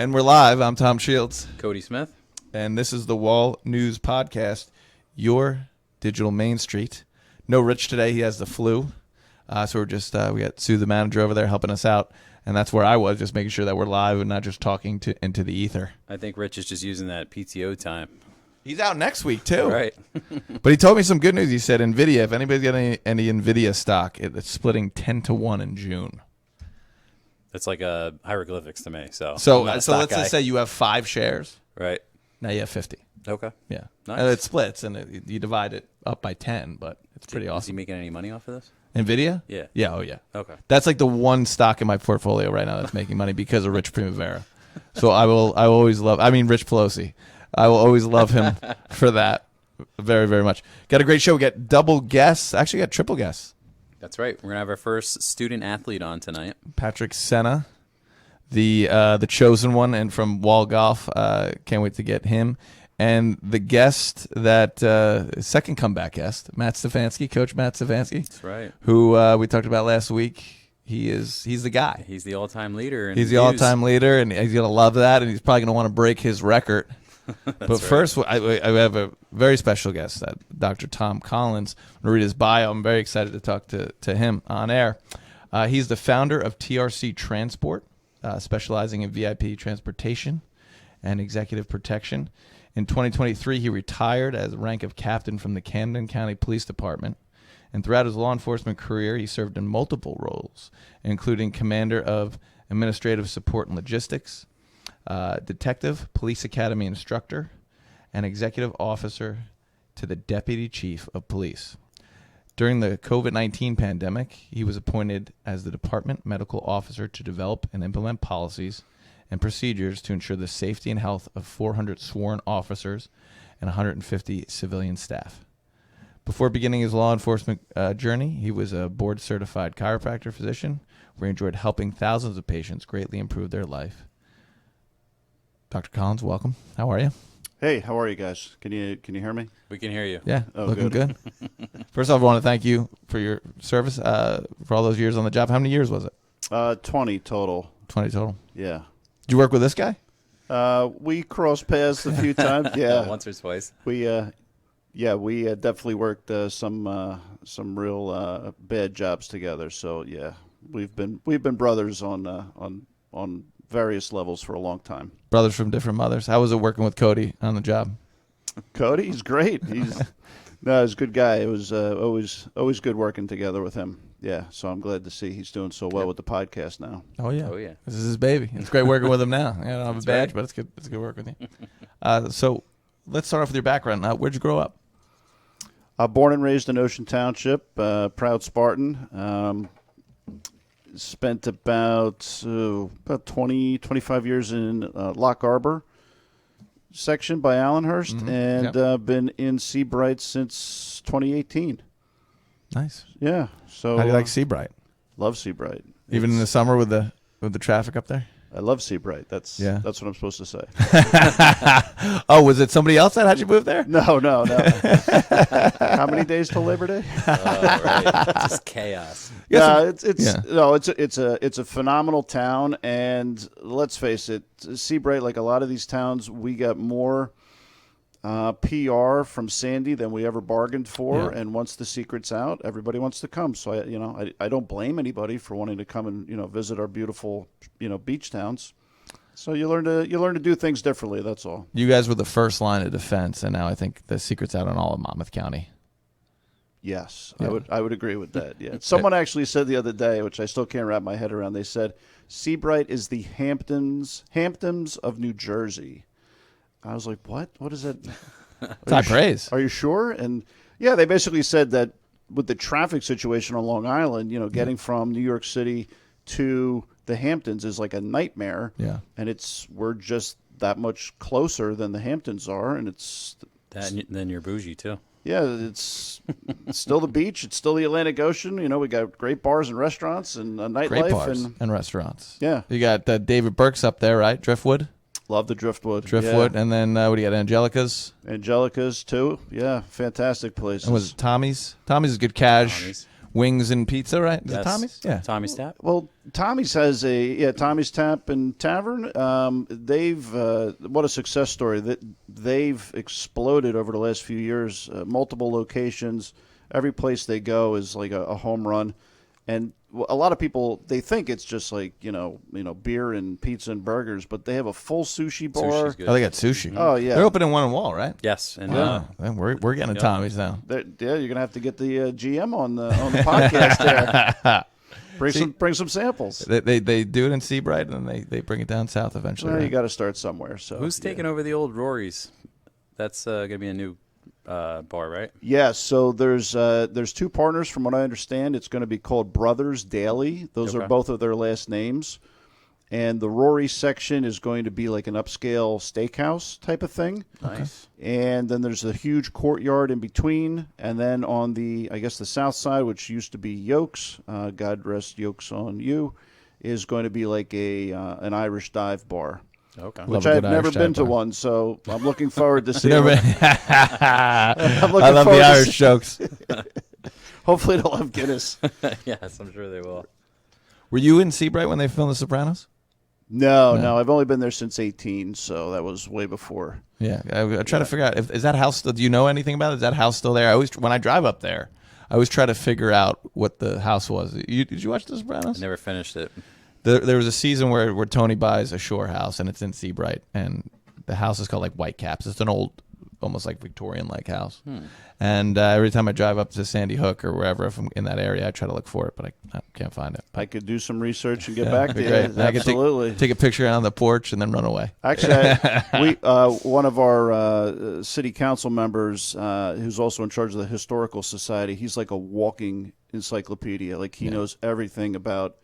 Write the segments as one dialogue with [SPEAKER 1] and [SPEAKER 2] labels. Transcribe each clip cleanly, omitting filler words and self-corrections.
[SPEAKER 1] And we're live. I'm Tom Shields.
[SPEAKER 2] Cody Smith.
[SPEAKER 1] And this is the Wall News Podcast, your digital Main Street. No Rich today. He has the flu. So we're just, we got Sue, the manager, over there helping us out. And that's where I was, just making sure that we're live and not just talking into the ether.
[SPEAKER 2] I think Rich is just using that PTO time.
[SPEAKER 1] He's out next week, too.
[SPEAKER 2] Right.
[SPEAKER 1] But he told me some good news. He said, NVIDIA, if anybody's got any NVIDIA stock, it's splitting 10-1 in June.
[SPEAKER 2] That's like hieroglyphics to me. So
[SPEAKER 1] let's just say you have 5 shares.
[SPEAKER 2] Right.
[SPEAKER 1] Now you have 50.
[SPEAKER 2] Okay.
[SPEAKER 1] Yeah.
[SPEAKER 2] Nice.
[SPEAKER 1] And it splits, and you divide it up by 10, but it's pretty awesome.
[SPEAKER 2] Is he making any money off of this?
[SPEAKER 1] NVIDIA?
[SPEAKER 2] Yeah.
[SPEAKER 1] Yeah, oh yeah.
[SPEAKER 2] Okay.
[SPEAKER 1] That's like the one stock in my portfolio right now that's making money because of Rich Primavera. So I will always love, Rich Pelosi. I will always love him for that very, very much. Got a great show. We got double guests. Actually, got triple guests.
[SPEAKER 2] That's right. We're going to have our first student athlete on tonight.
[SPEAKER 1] Patrick Senna, the chosen one, and from Wall Golf. Can't wait to get him. And the guest that second comeback guest, Matt Stefanski, Coach Matt Stefanski.
[SPEAKER 2] That's right.
[SPEAKER 1] Who we talked about last week. He's the guy.
[SPEAKER 2] He's the all-time leader.
[SPEAKER 1] He's the all-time leader, and he's going to love that, and he's probably going to want to break his record. But first, I have a very special guest, Dr. Tom Collins. I'm going to read his bio. I'm very excited to talk to him on air. He's the founder of TRC Transport, specializing in VIP transportation and executive protection. In 2023, he retired as the rank of captain from the Camden County Police Department. And throughout his law enforcement career, he served in multiple roles, including commander of administrative support and logistics, detective, police academy instructor, and executive officer to the deputy chief of police. During the COVID-19 pandemic, he was appointed as the department medical officer to develop and implement policies and procedures to ensure the safety and health of 400 sworn officers and 150 civilian staff. Before beginning his law enforcement journey, he was a board-certified chiropractor physician where he enjoyed helping thousands of patients greatly improve their life. Dr. Collins, welcome. How are you?
[SPEAKER 3] Hey, how are you guys? Can you hear me?
[SPEAKER 2] We can hear you.
[SPEAKER 1] Yeah, looking good. First off, I want to thank you for your service for all those years on the job. How many years was it?
[SPEAKER 3] 20 total.
[SPEAKER 1] 20 total.
[SPEAKER 3] Yeah.
[SPEAKER 1] Did you work with this guy?
[SPEAKER 3] We crossed paths a few times. Yeah,
[SPEAKER 2] once or twice.
[SPEAKER 3] We definitely worked some real bad jobs together. So yeah, we've been brothers on various levels for a long time.
[SPEAKER 1] Brothers from different mothers. How was it working with Cody on the job?
[SPEAKER 3] Cody, he's great. He's a good guy. It was always good working together with him. Yeah, so I'm glad to see he's doing so well with the podcast now.
[SPEAKER 1] Oh yeah.
[SPEAKER 2] This
[SPEAKER 1] is his baby. It's great working with him now. I don't have a badge,
[SPEAKER 2] right.
[SPEAKER 1] but it's good. It's good work with you. So let's start off with your background. Where'd you grow up?
[SPEAKER 3] Born and raised in Ocean Township, proud Spartan. Spent about 20, 25 years in Lock Arbor section by Allenhurst, and been in Seabright since 2018.
[SPEAKER 1] Nice.
[SPEAKER 3] Yeah. So
[SPEAKER 1] how do you like Seabright?
[SPEAKER 3] Love Seabright.
[SPEAKER 1] Even in the summer with the traffic up there?
[SPEAKER 3] I love Seabright. That's what I'm supposed to say.
[SPEAKER 1] Oh, was it somebody else that had you move there?
[SPEAKER 3] No. How many days till Labor Day?
[SPEAKER 2] Right. Just chaos.
[SPEAKER 3] Yeah, it's a phenomenal town, and let's face it, Seabright, like a lot of these towns, we got more PR from Sandy than we ever bargained for, and once the secret's out, everybody wants to come. So I don't blame anybody for wanting to come and visit our beautiful beach towns. So you learn to do things differently. That's all.
[SPEAKER 1] You guys were the first line of defense, and now I think the secret's out on all of Monmouth County.
[SPEAKER 3] Yes, yeah. I would agree with that. Yeah, someone actually said the other day, which I still can't wrap my head around. They said Seabright is the Hamptons of New Jersey. I was like, what? What is that?
[SPEAKER 1] It's high praise.
[SPEAKER 3] Are you sure? And yeah, they basically said that with the traffic situation on Long Island, getting from New York City to the Hamptons is like a nightmare.
[SPEAKER 1] Yeah.
[SPEAKER 3] And we're just that much closer than the Hamptons are, and
[SPEAKER 2] then you're bougie too.
[SPEAKER 3] Yeah, it's still the beach. It's still the Atlantic Ocean. We got great bars and restaurants and a nightlife.
[SPEAKER 1] Great bars and restaurants.
[SPEAKER 3] Yeah.
[SPEAKER 1] You got David Burke's up there, right? Driftwood.
[SPEAKER 3] Love the Driftwood.
[SPEAKER 1] Driftwood, yeah. And then what do you got? Angelica's.
[SPEAKER 3] Angelica's too. Yeah, fantastic places.
[SPEAKER 1] And was it Tommy's? Tommy's is good cash. wings and pizza, right? Is it
[SPEAKER 2] Yes.
[SPEAKER 1] Tommy's? Yeah.
[SPEAKER 2] Tommy's Tap.
[SPEAKER 3] Well, Tommy's has Tommy's Tap and Tavern. They've what a success story that they've exploded over the last few years. Multiple locations, every place they go is like a home run, and a lot of people they think it's just like beer and pizza and burgers, but they have a full sushi bar.
[SPEAKER 2] Sushi's good.
[SPEAKER 1] Oh, they got sushi.
[SPEAKER 3] Oh yeah,
[SPEAKER 1] They're opening one in Wall, right?
[SPEAKER 2] Yes, and
[SPEAKER 1] Wow. We're getting to Tommy's now.
[SPEAKER 3] You're gonna have to get the GM on the podcast there. Bring some samples.
[SPEAKER 1] They do it in Seabright, and then they bring it down south eventually.
[SPEAKER 3] Well,
[SPEAKER 1] right?
[SPEAKER 3] you got to start somewhere. So
[SPEAKER 2] who's taking over the old Rory's? That's going to be a new bar, right?
[SPEAKER 3] Yes. So there's two partners, from what I understand. It's going to be called Brothers Daily. Those are both of their last names. And the Rory section is going to be like an upscale steakhouse type of thing.
[SPEAKER 2] Nice.
[SPEAKER 3] And then there's a huge courtyard in between. And then on the south side, which used to be Yolks, God rest Yolks on you, is going to be like an Irish dive bar.
[SPEAKER 2] Okay.
[SPEAKER 3] Which
[SPEAKER 1] Love a
[SPEAKER 3] I've
[SPEAKER 1] good
[SPEAKER 3] never
[SPEAKER 1] Irish
[SPEAKER 3] been
[SPEAKER 1] dive
[SPEAKER 3] to
[SPEAKER 1] bar.
[SPEAKER 3] one, so I'm looking forward to seeing.
[SPEAKER 1] Never
[SPEAKER 3] it.
[SPEAKER 1] been-
[SPEAKER 3] I'm looking
[SPEAKER 1] I love
[SPEAKER 3] forward
[SPEAKER 1] the
[SPEAKER 3] to
[SPEAKER 1] Irish jokes.
[SPEAKER 3] Hopefully they'll have Guinness.
[SPEAKER 2] Yes, I'm sure they will.
[SPEAKER 1] Were you in Seabright when they filmed The Sopranos?
[SPEAKER 3] No, I've only been there since 18, so that was way before.
[SPEAKER 1] Yeah, I try to figure out is that house still. Do you know anything about it? Is that house still there? When I drive up there, I always try to figure out what the house was. Did you watch The Sopranos?
[SPEAKER 2] I never finished it.
[SPEAKER 1] There was a season where Tony buys a shore house and it's in Seabright, and the house is called like Whitecaps. It's an old, almost like Victorian-like house. And every time I drive up to Sandy Hook or wherever, if I'm in that area, I try to look for it, but I can't find it.
[SPEAKER 3] I could do some research and get
[SPEAKER 1] Yeah,
[SPEAKER 3] back
[SPEAKER 1] it'd
[SPEAKER 3] to
[SPEAKER 1] be
[SPEAKER 3] you.
[SPEAKER 1] great. I could
[SPEAKER 3] Absolutely.
[SPEAKER 1] take a picture on the porch and then run away.
[SPEAKER 3] Actually, one of our city council members, who's also in charge of the historical society, he's like a walking encyclopedia. Like he knows everything about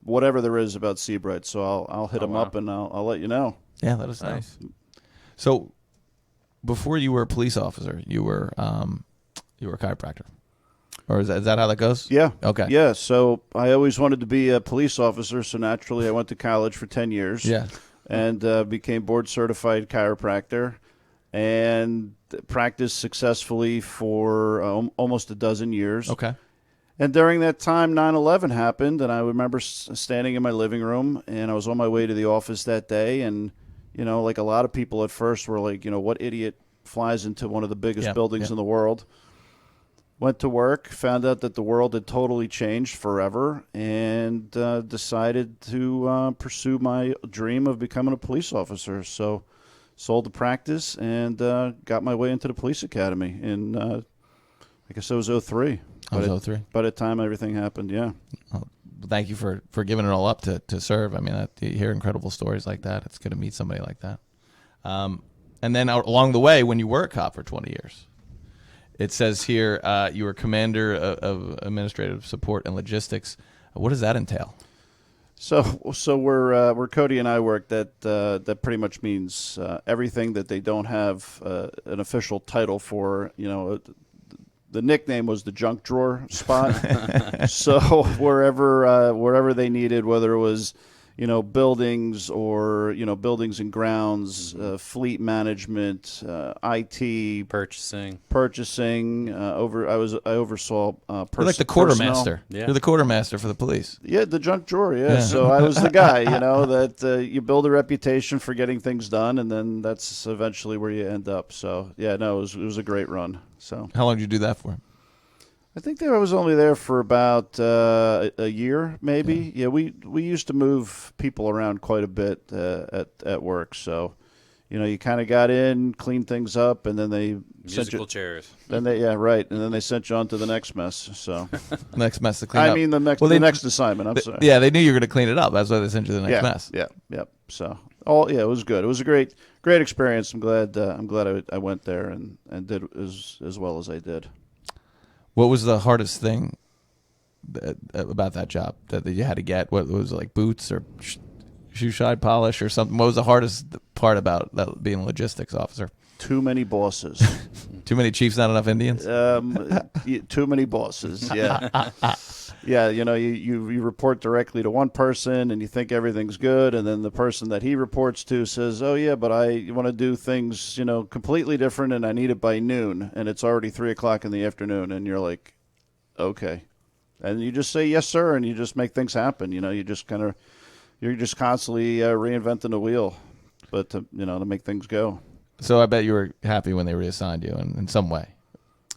[SPEAKER 3] whatever there is about Seabright. So I'll hit him up and I'll let you know.
[SPEAKER 1] Yeah, that is nice. So, before you were a police officer, you were a chiropractor, or is that how that goes?
[SPEAKER 3] Yeah.
[SPEAKER 1] Okay.
[SPEAKER 3] Yeah. So I always wanted to be a police officer. So naturally, I went to college for 10 years.
[SPEAKER 1] Yeah.
[SPEAKER 3] And became board certified chiropractor, and practiced successfully for almost a dozen years.
[SPEAKER 1] Okay.
[SPEAKER 3] And during that time, 9/11 happened, and I remember standing in my living room, and I was on my way to the office that day, and like a lot of people at first were like, what idiot flies into one of the biggest buildings in the world? Went to work, found out that the world had totally changed forever, and decided to pursue my dream of becoming a police officer. So sold the practice and got my way into the police academy in, I guess it was 03.
[SPEAKER 1] I was 03.
[SPEAKER 3] By the time everything happened, yeah.
[SPEAKER 1] Thank you for giving it all up to serve. I mean, you hear incredible stories like that. It's good to meet somebody like that. And then along the way, when you were a cop for 20 years, it says here you were commander of administrative support and logistics. What does that entail?
[SPEAKER 3] So where Cody and I work, that pretty much means everything that they don't have an official title for. The nickname was the junk drawer spot. So wherever they needed, whether it was buildings or buildings and grounds, fleet management, IT,
[SPEAKER 2] Purchasing.
[SPEAKER 3] I oversaw
[SPEAKER 1] You're like the quartermaster.
[SPEAKER 2] Yeah.
[SPEAKER 1] You're the quartermaster for the police.
[SPEAKER 3] Yeah, the junk drawer. Yeah. So I was the guy, that you build a reputation for getting things done, and then that's eventually where you end up. So yeah, no, it was a great run. So
[SPEAKER 1] How long did you do that for?
[SPEAKER 3] I think I was only there for about a year, maybe. Yeah, we used to move people around quite a bit at work. So, you kind of got in, cleaned things up, and then they
[SPEAKER 2] Musical chairs.
[SPEAKER 3] and then they sent you on to the next mess. So
[SPEAKER 1] Next mess to clean up.
[SPEAKER 3] I mean the next
[SPEAKER 1] Well,
[SPEAKER 3] the next assignment. I'm sorry.
[SPEAKER 1] Yeah, they knew you were going to clean it up. That's why they sent you to the next mess.
[SPEAKER 3] Yeah. So it was good. It was a great experience. I'm glad I went there and did as well as I did.
[SPEAKER 1] What was the hardest thing about that job that you had to get? What was it, like boots or shoe shine polish or something? What was the hardest part about that, being a logistics officer?
[SPEAKER 3] Too many bosses.
[SPEAKER 1] Too many chiefs, not enough Indians?
[SPEAKER 3] Too many bosses. Yeah. Yeah, you report directly to one person and you think everything's good, and then the person that he reports to says, "Oh yeah, but I want to do things, completely different, and I need it by noon, and it's already 3:00 in the afternoon," and you're like, Okay. And you just say yes, sir, and you just make things happen. You just you're just constantly reinventing the wheel, but to make things go.
[SPEAKER 1] So I bet you were happy when they reassigned you in some way.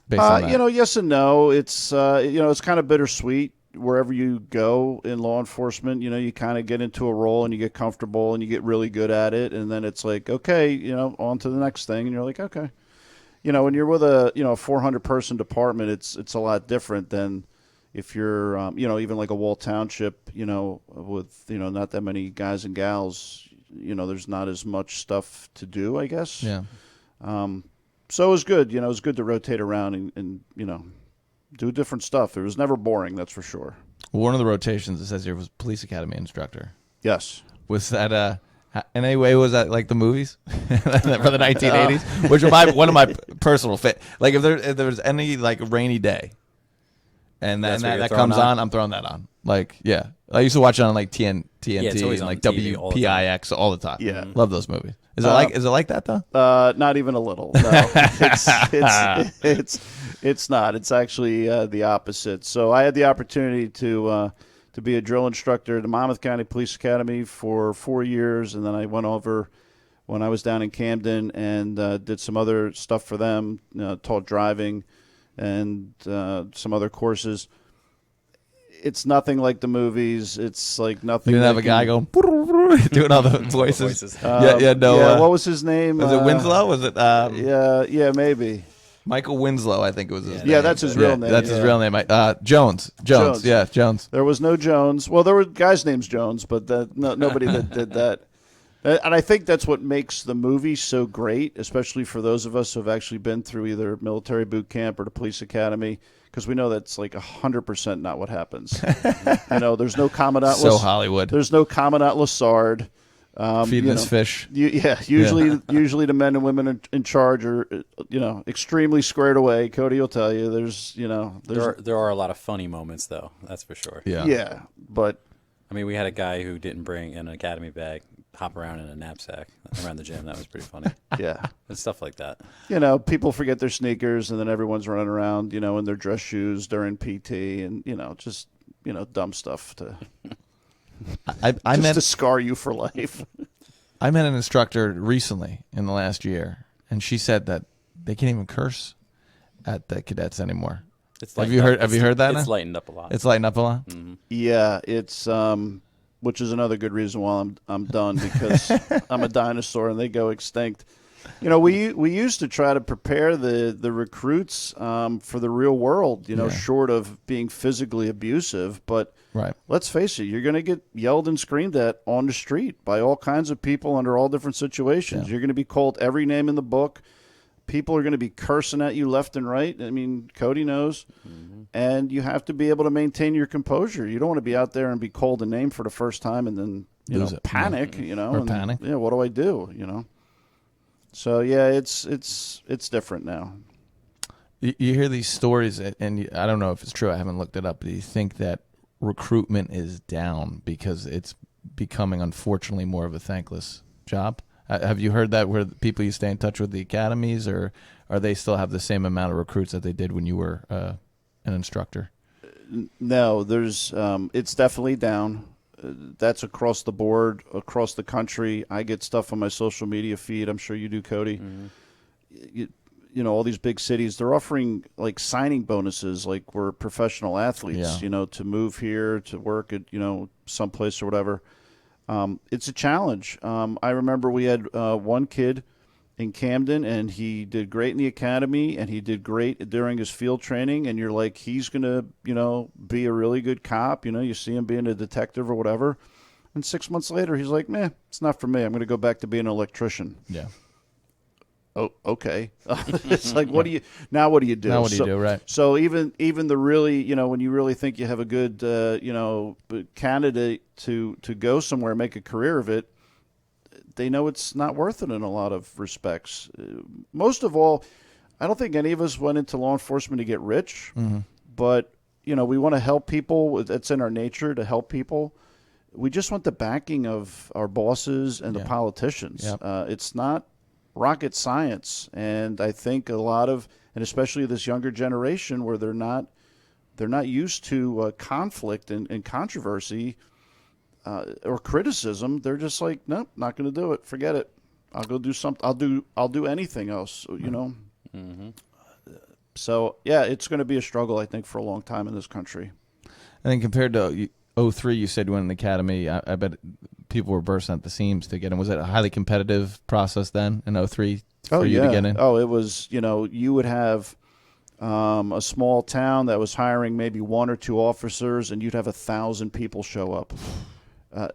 [SPEAKER 1] Based on that.
[SPEAKER 3] Yes and no. It's it's kind of bittersweet wherever you go in law enforcement. You kind of get into a role and you get comfortable and you get really good at it, and then it's like, okay, on to the next thing, and you're like, okay. When you're with a 400 person department, it's a lot different than if you're even like a Wall Township, with not that many guys and gals, there's not as much stuff to do, I guess.
[SPEAKER 1] Yeah.
[SPEAKER 3] So it was good. It was good to rotate around and do different stuff. It was never boring, that's for sure.
[SPEAKER 1] Well, one of the rotations, it says here, was police academy instructor.
[SPEAKER 3] Yes.
[SPEAKER 1] Was that in any way, was that like the movies for the 1980s, which are one of my personal fit? Like if there's any like rainy day, and that comes on, I'm throwing that on. Like, yeah, I used to watch it on like TNT and like WPIX all the time.
[SPEAKER 3] Yeah,
[SPEAKER 1] love those movies. Is it like that though?
[SPEAKER 3] Not even a little. No, it's not. It's actually the opposite. So I had the opportunity to be a drill instructor at the Monmouth County Police Academy for 4 years, and then I went over when I was down in Camden and did some other stuff for them, taught driving and some other courses. It's nothing like the movies. It's like nothing.
[SPEAKER 1] You didn't have a guy going doing all the voices.
[SPEAKER 3] What was his name?
[SPEAKER 1] Was it Winslow? Was it?
[SPEAKER 3] Yeah, maybe.
[SPEAKER 1] Michael Winslow, I think it was his name.
[SPEAKER 3] Yeah, that's his real name.
[SPEAKER 1] That's his real name. Jones. Yeah, Jones.
[SPEAKER 3] There was no Jones. Well, there were guys named Jones, but nobody that did that. And I think that's what makes the movie so great, especially for those of us who have actually been through either military boot camp or the police academy, because we know that's like 100% not what happens. There's no Commandant.
[SPEAKER 1] So Hollywood.
[SPEAKER 3] There's no Commandant Lassard.
[SPEAKER 1] Feeding his fish.
[SPEAKER 3] Usually the men and women in charge are, extremely squared away. Cody will tell you. There
[SPEAKER 2] are a lot of funny moments though. That's for sure.
[SPEAKER 3] Yeah, but
[SPEAKER 2] I mean, we had a guy who didn't bring an academy bag, hop around in a knapsack around the gym. That was pretty funny.
[SPEAKER 3] Yeah,
[SPEAKER 2] and stuff like that.
[SPEAKER 3] People forget their sneakers, and then everyone's running around, in their dress shoes during PT, and just dumb stuff to. I meant to scar you for life.
[SPEAKER 1] I met an instructor recently in the last year, and she said that they can't even curse at the cadets anymore. Have you heard that?
[SPEAKER 2] It's lightened up a lot.
[SPEAKER 1] It's lightened up a lot.
[SPEAKER 2] Mm-hmm.
[SPEAKER 3] Yeah, it's which is another good reason why I'm done, because I'm a dinosaur and they go extinct. We used to try to prepare the recruits for the real world, short of being physically abusive. But
[SPEAKER 1] right.
[SPEAKER 3] Let's face it, you're going to get yelled and screamed at on the street by all kinds of people under all different situations. Yeah. You're going to be called every name in the book. People are going to be cursing at you left and right. I mean, Cody knows. Mm-hmm. And you have to be able to maintain your composure. You don't want to be out there and be called a name for the first time and then panic,
[SPEAKER 1] Or panic.
[SPEAKER 3] Yeah, what do I do, So yeah, it's different now.
[SPEAKER 1] You hear these stories, and I don't know if it's true. I haven't looked it up. But you think that recruitment is down because it's becoming, unfortunately, more of a thankless job? Have you heard that, where people you stay in touch with the academies, or are they still have the same amount of recruits that they did when you were an instructor?
[SPEAKER 3] No, there's it's definitely down. That's across the board, across the country. I get stuff on my social media feed. I'm sure you do, Cody. Mm-hmm. All these big cities, they're offering like signing bonuses, like we're professional athletes, to move here, to work at, someplace or whatever. It's a challenge. I remember we had one kid in Camden, and he did great in the academy, and he did great during his field training, and you're like, he's going to, be a really good cop. You see him being a detective or whatever. And 6 months later, he's like, meh, it's not for me. I'm going to go back to being an electrician.
[SPEAKER 1] Yeah.
[SPEAKER 3] Oh, okay. It's like, what do you do? Now what do you do,
[SPEAKER 1] right?
[SPEAKER 3] So even the really, when you really think you have a good, candidate to go somewhere, make a career of it, they know it's not worth it in a lot of respects. Most of all, I don't think any of us went into law enforcement to get rich, but, we want to help people. It's in our nature to help people. We just want the backing of our bosses and the politicians.
[SPEAKER 1] Yep.
[SPEAKER 3] It's not rocket science, and I think a lot of, and especially this younger generation, where they're not they're not used to conflict and controversy or criticism. They're just like, nope, not going to do it. Forget it. I'll go do something. I'll do anything else. You know.
[SPEAKER 2] Mm-hmm.
[SPEAKER 3] So yeah, it's going to be a struggle, I think, for a long time in this country.
[SPEAKER 1] And then compared to 03, you said you went in the academy. I bet people were bursting at the seams to get in. Was it a highly competitive process then in 03 for you to get in?
[SPEAKER 3] Oh, it was. You know, you would have a small town that was hiring maybe 1 or 2 officers, and you'd have 1,000 people show up.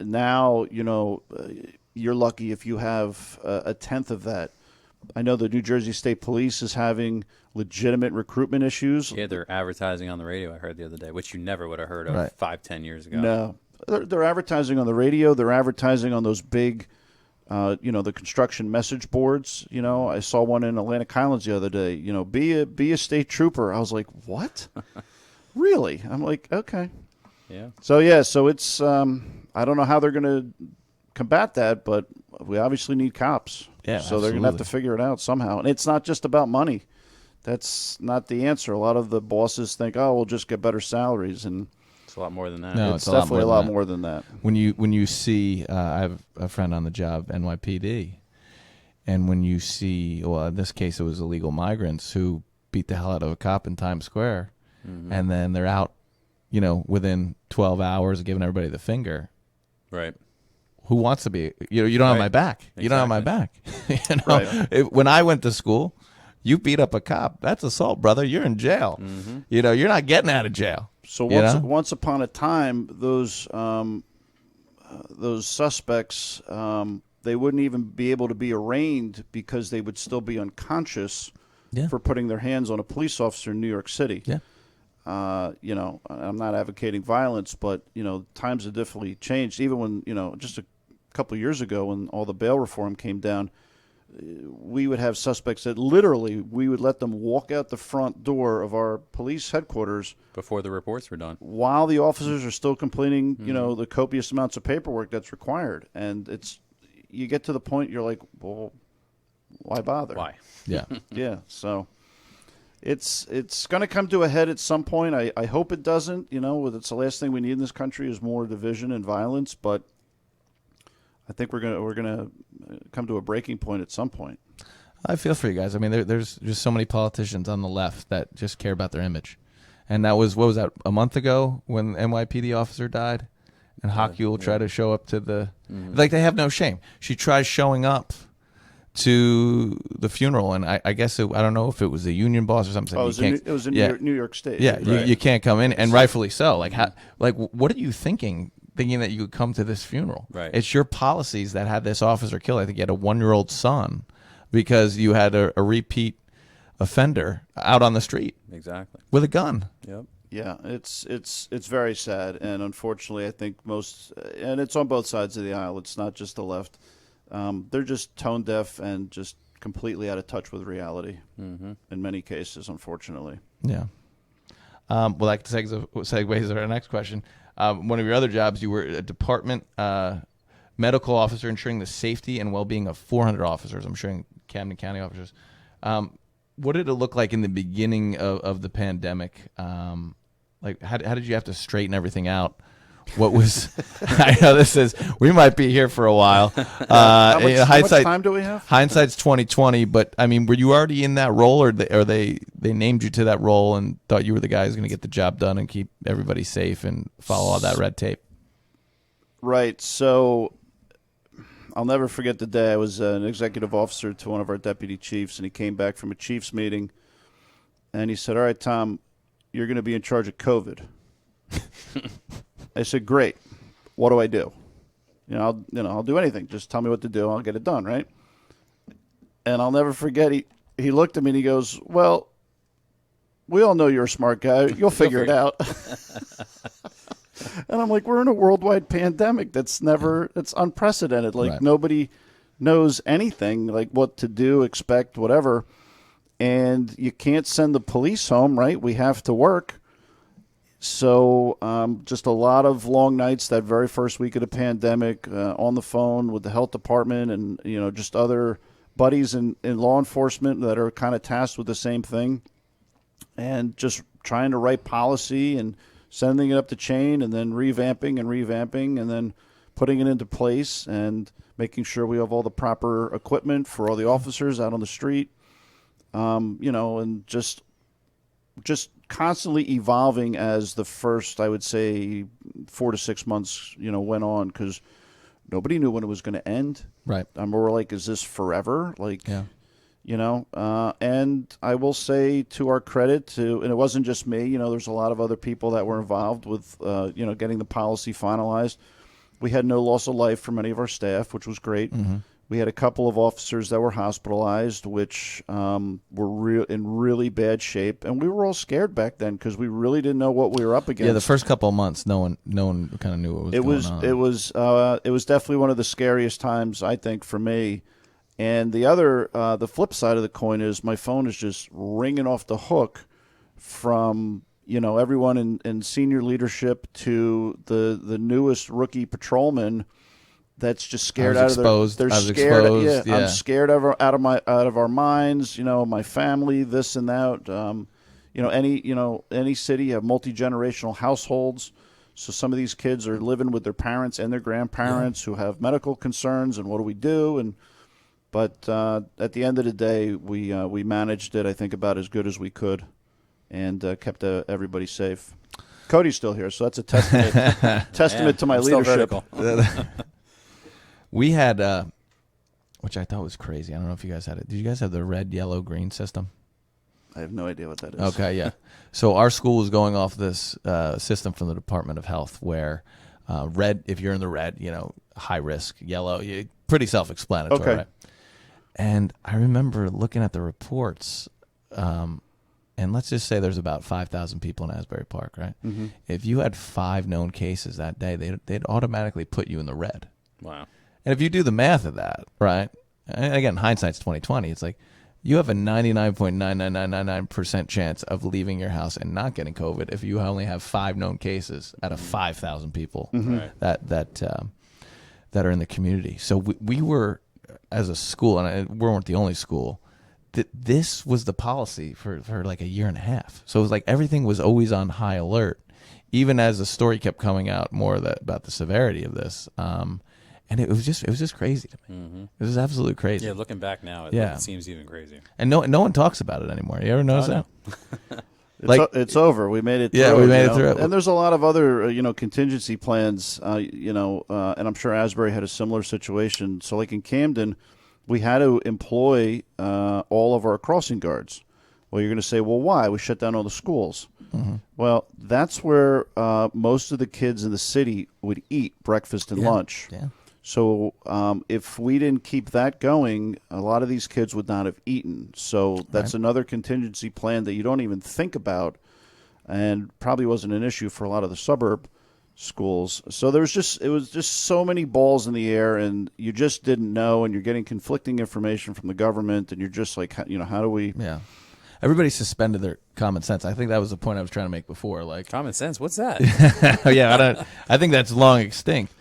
[SPEAKER 3] Now, you know, you're lucky if you have a tenth of that. I know the New Jersey State Police is having legitimate recruitment issues.
[SPEAKER 2] Yeah, they're advertising on the radio, I heard the other day, which you never would have heard of
[SPEAKER 1] Right.
[SPEAKER 2] 5-10 years ago.
[SPEAKER 3] No. They're advertising on the radio. They're advertising on those big, you know, the construction message boards. You know, I saw one in Atlantic Highlands the other day. You know, be a state trooper. I was like, what? Really? I'm like, okay.
[SPEAKER 2] Yeah.
[SPEAKER 3] So, yeah, so it's I don't know how they're going to combat that, but we obviously need cops.
[SPEAKER 1] Yeah,
[SPEAKER 3] so they're going to have to
[SPEAKER 1] absolutely.
[SPEAKER 3] figure it out somehow. And it's not just about money. That's not the answer. A lot of the bosses think, oh, we'll just get better salaries, and
[SPEAKER 2] It's a lot more than that.
[SPEAKER 1] No.
[SPEAKER 3] it's
[SPEAKER 1] it's a lot
[SPEAKER 3] definitely a
[SPEAKER 1] more
[SPEAKER 3] lot
[SPEAKER 1] than that.
[SPEAKER 3] more than that.
[SPEAKER 1] When you see, I have a friend on the job, NYPD, and when you see, well, in this case, it was illegal migrants who beat the hell out of a cop in Times Square, and then they're out, you know, within 12 hours of giving everybody the finger.
[SPEAKER 2] Right.
[SPEAKER 1] Who wants to be? You don't have my
[SPEAKER 2] Right.
[SPEAKER 1] back. You don't have my back. You know,
[SPEAKER 3] Right.
[SPEAKER 1] when I went to school, you beat up a cop. That's assault, brother. You're in jail. You know, you're not getting out of jail.
[SPEAKER 3] So
[SPEAKER 1] You know?
[SPEAKER 3] once upon a time, those suspects, they wouldn't even be able to be arraigned because they would still be unconscious
[SPEAKER 1] Yeah.
[SPEAKER 3] for putting their hands on a police officer in New York City.
[SPEAKER 1] Yeah.
[SPEAKER 3] You know, I'm not advocating violence, but, you know, times have definitely changed. Even when, you know, just a couple of years ago when all the bail reform came down, we would have suspects that literally we would let them walk out the front door of our police headquarters
[SPEAKER 2] Before the reports were done.
[SPEAKER 3] while the officers are still completing, you know, the copious amounts of paperwork that's required. And you get to the point you're like, well, why bother?
[SPEAKER 2] Why?
[SPEAKER 1] Yeah.
[SPEAKER 3] Yeah. So it's going to come to a head at some point. I hope it doesn't. You know, it's the last thing we need in this country is more division and violence. But I think we're gonna come to a breaking point at some point.
[SPEAKER 1] I feel for you guys. I mean, there's just so many politicians on the left that just care about their image. And that was, what was that, a month ago when NYPD officer died? And Hockey will try to show up to the... Like, they have no shame. She tries showing up to the funeral, and I guess, I don't know if it was the union boss or something.
[SPEAKER 3] Oh, it was in New York State.
[SPEAKER 1] Yeah,
[SPEAKER 3] Right.
[SPEAKER 1] you can't come in, and rightfully so. Like, what are you thinking that you could come to this funeral?
[SPEAKER 2] Right.
[SPEAKER 1] It's your policies that had this officer killed. I think you had a 1-year-old son because you had a repeat offender out on the street
[SPEAKER 2] Exactly.
[SPEAKER 1] with a gun.
[SPEAKER 2] Yep.
[SPEAKER 3] Yeah, it's very sad, and unfortunately, I think and it's on both sides of the aisle. It's not just the left. They're just tone deaf and just completely out of touch with reality in many cases, unfortunately.
[SPEAKER 1] Yeah. Well, that segues to our next question. One of your other jobs, you were a department medical officer ensuring the safety and well-being of 400 officers. I'm ensuring Camden County officers. What did it look like in the beginning of the pandemic? Like, how did you have to straighten everything out? What was? I know we might be here for a while.
[SPEAKER 3] How much time do we have?
[SPEAKER 1] Hindsight's 2020, but I mean, were you already in that role, or they named you to that role and thought you were the guy who's going to get the job done and keep everybody safe and follow all that red tape?
[SPEAKER 3] Right. So I'll never forget the day I was an executive officer to one of our deputy chiefs, and he came back from a chief's meeting, and he said, "All right, Tom, you're going to be in charge of COVID." I said, "Great. What do I do? I'll do anything. Just tell me what to do. I'll get it done." Right. And I'll never forget. He looked at me and he goes, "Well, we all know you're a smart guy. You'll figure it out." And I'm like, we're in a worldwide pandemic that's unprecedented. Like,
[SPEAKER 1] Right.
[SPEAKER 3] Nobody knows anything, like what to do, expect, whatever. And you can't send the police home, right? We have to work. So just a lot of long nights that very first week of the pandemic on the phone with the health department and, just other buddies in law enforcement that are kind of tasked with the same thing. And just trying to write policy and sending it up the chain and then revamping and then putting it into place and making sure we have all the proper equipment for all the officers out on the street, and just constantly evolving as the first, I would say, 4 to 6 months, went on, because nobody knew when it was going to end.
[SPEAKER 1] Right.
[SPEAKER 3] We're like, is this forever?
[SPEAKER 1] Yeah.
[SPEAKER 3] And I will say, to our credit, and it wasn't just me, there's a lot of other people that were involved with, getting the policy finalized. We had no loss of life from any of our staff, which was great. Mm-hmm. We had a couple of officers that were hospitalized, which were in really bad shape, and we were all scared back then because we really didn't know what we were up against.
[SPEAKER 1] Yeah, the first couple of months, no one kind of knew what was going on.
[SPEAKER 3] It was definitely one of the scariest times, I think, for me. And the flip side of the coin is my phone is just ringing off the hook from everyone in senior leadership to the newest rookie patrolman that's just scared out of their. They're scared.
[SPEAKER 1] Exposed, yeah.
[SPEAKER 3] I'm scared out of our minds. My family, this and that. Any city have multi-generational households, so some of these kids are living with their parents and their grandparents who have medical concerns. And what do we do? But at the end of the day, we managed it, I think, about as good as we could, and kept everybody safe. Cody's still here, so that's a testament to my leadership.
[SPEAKER 1] We had, which I thought was crazy. I don't know if you guys had it. Did you guys have the red, yellow, green system?
[SPEAKER 3] I have no idea what that is.
[SPEAKER 1] Okay, yeah. So our school was going off this system from the Department of Health, where red, if you're in the red, high risk. Yellow, pretty self-explanatory.
[SPEAKER 3] Okay.
[SPEAKER 1] Right? And I remember looking at the reports, and let's just say there's about 5,000 people in Asbury Park, right? Mm-hmm. If you had 5 known cases that day, they'd automatically put you in the red.
[SPEAKER 2] Wow.
[SPEAKER 1] And if you do the math of that, right, and again, hindsight's 20/20, it's like you have a 99.99999% chance of leaving your house and not getting COVID if you only have 5 known cases out of 5,000 people that are in the community. So we were, as a school, and we weren't the only school, this was the policy for like a year and a half. So it was like everything was always on high alert, even as the story kept coming out more about the severity of this. And it was just crazy to me. Mm-hmm. It was absolutely crazy.
[SPEAKER 2] Yeah, looking back now, it seems even crazier.
[SPEAKER 1] And no one talks about it anymore. You ever notice that?
[SPEAKER 3] It's over. We made it through.
[SPEAKER 1] Yeah, we made it through it.
[SPEAKER 3] And there's a lot of other, contingency plans, and I'm sure Asbury had a similar situation. So like in Camden, we had to employ all of our crossing guards. Well, you're going to say, well, why? We shut down all the schools. Mm-hmm. Well, that's where most of the kids in the city would eat breakfast and lunch.
[SPEAKER 1] Yeah.
[SPEAKER 3] So if we didn't keep that going, a lot of these kids would not have eaten. So that's another contingency plan that you don't even think about, and probably wasn't an issue for a lot of the suburb schools. So it was just so many balls in the air, and you just didn't know, and you're getting conflicting information from the government, and you're just like, how do we?
[SPEAKER 1] Yeah. Everybody suspended their common sense. I think that was the point I was trying to make before. Like
[SPEAKER 2] common sense, what's that?
[SPEAKER 1] Yeah, I think that's long extinct.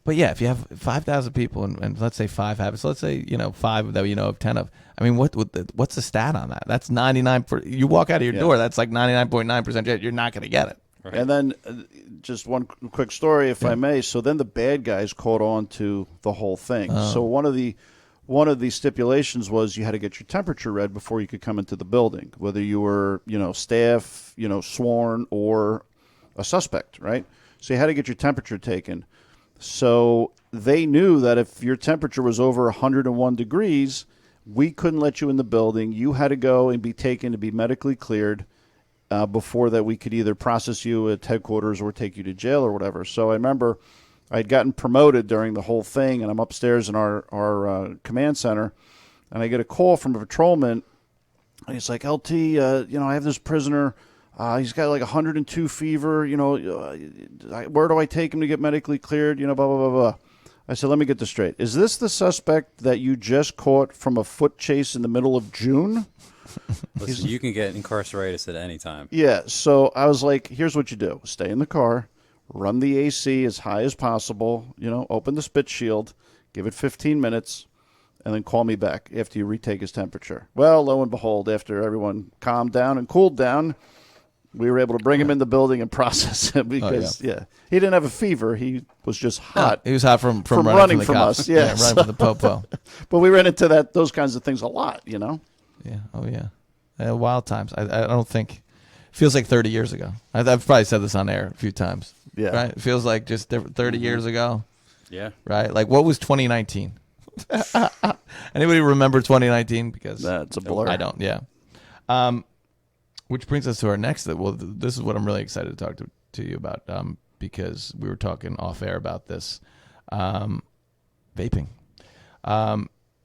[SPEAKER 1] But yeah, if you have 5,000 people and let's say 5 habits, let's say 5 that of 10 of. I mean, what's the stat on that? That's 99. You walk out of your door, that's like 99.9% you're not going to get it.
[SPEAKER 3] Right. And then just one quick story, if I may. So then the bad guys caught on to the whole thing. So one of the stipulations was you had to get your temperature read before you could come into the building, whether you were staff, sworn, or a suspect, right? So you had to get your temperature taken. So they knew that if your temperature was over 101 degrees, we couldn't let you in the building. You had to go and be taken to be medically cleared before that we could either process you at headquarters or take you to jail or whatever. So I remember I had gotten promoted during the whole thing, and I'm upstairs in our command center, and I get a call from a patrolman, and he's like, LT, I have this prisoner. He's got like 102 fever. Where do I take him to get medically cleared? Blah, blah, blah, blah. I said, let me get this straight. Is this the suspect that you just caught from a foot chase in the middle of June?
[SPEAKER 2] Listen, you can get incarcerated at any time.
[SPEAKER 3] Yeah, so I was like, here's what you do. Stay in the car, run the AC as high as possible, open the spit shield, give it 15 minutes, and then call me back after you retake his temperature. Well, lo and behold, after everyone calmed down and cooled down, We were able to bring him in the building and process him because, he didn't have a fever. He was just hot.
[SPEAKER 1] He was hot from
[SPEAKER 3] running
[SPEAKER 1] the
[SPEAKER 3] from
[SPEAKER 1] cops.
[SPEAKER 3] us. Yeah,
[SPEAKER 1] running from the popo.
[SPEAKER 3] But we ran into those kinds of things a lot, you know?
[SPEAKER 1] Yeah. Oh, yeah. Wild times. I don't think. Feels like 30 years ago. I've probably said this on air a few times.
[SPEAKER 3] Yeah.
[SPEAKER 1] Right? It feels like just 30 years ago.
[SPEAKER 2] Yeah.
[SPEAKER 1] Right? Like, what was 2019? Anybody remember 2019? Because
[SPEAKER 3] That's a blur.
[SPEAKER 1] I don't, yeah. Which brings us to our next. Well, this is what I'm really excited to talk to you about because we were talking off air about this. Vaping.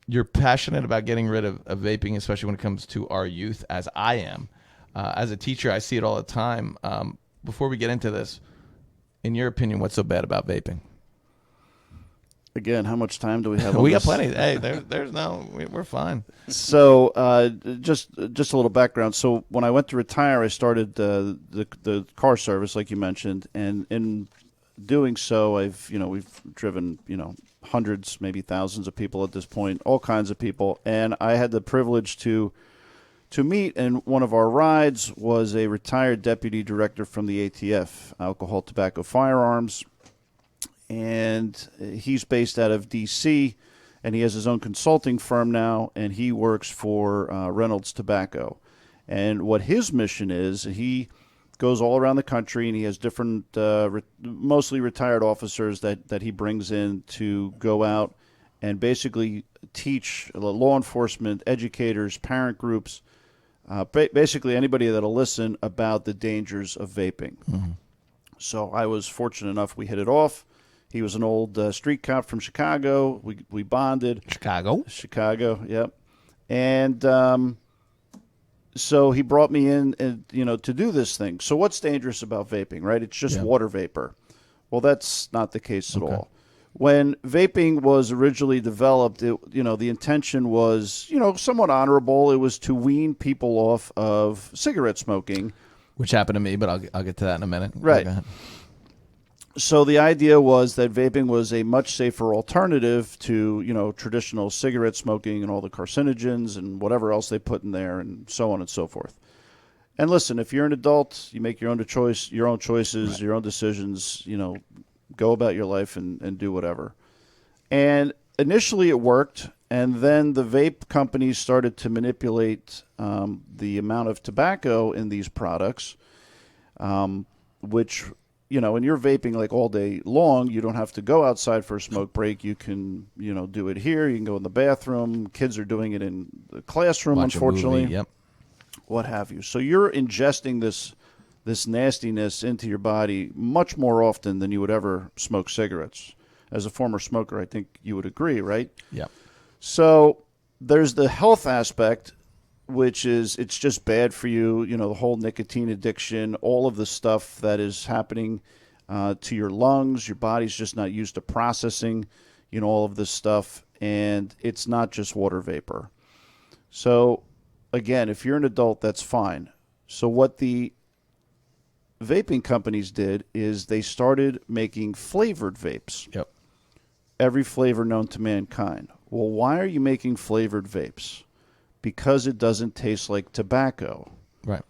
[SPEAKER 1] You're passionate about getting rid of vaping, especially when it comes to our youth, as I am. As a teacher, I see it all the time. Before we get into this, in your opinion, what's so bad about vaping?
[SPEAKER 3] Again, how much time do we have?
[SPEAKER 1] We got plenty. Hey, there's no, we're fine.
[SPEAKER 3] So, just a little background. So, when I went to retire, I started the car service, like you mentioned, and in doing so, we've driven hundreds, maybe thousands of people at this point, all kinds of people, and I had the privilege to meet, and one of our rides was a retired deputy director from the ATF, Alcohol, Tobacco, Firearms. And he's based out of D.C., and he has his own consulting firm now, and he works for Reynolds Tobacco. And what his mission is, he goes all around the country, and he has different, mostly retired officers that he brings in to go out and basically teach law enforcement, educators, parent groups, basically anybody that'll listen about the dangers of vaping. Mm-hmm. So I was fortunate enough, we hit it off. He was an old street cop from Chicago. We bonded. Chicago, yep. And so he brought me in, and, to do this thing. So what's dangerous about vaping, right? It's just water vapor. Well, that's not the case at all. When vaping was originally developed, the intention was, somewhat honorable. It was to wean people off of cigarette smoking.
[SPEAKER 1] Which happened to me, but I'll get to that in a minute.
[SPEAKER 3] Right.
[SPEAKER 1] Go ahead.
[SPEAKER 3] So the idea was that vaping was a much safer alternative to, traditional cigarette smoking and all the carcinogens and whatever else they put in there and so on and so forth. And listen, if you're an adult, you make your own choices, right, your own decisions, go about your life and do whatever. And initially it worked, and then the vape companies started to manipulate the amount of tobacco in these products, which, when you're vaping like all day long, you don't have to go outside for a smoke break. You can, do it here. You can go in the bathroom. Kids are doing it in the classroom,
[SPEAKER 1] watch
[SPEAKER 3] unfortunately.
[SPEAKER 1] a movie, yep.
[SPEAKER 3] What have you. So you're ingesting this nastiness into your body much more often than you would ever smoke cigarettes. As a former smoker, I think you would agree, right?
[SPEAKER 1] Yeah.
[SPEAKER 3] So there's the health aspect, which is it's just bad for you, the whole nicotine addiction, all of the stuff that is happening to your lungs. Your body's just not used to processing, all of this stuff. And it's not just water vapor. So, again, if you're an adult, that's fine. So what the vaping companies did is they started making flavored vapes.
[SPEAKER 1] Yep.
[SPEAKER 3] Every flavor known to mankind. Well, why are you making flavored vapes? Because it doesn't taste like tobacco.
[SPEAKER 1] Right.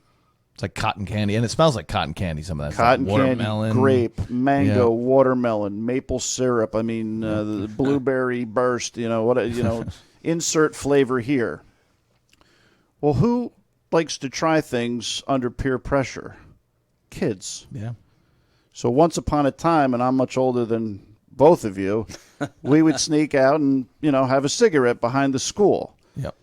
[SPEAKER 1] It's like cotton candy, and it smells like cotton candy, some of that
[SPEAKER 3] cotton
[SPEAKER 1] stuff. Watermelon.
[SPEAKER 3] Candy, grape, mango, watermelon, maple syrup. I mean, the blueberry burst, insert flavor here. Well, who likes to try things under peer pressure? Kids.
[SPEAKER 1] Yeah. So
[SPEAKER 3] once upon a time, and I'm much older than both of you, we would sneak out and, have a cigarette behind the school.
[SPEAKER 1] Yep.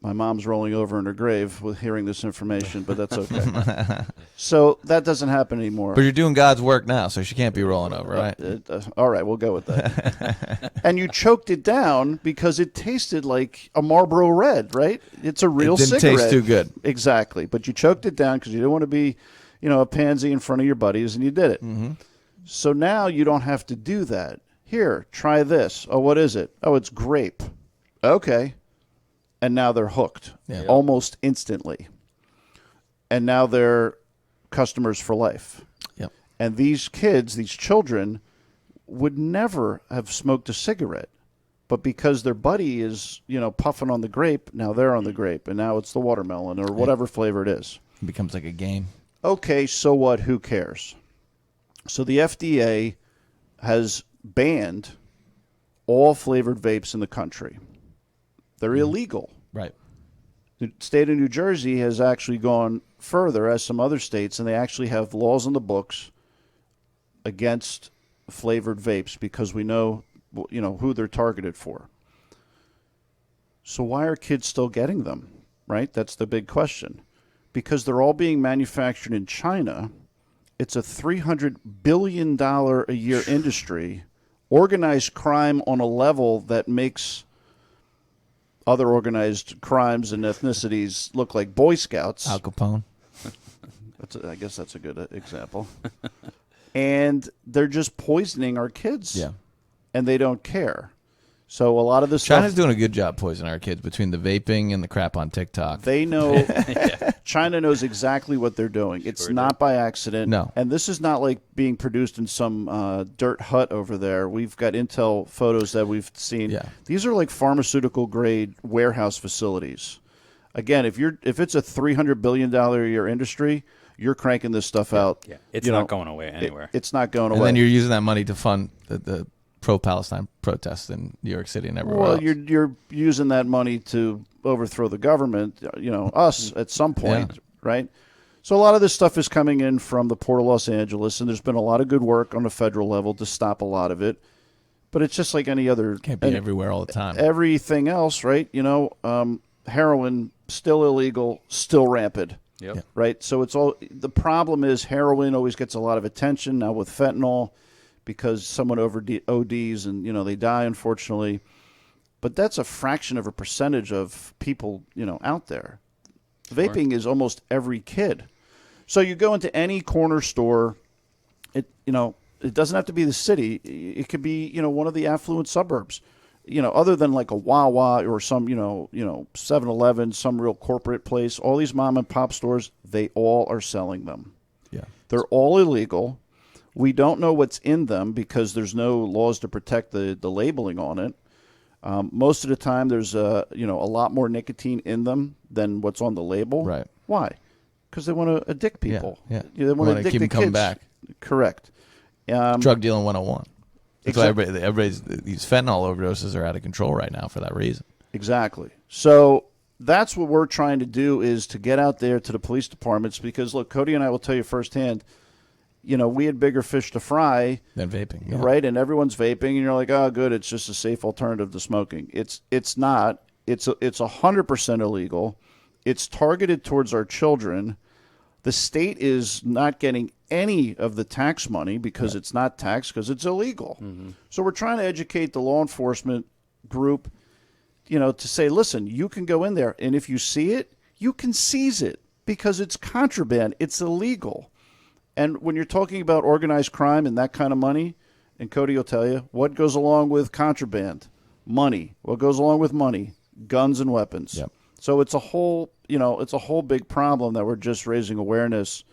[SPEAKER 3] My mom's rolling over in her grave with hearing this information, but that's okay. So that doesn't happen anymore.
[SPEAKER 1] But you're doing God's work now, so she can't be rolling over, right?
[SPEAKER 3] All right, we'll go with that. And you choked it down because it tasted like a Marlboro Red, right? It's a real cigarette.
[SPEAKER 1] It didn't taste too good.
[SPEAKER 3] Exactly. But you choked it down because you didn't want to be, a pansy in front of your buddies, and you did it.
[SPEAKER 1] Mm-hmm.
[SPEAKER 3] So now you don't have to do that. Here, try this. Oh, what is it? Oh, it's grape. Okay. And now they're hooked almost instantly. And now they're customers for life.
[SPEAKER 1] Yep.
[SPEAKER 3] And these kids, these children, would never have smoked a cigarette. But because their buddy is, puffing on the grape, now they're on the grape. And now it's the watermelon or whatever flavor it is.
[SPEAKER 1] It becomes like a game.
[SPEAKER 3] Okay, so what? Who cares? So the FDA has banned all flavored vapes in the country. They're illegal.
[SPEAKER 1] Right.
[SPEAKER 3] The state of New Jersey has actually gone further, as some other states, and they actually have laws on the books against flavored vapes because we know, who they're targeted for. So why are kids still getting them, right? That's the big question. Because they're all being manufactured in China. It's a $300 billion a year industry, organized crime on a level that makes other organized crimes and ethnicities look like Boy Scouts.
[SPEAKER 1] Al Capone.
[SPEAKER 3] I guess that's a good example. And they're just poisoning our kids.
[SPEAKER 1] Yeah.
[SPEAKER 3] And they don't care. So a lot of this
[SPEAKER 1] China's
[SPEAKER 3] stuff,
[SPEAKER 1] doing a good job poisoning our kids between the vaping and the crap on TikTok.
[SPEAKER 3] they know. China knows exactly what they're doing. It's not by accident.
[SPEAKER 1] No.
[SPEAKER 3] And this is not like being produced in some dirt hut over there. We've got intel photos that we've seen.
[SPEAKER 1] Yeah.
[SPEAKER 3] These are like pharmaceutical grade warehouse facilities. Again, if it's a $300 billion a year industry, you're cranking this stuff out.
[SPEAKER 2] Yeah, it's not going away anywhere.
[SPEAKER 3] It's not going away.
[SPEAKER 1] And then you're using that money to fund the pro-Palestine protests in New York City and everywhere else.
[SPEAKER 3] Well, you're using that money to overthrow the government, us at some point, right? So a lot of this stuff is coming in from the Port of Los Angeles, and there's been a lot of good work on the federal level to stop a lot of it. But it's just like any other...
[SPEAKER 1] Can't be everywhere all the time.
[SPEAKER 3] Everything else, right? Heroin, still illegal, still rampant.
[SPEAKER 2] Yep. Yeah.
[SPEAKER 3] Right? So it's all... The problem is heroin always gets a lot of attention now with fentanyl because someone ODs and, they die, unfortunately. But that's a fraction of a percentage of people, out there. Vaping is almost every kid. So you go into any corner store, it doesn't have to be the city. It could be, one of the affluent suburbs. Other than like a Wawa or some, 7-Eleven, some real corporate place, all these mom and pop stores, they all are selling them.
[SPEAKER 1] Yeah.
[SPEAKER 3] They're all illegal. We don't know what's in them because there's no laws to protect the labeling on it. Most of the time, there's a lot more nicotine in them than what's on the label.
[SPEAKER 1] Right.
[SPEAKER 3] Why? Because they want to addict people.
[SPEAKER 1] Yeah.
[SPEAKER 3] They want to addict
[SPEAKER 1] keep
[SPEAKER 3] the
[SPEAKER 1] them coming
[SPEAKER 3] kids.
[SPEAKER 1] back.
[SPEAKER 3] Correct.
[SPEAKER 1] Drug dealing 101. That's why
[SPEAKER 3] Exactly.
[SPEAKER 1] these fentanyl overdoses are out of control right now for that reason.
[SPEAKER 3] Exactly. So that's what we're trying to do is to get out there to the police departments because, look, Cody and I will tell you firsthand, we had bigger fish to fry.
[SPEAKER 1] Than vaping. Yeah.
[SPEAKER 3] Right? And everyone's vaping, and you're like, oh, good, it's just a safe alternative to smoking. It's not. It's 100% illegal. It's targeted towards our children. The state is not getting any of the tax money because it's not taxed because it's illegal. Mm-hmm. So we're trying to educate the law enforcement group, to say, listen, you can go in there, and if you see it, you can seize it because it's contraband. It's illegal. And when you're talking about organized crime and that kind of money, and Cody will tell you, what goes along with contraband? Money. What goes along with money? Guns and weapons.
[SPEAKER 1] Yep.
[SPEAKER 3] So it's a whole big problem that we're just raising awareness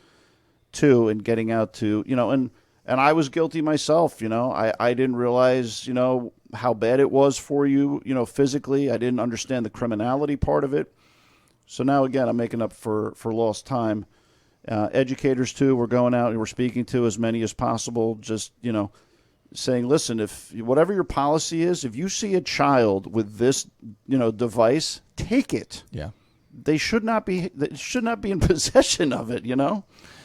[SPEAKER 3] to and getting out to, and I was guilty myself, I didn't realize, how bad it was for you, physically. I didn't understand the criminality part of it. So now, again, I'm making up for lost time. Educators, too, we're going out and we're speaking to as many as possible, just, saying, listen, if whatever your policy is, if you see a child with this, device, take it.
[SPEAKER 1] Yeah.
[SPEAKER 3] They should not be in possession of it,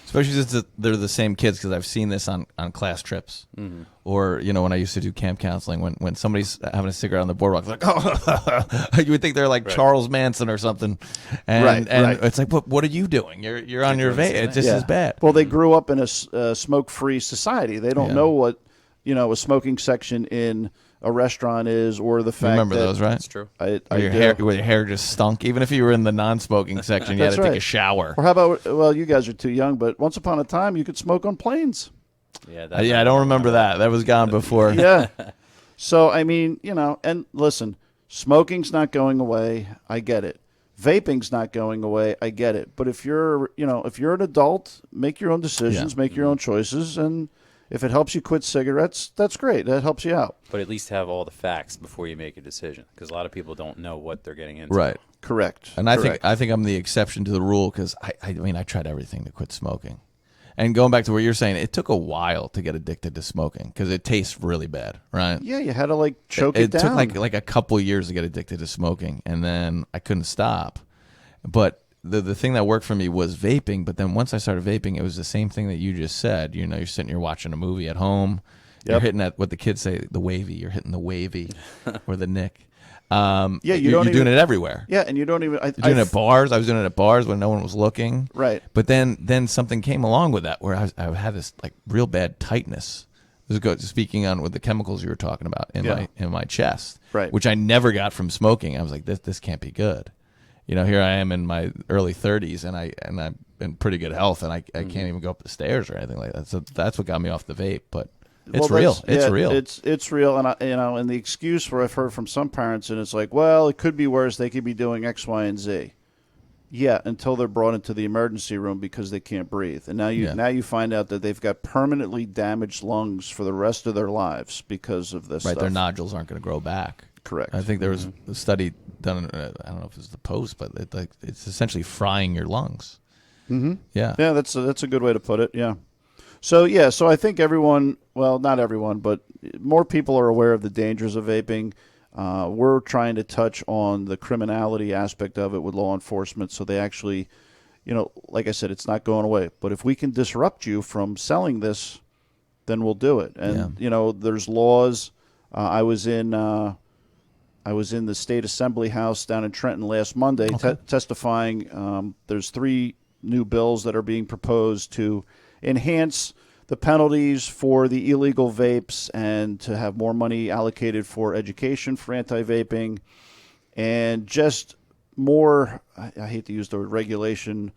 [SPEAKER 1] Especially since they're the same kids, because I've seen this on class trips. Mm-hmm. Or, when I used to do camp counseling, when somebody's having a cigarette on the boardwalk, it's like, oh, you would think they're like Charles Manson or something. And it's like, what are you doing? You're on your vape. It's just as bad.
[SPEAKER 3] Well, they grew up in a smoke-free society. They don't know what, a smoking section in a restaurant is, or the fact
[SPEAKER 1] remember
[SPEAKER 3] that
[SPEAKER 1] those, right?
[SPEAKER 2] That's true.
[SPEAKER 1] Your hair just stunk. Even if you were in the non-smoking section, you had to take a shower.
[SPEAKER 3] Or how about, well, you guys are too young, but once upon a time, you could smoke on planes.
[SPEAKER 2] Yeah,
[SPEAKER 1] I don't remember that. That was gone before.
[SPEAKER 3] Yeah. So, I mean, and listen, smoking's not going away. I get it. Vaping's not going away. I get it. But if you're an adult, make your own decisions, make your own choices, and If it helps you quit cigarettes, that's great. That helps you out.
[SPEAKER 2] But at least have all the facts before you make a decision, because a lot of people don't know what they're getting into.
[SPEAKER 1] Right.
[SPEAKER 3] Correct.
[SPEAKER 1] And I think I'm the exception to the rule because I mean I tried everything to quit smoking. And going back to what you're saying, it took a while to get addicted to smoking because it tastes really bad, right?
[SPEAKER 3] Yeah, you had to like choke it down.
[SPEAKER 1] It took like a couple of years to get addicted to smoking, and then I couldn't stop. But the thing that worked for me was vaping. But then once I started vaping, it was the same thing that you just said. You know, you're sitting, you're watching a movie at home. You're hitting at what the kids say, the wavy. You're hitting the wavy or the nick. You're doing it everywhere.
[SPEAKER 3] Yeah, and you don't even.
[SPEAKER 1] You're doing it at bars. I was doing it at bars when no one was looking.
[SPEAKER 3] Right.
[SPEAKER 1] But then something came along with that where I had this like real bad tightness. This is speaking on with the chemicals you were talking about in my chest.
[SPEAKER 3] Right.
[SPEAKER 1] Which I never got from smoking. I was like, this can't be good. You know, here I am in my early 30s, and I'm in pretty good health, and I can't even go up the stairs or anything like that. So that's what got me off the vape. But it's real. It's real.
[SPEAKER 3] It's real, and and the excuse where I've heard from some parents, and it's like, well, it could be worse. They could be doing X, Y, and Z. Yeah, until they're brought into the emergency room because they can't breathe, and now you find out that they've got permanently damaged lungs for the rest of their lives because of this.
[SPEAKER 1] Right,
[SPEAKER 3] stuff.
[SPEAKER 1] their nodules aren't going to grow back.
[SPEAKER 3] Correct.
[SPEAKER 1] I think there was a study done. I don't know if it was the Post, but it's essentially frying your lungs.
[SPEAKER 3] Mm-hmm.
[SPEAKER 1] Yeah.
[SPEAKER 3] Yeah, that's a good way to put it. Yeah. So I think everyone, well, not everyone, but more people are aware of the dangers of vaping. We're trying to touch on the criminality aspect of it with law enforcement, so they actually, like I said, it's not going away. But if we can disrupt you from selling this, then we'll do it. And there's laws. I was in the State Assembly House down in Trenton last Monday testifying. There's 3 new bills that are being proposed to enhance the penalties for the illegal vapes and to have more money allocated for education for anti-vaping and just more, I hate to use the word regulation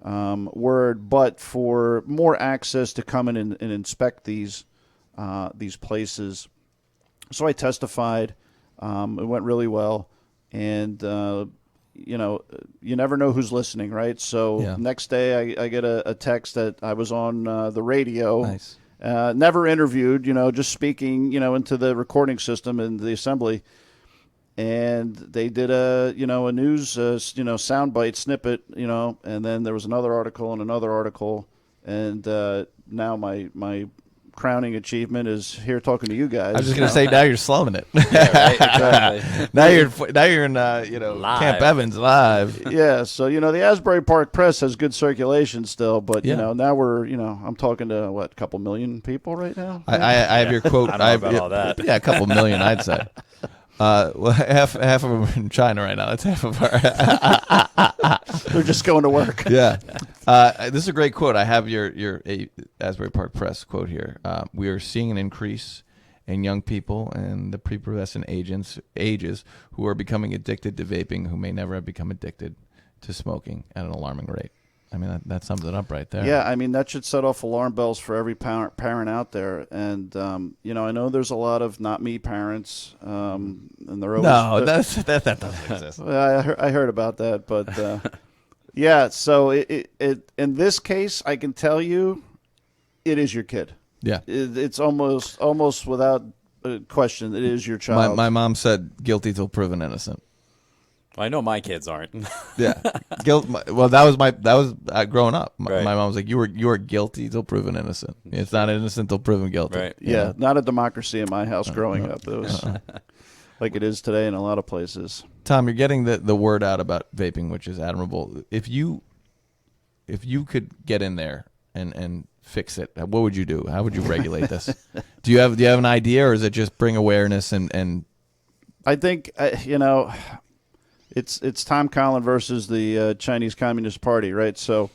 [SPEAKER 3] but for more access to come in and inspect these places. So I testified. It went really well, and you never know who's listening, right? So next day I get a text that I was on the radio.
[SPEAKER 1] Nice.
[SPEAKER 3] Never interviewed, just speaking, into the recording system in the assembly, and they did a news soundbite snippet, and then there was another article and another article, and now my crowning achievement is here talking to you guys.
[SPEAKER 1] I was just going to say, now you're slumming it.
[SPEAKER 2] Yeah, right, exactly.
[SPEAKER 1] now you're in Camp Evans live.
[SPEAKER 3] Yeah, so the Asbury Park Press has good circulation still, but now we're I'm talking to a couple million people right now.
[SPEAKER 1] I have your quote.
[SPEAKER 2] I don't know about all that.
[SPEAKER 1] Yeah, a couple million, I'd say. Well, half of them are in China right now. That's half of our.
[SPEAKER 3] They're just going to work.
[SPEAKER 1] Yeah, this is a great quote. I have your Asbury Park Press quote here. We are seeing an increase in young people and the prepubescent ages who are becoming addicted to vaping, who may never have become addicted to smoking at an alarming rate. I mean, that sums it up right there.
[SPEAKER 3] Yeah, I mean, that should set off alarm bells for every parent out there. And, I know there's a lot of not me parents, and they're always...
[SPEAKER 1] No, that doesn't exist.
[SPEAKER 3] I heard about that, but, yeah, so it in this case, I can tell you, it is your kid.
[SPEAKER 1] Yeah.
[SPEAKER 3] It's almost without question, it is your child.
[SPEAKER 1] My mom said guilty till proven innocent.
[SPEAKER 2] Well, I know my kids aren't.
[SPEAKER 1] Yeah, guilt. Well, that was growing up.
[SPEAKER 2] Right.
[SPEAKER 1] My mom was like, "You are guilty till proven innocent. It's not innocent till proven guilty."
[SPEAKER 2] Right.
[SPEAKER 3] Yeah, not a democracy in my house growing up. It was like it is today in a lot of places.
[SPEAKER 1] Tom, you're getting the word out about vaping, which is admirable. If you could get in there and fix it, what would you do? How would you regulate this? Do you have an idea, or is it just bring awareness and?
[SPEAKER 3] I think It's Tom Collin versus the Chinese Communist Party, right? So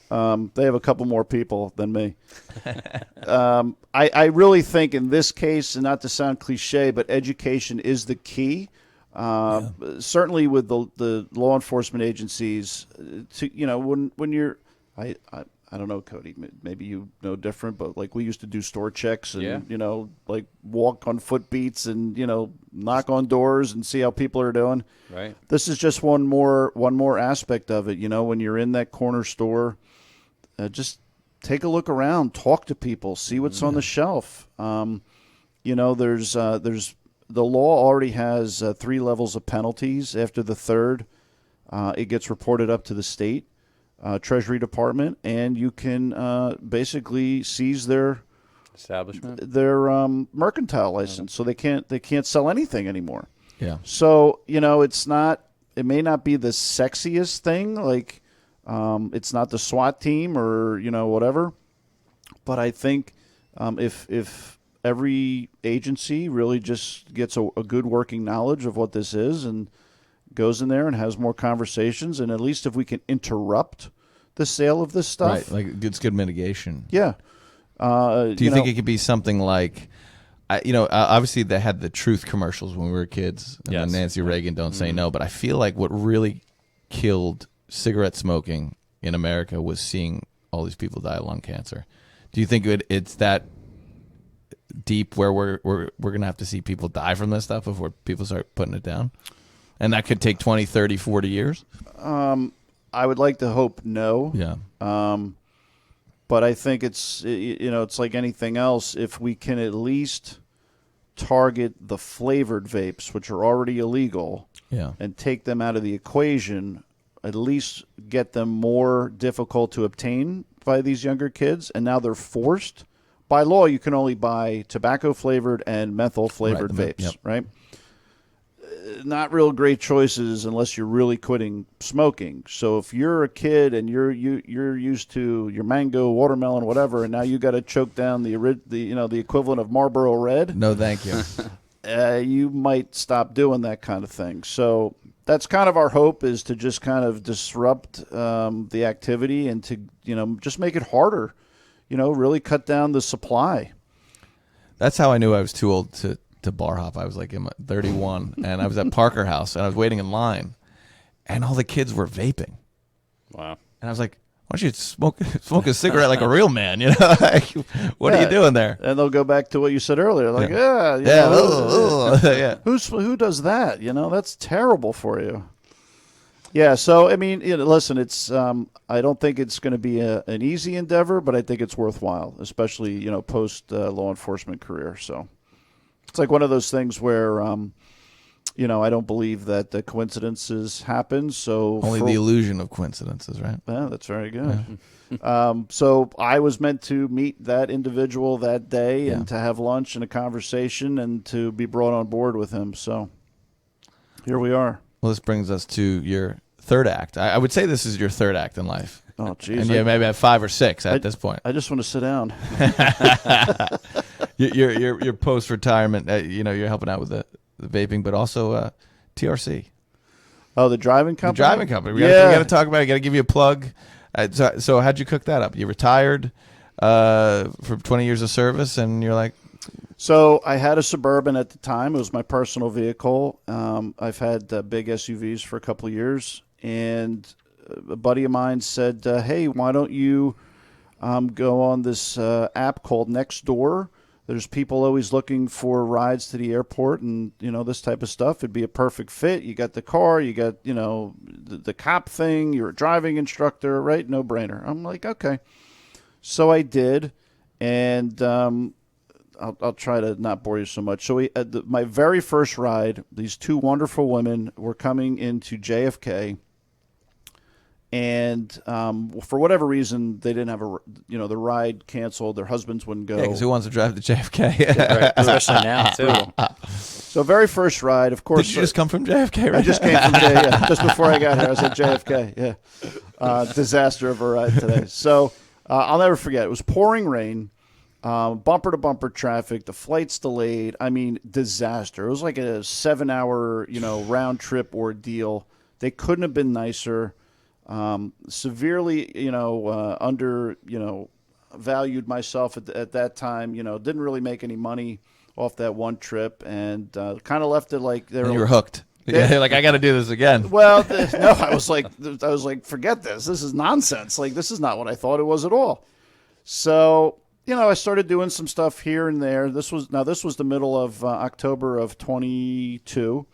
[SPEAKER 3] they have a couple more people than me. I really think in this case, and not to sound cliche, but education is the key. Certainly with the law enforcement agencies, when you're, I don't know, Cody, maybe you know different, but like we used to do store checks and, like walk on foot beats and, knock on doors and see how people are doing.
[SPEAKER 2] Right.
[SPEAKER 3] This is just one more aspect of it. When you're in that corner store, just take a look around, talk to people, see what's on the shelf. There's the law already has 3 levels of penalties. After the third, it gets reported up to the state Treasury Department, and you can basically seize their
[SPEAKER 2] establishment,
[SPEAKER 3] their mercantile license, so they can't sell anything anymore.
[SPEAKER 1] Yeah.
[SPEAKER 3] So it may not be the sexiest thing, like it's not the SWAT team or whatever, but I think if every agency really just gets a good working knowledge of what this is and goes in there and has more conversations, and at least if we can interrupt the sale of this stuff,
[SPEAKER 1] right? Like it's good mitigation.
[SPEAKER 3] Yeah.
[SPEAKER 1] Do you think it could be something like, obviously they had the Truth commercials when we were kids, and
[SPEAKER 2] Yes.
[SPEAKER 1] then Nancy Reagan, Don't Say No, but I feel like what really killed cigarette smoking in America was seeing all these people die of lung cancer. Do you think it's that deep where we're going to have to see people die from this stuff before people start putting it down? And that could take 20, 30, 40 years?
[SPEAKER 3] I would like to hope no.
[SPEAKER 1] Yeah.
[SPEAKER 3] But I think it's like anything else. If we can at least target the flavored vapes, which are already illegal,
[SPEAKER 1] Yeah.
[SPEAKER 3] and take them out of the equation, at least get them more difficult to obtain by these younger kids. And now they're forced. By law, you can only buy tobacco-flavored and menthol-flavored
[SPEAKER 1] Right,
[SPEAKER 3] vapes,
[SPEAKER 1] yep.
[SPEAKER 3] right? Not real great choices unless you're really quitting smoking. So if you're a kid and you're used to your mango, watermelon, whatever, and now you got to choke down the equivalent of Marlboro Red,
[SPEAKER 1] No, thank you.
[SPEAKER 3] you might stop doing that kind of thing. So that's kind of our hope, is to just kind of disrupt the activity and to just make it harder. Really cut down the supply.
[SPEAKER 1] That's how I knew I was too old to bar hop. I was like 31, and I was at Parker House, and I was waiting in line, and all the kids were vaping.
[SPEAKER 2] Wow.
[SPEAKER 1] And I was like, why don't you smoke a cigarette like a real man? Like, what are you doing there?
[SPEAKER 3] And they'll go back to what you said earlier, like,
[SPEAKER 1] Yeah.
[SPEAKER 3] who does that? That's terrible for you. Yeah, so I mean, listen, it's I don't think it's going to be an easy endeavor, but I think it's worthwhile, especially post law enforcement career. So it's like one of those things where I don't believe that the coincidences happen. So
[SPEAKER 1] Only the illusion of coincidences, right?
[SPEAKER 3] Yeah, that's very good. So I was meant to meet that individual that day and to have lunch and a conversation and to be brought on board with him. So here we are.
[SPEAKER 1] Well, this brings us to your third act. I would say this is your third act in life.
[SPEAKER 3] Oh, geez.
[SPEAKER 1] And maybe at 5 or 6 at this point.
[SPEAKER 3] I just want to sit down.
[SPEAKER 1] Your post retirement. You're helping out with the vaping, but also TRC.
[SPEAKER 3] Oh, the driving company.
[SPEAKER 1] The driving company. We got to talk about it. Got to give you a plug. So how'd you cook that up? You retired for 20 years of service, and you're like.
[SPEAKER 3] So I had a Suburban at the time. It was my personal vehicle. I've had big SUVs for a couple of years, and a buddy of mine said, hey, why don't you go on this app called Nextdoor? There's people always looking for rides to the airport and, this type of stuff. It'd be a perfect fit. You got the car, you got, the cop thing, you're a driving instructor, right? No brainer. I'm like, okay. So I did, and I'll try to not bore you so much. So my very first ride, these 2 wonderful women were coming into JFK, and for whatever reason, they didn't have the ride canceled. Their husbands wouldn't go.
[SPEAKER 1] Yeah, because who wants to drive to JFK?
[SPEAKER 2] Right. Especially now, too.
[SPEAKER 3] So very first ride, of course.
[SPEAKER 1] Did you just come from JFK? Right?
[SPEAKER 3] I just came from JFK. Just before I got here, I was at JFK. Yeah, disaster of a ride today. So I'll never forget. It was pouring rain. Bumper to bumper traffic, the flight's delayed. I mean, disaster. It was like a 7-hour, round trip ordeal. They couldn't have been nicer. Severely, under, valued myself at that time. Didn't really make any money off that one trip, and kind of left it like
[SPEAKER 1] you were hooked. Yeah, like I got to do this again.
[SPEAKER 3] Well, no, I was like, forget this. This is nonsense. Like, this is not what I thought it was at all. So. I started doing some stuff here and there. This was the middle of October of 22,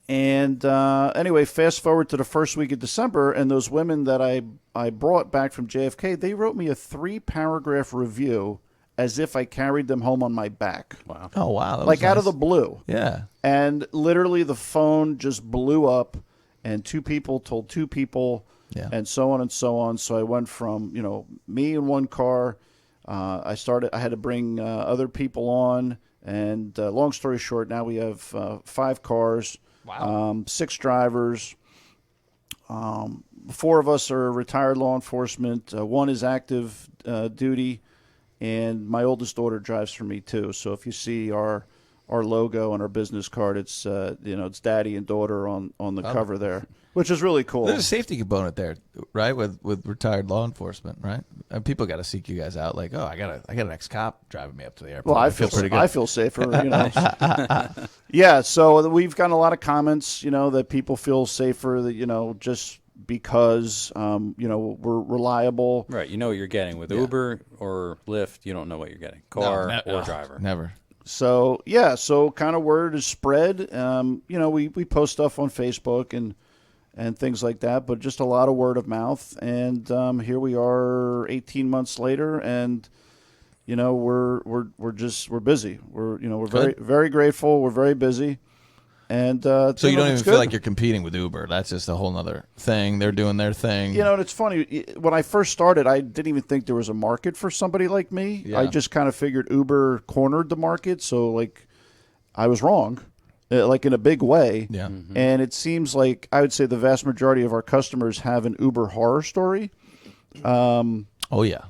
[SPEAKER 3] And anyway, fast forward to the first week of December, and those women that I brought back from JFK, they wrote me a 3-paragraph review as if I carried them home on my back.
[SPEAKER 2] Wow.
[SPEAKER 1] Oh, wow. That was
[SPEAKER 3] Like out of
[SPEAKER 1] nice.
[SPEAKER 3] the blue.
[SPEAKER 1] Yeah.
[SPEAKER 3] And literally the phone just blew up, and 2 people told 2 people, and so on and so on. So I went from, me in one car. I had to bring other people on. And long story short, now we have 5 cars, 6 drivers. 4 of us are retired law enforcement. 1 is active duty. And my oldest daughter drives for me too. So if you see our logo on our business card, it's it's daddy and daughter on the cover there, which is really cool.
[SPEAKER 1] There's a safety component there, right? With retired law enforcement, right? And people got to seek you guys out. Like, oh, I got an ex-cop driving me up to the airport.
[SPEAKER 3] Well,
[SPEAKER 1] I feel pretty good.
[SPEAKER 3] I feel safer. Yeah. So we've gotten a lot of comments, that people feel safer. That just because we're reliable.
[SPEAKER 2] Right. You know what you're getting. With Uber or Lyft, you don't know what you're getting. Car or driver.
[SPEAKER 1] Never.
[SPEAKER 3] So, so kind of word is spread. We post stuff on Facebook and things like that, but just a lot of word of mouth. And here we are 18 months later, and we're busy. We're very, very grateful. We're very busy. And
[SPEAKER 1] so you don't even
[SPEAKER 3] it's
[SPEAKER 1] feel
[SPEAKER 3] good.
[SPEAKER 1] like you're competing with Uber. That's just a whole other thing. They're doing their thing.
[SPEAKER 3] And it's funny. When I first started, I didn't even think there was a market for somebody like me.
[SPEAKER 1] Yeah.
[SPEAKER 3] I just kind of figured Uber cornered the market. So, I was wrong, in a big way.
[SPEAKER 1] Yeah.
[SPEAKER 2] Mm-hmm.
[SPEAKER 3] And it seems like I would say the vast majority of our customers have an Uber horror story.
[SPEAKER 1] Oh, yeah.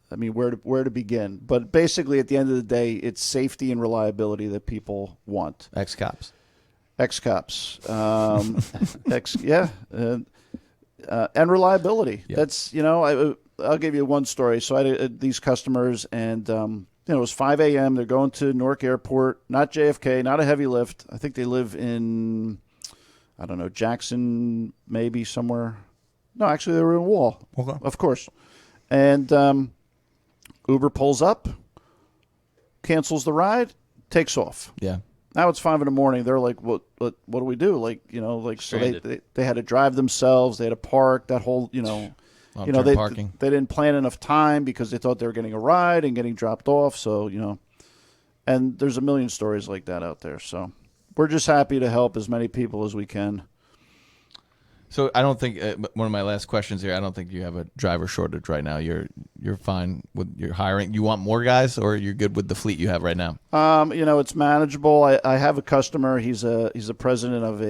[SPEAKER 3] I mean, where to begin? But basically, at the end of the day, it's safety and reliability that people want.
[SPEAKER 1] Ex-cops.
[SPEAKER 3] Ex-cops, and reliability.
[SPEAKER 1] Yeah.
[SPEAKER 3] That's I'll give you one story. So I had these customers, and it was 5 a.m. They're going to Newark Airport, not JFK, not a heavy lift. I think they live in, I don't know, Jackson, maybe somewhere. No, actually, they were in Wall, of course. And Uber pulls up, cancels the ride, takes off.
[SPEAKER 1] Yeah.
[SPEAKER 3] Now it's 5 a.m. They're like, what do we do? So they had to drive themselves. They had to park that whole,
[SPEAKER 1] Long-term parking.
[SPEAKER 3] They didn't plan enough time because they thought they were getting a ride and getting dropped off. So, and there's a million stories like that out there. So we're just happy to help as many people as we can.
[SPEAKER 1] So I don't think one of my last questions here. I don't think you have a driver shortage right now. You're fine with your hiring. You want more guys, or you're good with the fleet you have right now?
[SPEAKER 3] It's manageable. I have a customer. He's a president of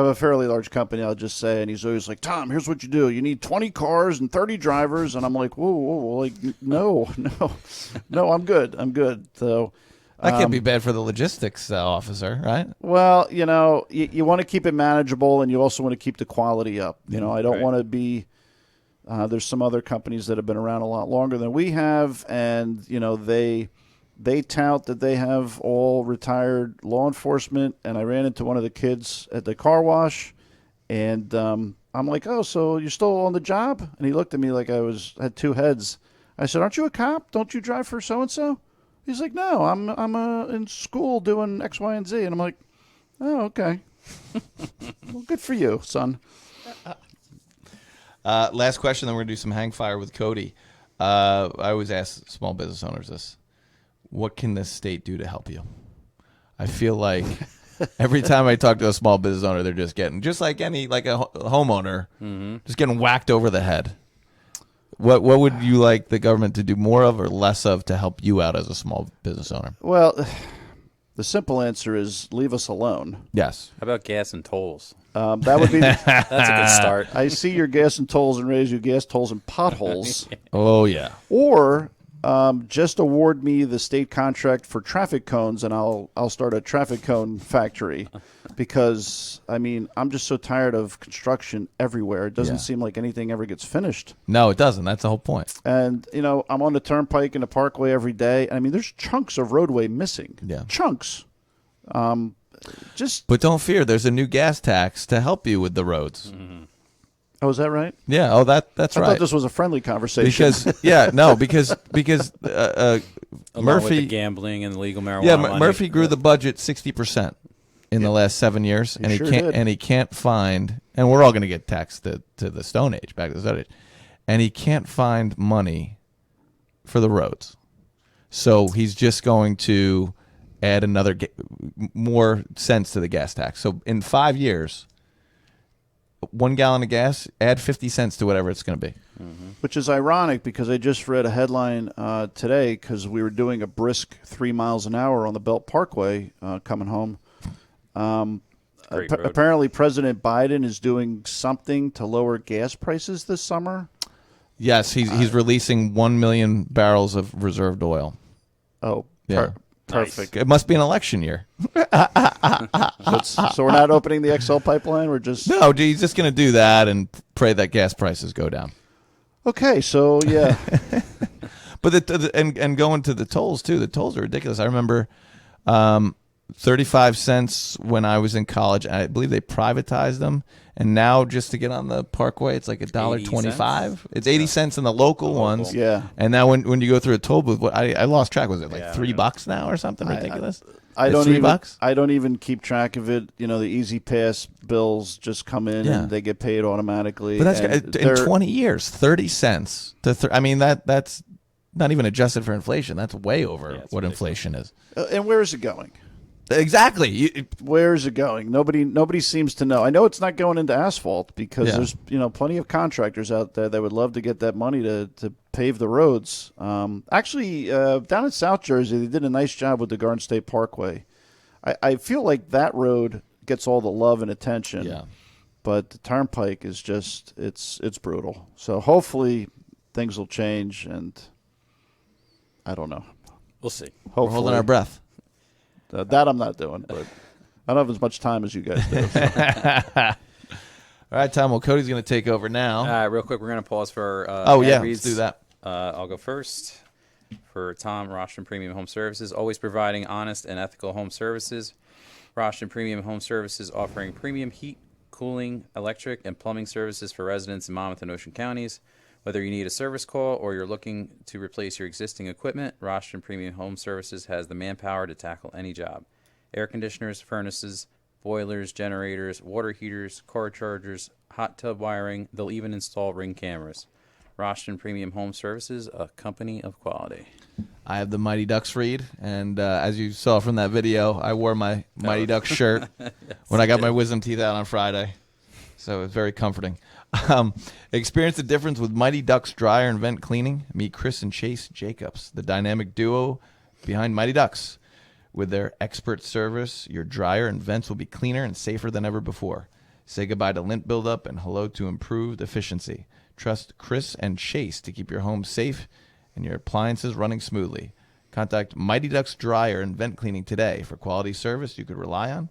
[SPEAKER 3] a fairly large company, I'll just say, and he's always like, Tom, here's what you do. You need 20 cars and 30 drivers, and I'm like, whoa, no, I'm good. So.
[SPEAKER 1] That can't be bad for the logistics officer, right?
[SPEAKER 3] Well, you want to keep it manageable, and you also want to keep the quality up. I don't want to be there's some other companies that have been around a lot longer than we have, and, they tout that they have all retired law enforcement, and I ran into one of the kids at the car wash, and I'm like, oh, so you're still on the job? And he looked at me like I had 2 heads. I said, aren't you a cop? Don't you drive for so-and-so? He's like, no, I'm in school doing X, Y, and Z. And I'm like, oh, okay. Well, good for you, son.
[SPEAKER 1] Last question, then we're going to do some hang fire with Cody. I always ask small business owners this. What can this state do to help you? I feel like every time I talk to a small business owner, they're just getting, just like a homeowner, just getting whacked over the head. What would you like the government to do more of or less of to help you out as a small business owner?
[SPEAKER 3] Well, the simple answer is leave us alone.
[SPEAKER 1] Yes.
[SPEAKER 2] How about gas and tolls?
[SPEAKER 3] That would be.
[SPEAKER 2] That's a good start.
[SPEAKER 3] I see your gas and tolls and raise you gas tolls and potholes.
[SPEAKER 1] Oh, yeah.
[SPEAKER 3] Or just award me the state contract for traffic cones, and I'll start a traffic cone factory. Because, I'm just so tired of construction everywhere. It doesn't seem like anything ever gets finished.
[SPEAKER 1] No, it doesn't. That's the whole point.
[SPEAKER 3] And, I'm on the turnpike and the parkway every day. There's chunks of roadway missing.
[SPEAKER 1] Yeah.
[SPEAKER 3] Chunks.
[SPEAKER 1] But don't fear. There's a new gas tax to help you with the roads.
[SPEAKER 2] Mm-hmm.
[SPEAKER 3] Oh, is that right?
[SPEAKER 1] Yeah. Oh, that's
[SPEAKER 3] I
[SPEAKER 1] right.
[SPEAKER 3] thought this was a friendly conversation.
[SPEAKER 1] Because
[SPEAKER 2] Along
[SPEAKER 1] Murphy
[SPEAKER 2] with the gambling and the legal marijuana.
[SPEAKER 1] Yeah,
[SPEAKER 2] money.
[SPEAKER 1] Murphy grew the budget 60% in the last 7 years, and
[SPEAKER 3] sure
[SPEAKER 1] he
[SPEAKER 3] did.
[SPEAKER 1] can't find. And we're all going to get taxed to the Stone Age, back to the Stone Age, and he can't find money for the roads, so he's just going to add another more cents to the gas tax. So in 5 years, 1 gallon of gas, add 50 cents to whatever it's going to be.
[SPEAKER 3] Which is ironic because I just read a headline today because we were doing a brisk 3 miles an hour on the Belt Parkway coming home.
[SPEAKER 2] Great road.
[SPEAKER 3] Apparently, President Biden is doing something to lower gas prices this summer.
[SPEAKER 1] Yes, he's releasing 1 million barrels of reserved oil.
[SPEAKER 3] Oh,
[SPEAKER 1] Yeah.
[SPEAKER 3] perfect.
[SPEAKER 1] It must be an election year.
[SPEAKER 3] So we're not opening the XL pipeline. We're just
[SPEAKER 1] No, he's just going to do that and pray that gas prices go down.
[SPEAKER 3] okay. So yeah,
[SPEAKER 1] But and going to the tolls too. The tolls are ridiculous. I remember 35 cents when I was in college. I believe they privatized them, and now just to get on the Parkway, it's like $1.25. It's 80 cents in the local ones.
[SPEAKER 3] yeah.
[SPEAKER 1] And now when you go through a toll booth, I lost track. Was it like
[SPEAKER 2] Yeah,
[SPEAKER 1] $3 now or something ridiculous?
[SPEAKER 3] I
[SPEAKER 1] It's
[SPEAKER 3] don't even.
[SPEAKER 1] $3?
[SPEAKER 3] I don't even keep track of it. You know, the Easy Pass bills just come in
[SPEAKER 1] Yeah.
[SPEAKER 3] and they get paid automatically.
[SPEAKER 1] But that's
[SPEAKER 3] and
[SPEAKER 1] in 20 years, 30 cents to. I mean that's not even adjusted for inflation. That's way over
[SPEAKER 2] Yeah, it's
[SPEAKER 1] what
[SPEAKER 2] ridiculous.
[SPEAKER 1] inflation is.
[SPEAKER 3] and where is it going?
[SPEAKER 1] Exactly.
[SPEAKER 3] Where is it going? Nobody seems to know. I know it's not going into asphalt because
[SPEAKER 1] Yeah.
[SPEAKER 3] there's plenty of contractors out there that would love to get that money to pave the roads. Actually, down in South Jersey, they did a nice job with the Garden State Parkway. I feel like that road gets all the love and attention.
[SPEAKER 1] Yeah.
[SPEAKER 3] But the Turnpike is just it's brutal. So hopefully things will change, and I don't know.
[SPEAKER 2] We'll see.
[SPEAKER 1] We're
[SPEAKER 3] Hopefully
[SPEAKER 1] holding our breath.
[SPEAKER 3] That I'm not doing, but I don't have as much time as you guys do. So.
[SPEAKER 1] All right, Tom. Well, Cody's going to take over now.
[SPEAKER 2] Real quick, we're going to pause for
[SPEAKER 1] Oh
[SPEAKER 2] ad
[SPEAKER 1] yeah,
[SPEAKER 2] reads.
[SPEAKER 1] let's do that.
[SPEAKER 2] I'll go first. For Tom, Roshan Premium Home Services, always providing honest and ethical home services. Roshan Premium Home Services offering premium heat, cooling, electric, and plumbing services for residents in Monmouth and Ocean counties. Whether you need a service call or you're looking to replace your existing equipment, Roshan Premium Home Services has the manpower to tackle any job. Air conditioners, furnaces, boilers, generators, water heaters, car chargers, hot tub wiring. They'll even install Ring cameras. Roshan Premium Home Services, a company of quality.
[SPEAKER 1] I have the Mighty Ducks read, and as you saw from that video, I wore my Mighty Ducks shirt when I got my wisdom teeth out on Friday, so it was very comforting. Experience the difference with Mighty Ducks dryer and vent cleaning. Meet Chris and Chase Jacobs, the dynamic duo behind Mighty Ducks. With their expert service, your dryer and vents will be cleaner and safer than ever before. Say goodbye to lint buildup and hello to improved efficiency. Trust Chris and Chase to keep your home safe and your appliances running smoothly. Contact Mighty Ducks Dryer and Vent Cleaning today for quality service you could rely on.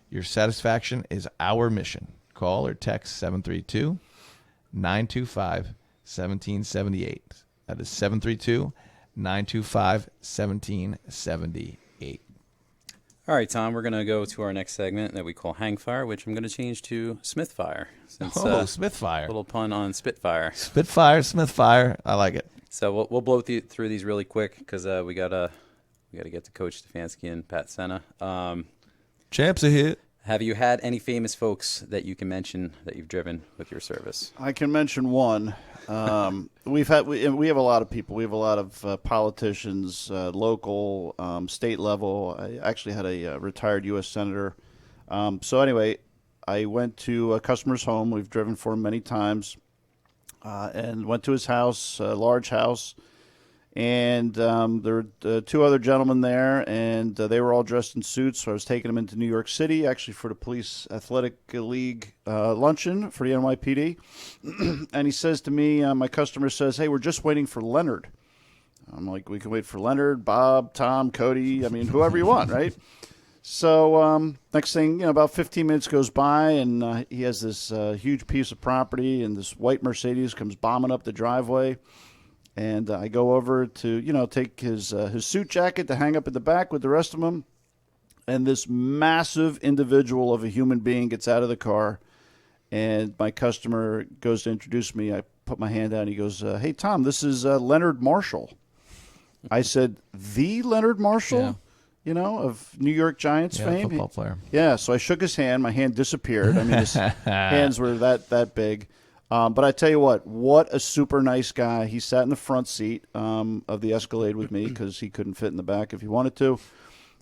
[SPEAKER 1] Your satisfaction is our mission. Call or text 732-925-1778. That is 732-925-1778.
[SPEAKER 2] All right, Tom, we're going to go to our next segment that we call Hang Fire, which I'm going to change to Smithfire. Since,
[SPEAKER 1] Smithfire.
[SPEAKER 2] little pun on Spitfire.
[SPEAKER 1] Spitfire, Smithfire. I like it.
[SPEAKER 2] So we'll blow through these really quick because we gotta get to Coach Stefanski and Pat Senna.
[SPEAKER 1] Champs are here.
[SPEAKER 2] Have you had any famous folks that you can mention that you've driven with your service?
[SPEAKER 3] I can mention one. We have a lot of people. We have a lot of politicians, local, state level. I actually had a retired U.S. senator. So anyway, I went to a customer's home. We've driven for him many times, and went to his house, a large house. And there were two other gentlemen there, and they were all dressed in suits. So I was taking them into New York City, actually for the Police Athletic League luncheon for the NYPD. And he says to me, my customer says, "Hey, we're just waiting for Leonard." I'm like, "We can wait for Leonard, Bob, Tom, Cody. I mean, whoever you want, right?" So next thing, about 15 minutes goes by, and he has this huge piece of property, and this white Mercedes comes bombing up the driveway. And I go over to, take his suit jacket to hang up in the back with the rest of them. And this massive individual of a human being gets out of the car and my customer goes to introduce me. I put my hand out, and he goes, "Hey, Tom, this is Leonard Marshall." I said, "The Leonard Marshall?"
[SPEAKER 1] Yeah.
[SPEAKER 3] You know, of New York Giants
[SPEAKER 1] Yeah,
[SPEAKER 3] fame.
[SPEAKER 1] football player.
[SPEAKER 3] Yeah, so I shook his hand. My hand disappeared. I mean, his hands were that big. But I tell you what a super nice guy. He sat in the front seat of the Escalade with me because he couldn't fit in the back if he wanted to.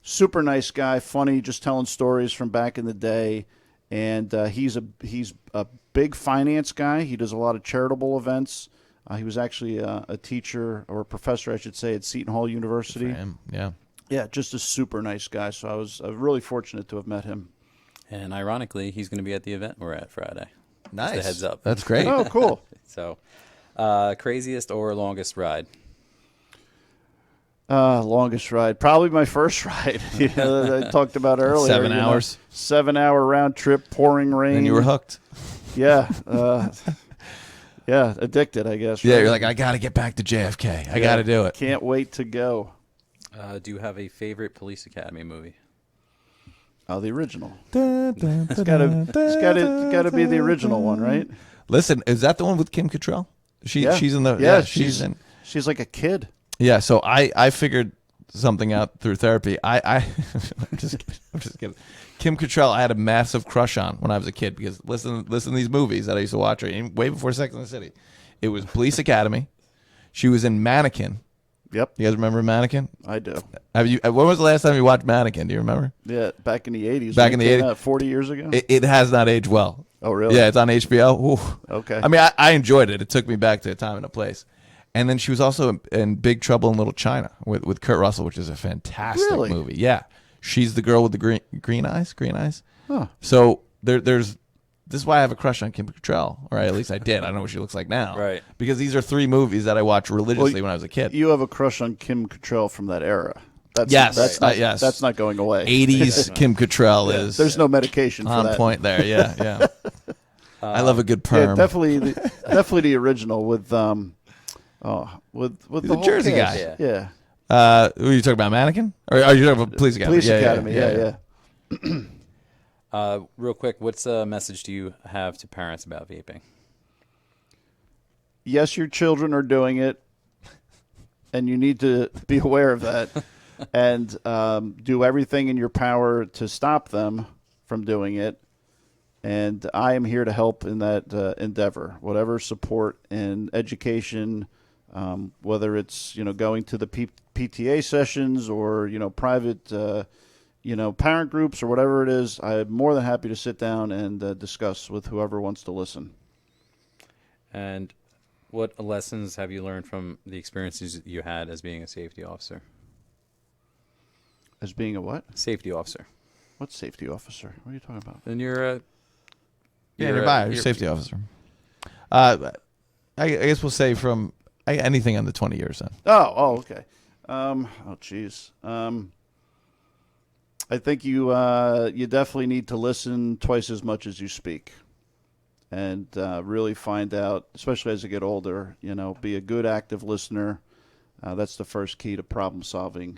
[SPEAKER 3] Super nice guy, funny, just telling stories from back in the day. And he's a big finance guy. He does a lot of charitable events. He was actually a teacher or a professor, I should say, at Seton Hall University.
[SPEAKER 1] For him, yeah.
[SPEAKER 3] Yeah, just a super nice guy. So I was really fortunate to have met him.
[SPEAKER 2] And ironically, he's going to be at the event we're at Friday.
[SPEAKER 1] Nice.
[SPEAKER 2] Just a heads up.
[SPEAKER 1] That's great.
[SPEAKER 3] Oh, cool.
[SPEAKER 2] So, craziest or longest ride?
[SPEAKER 3] Longest ride. Probably my first ride. You know, that I talked about earlier.
[SPEAKER 1] 7 hours.
[SPEAKER 3] 7-hour round trip, pouring rain.
[SPEAKER 1] And you were hooked.
[SPEAKER 3] Yeah. Yeah, addicted, I guess.
[SPEAKER 1] Yeah,
[SPEAKER 3] right?
[SPEAKER 1] you're like, I got to get back to JFK. I got to do it.
[SPEAKER 3] Can't wait to go.
[SPEAKER 2] Do you have a favorite Police Academy movie?
[SPEAKER 3] Oh, the original. It's gotta be the original one, right?
[SPEAKER 1] Listen, is that the one with Kim Cattrall?
[SPEAKER 3] Yeah.
[SPEAKER 1] She's in the.
[SPEAKER 3] Yeah,
[SPEAKER 1] she's in.
[SPEAKER 3] She's like a kid.
[SPEAKER 1] Yeah, so I figured something out through therapy. I'm just kidding. Kim Cattrall, I had a massive crush on when I was a kid because listen to these movies that I used to watch way before Sex and the City. It was Police Academy. She was in Mannequin.
[SPEAKER 3] Yep,
[SPEAKER 1] You guys remember Mannequin?
[SPEAKER 3] I do.
[SPEAKER 1] Have you? When was the last time you watched Mannequin? Do you remember?
[SPEAKER 3] Yeah, back in the 80s.
[SPEAKER 1] Back
[SPEAKER 3] when
[SPEAKER 1] in
[SPEAKER 3] it
[SPEAKER 1] the
[SPEAKER 3] came
[SPEAKER 1] 80s.
[SPEAKER 3] out, 40 years ago.
[SPEAKER 1] It has not aged well.
[SPEAKER 3] Oh, really?
[SPEAKER 1] Yeah, it's on HBO. Ooh.
[SPEAKER 3] Okay.
[SPEAKER 1] I mean, I enjoyed it. It took me back to a time and a place. And then she was also in Big Trouble in Little China with Kurt Russell, which is a fantastic
[SPEAKER 3] Really?
[SPEAKER 1] movie. Yeah, she's the girl with the green eyes.
[SPEAKER 3] Huh.
[SPEAKER 1] So there's this is why I have a crush on Kim Cattrall, or at least I did. I don't know what she looks like now.
[SPEAKER 2] Right.
[SPEAKER 1] Because these are 3 movies that I watched religiously when I was a kid.
[SPEAKER 3] You have a crush on Kim Cattrall from that era. That's,
[SPEAKER 1] Yes,
[SPEAKER 3] that's not,
[SPEAKER 1] yes.
[SPEAKER 3] That's not going away.
[SPEAKER 1] 80s Kim Cattrall is
[SPEAKER 3] There's no medication for
[SPEAKER 1] on
[SPEAKER 3] that.
[SPEAKER 1] point there. Yeah, yeah. I love a good
[SPEAKER 3] Yeah,
[SPEAKER 1] perm.
[SPEAKER 3] definitely the original with the whole
[SPEAKER 1] Jersey
[SPEAKER 3] cast.
[SPEAKER 1] guy.
[SPEAKER 3] Yeah.
[SPEAKER 1] Were you talking about Mannequin? Or are you talking about Police Academy?
[SPEAKER 3] Police Academy. Yeah.
[SPEAKER 2] Real quick, what's a message do you have to parents about vaping?
[SPEAKER 3] Yes, your children are doing it, and you need to be aware of that, and do everything in your power to stop them from doing it. And I am here to help in that endeavor. Whatever support and education, whether it's going to the PTA sessions or private parent groups or whatever it is, I'm more than happy to sit down and discuss with whoever wants to listen.
[SPEAKER 2] And what lessons have you learned from the experiences you had as being a safety officer?
[SPEAKER 3] As being a what?
[SPEAKER 2] Safety officer.
[SPEAKER 3] What safety officer? What are you talking about?
[SPEAKER 2] And you're a...
[SPEAKER 1] Yeah, you're a safety officer. I guess we'll say from anything under 20 years then.
[SPEAKER 3] Oh, okay. Geez. I think you definitely need to listen twice as much as you speak, and really find out, especially as you get older. Be a good active listener. That's the first key to problem solving.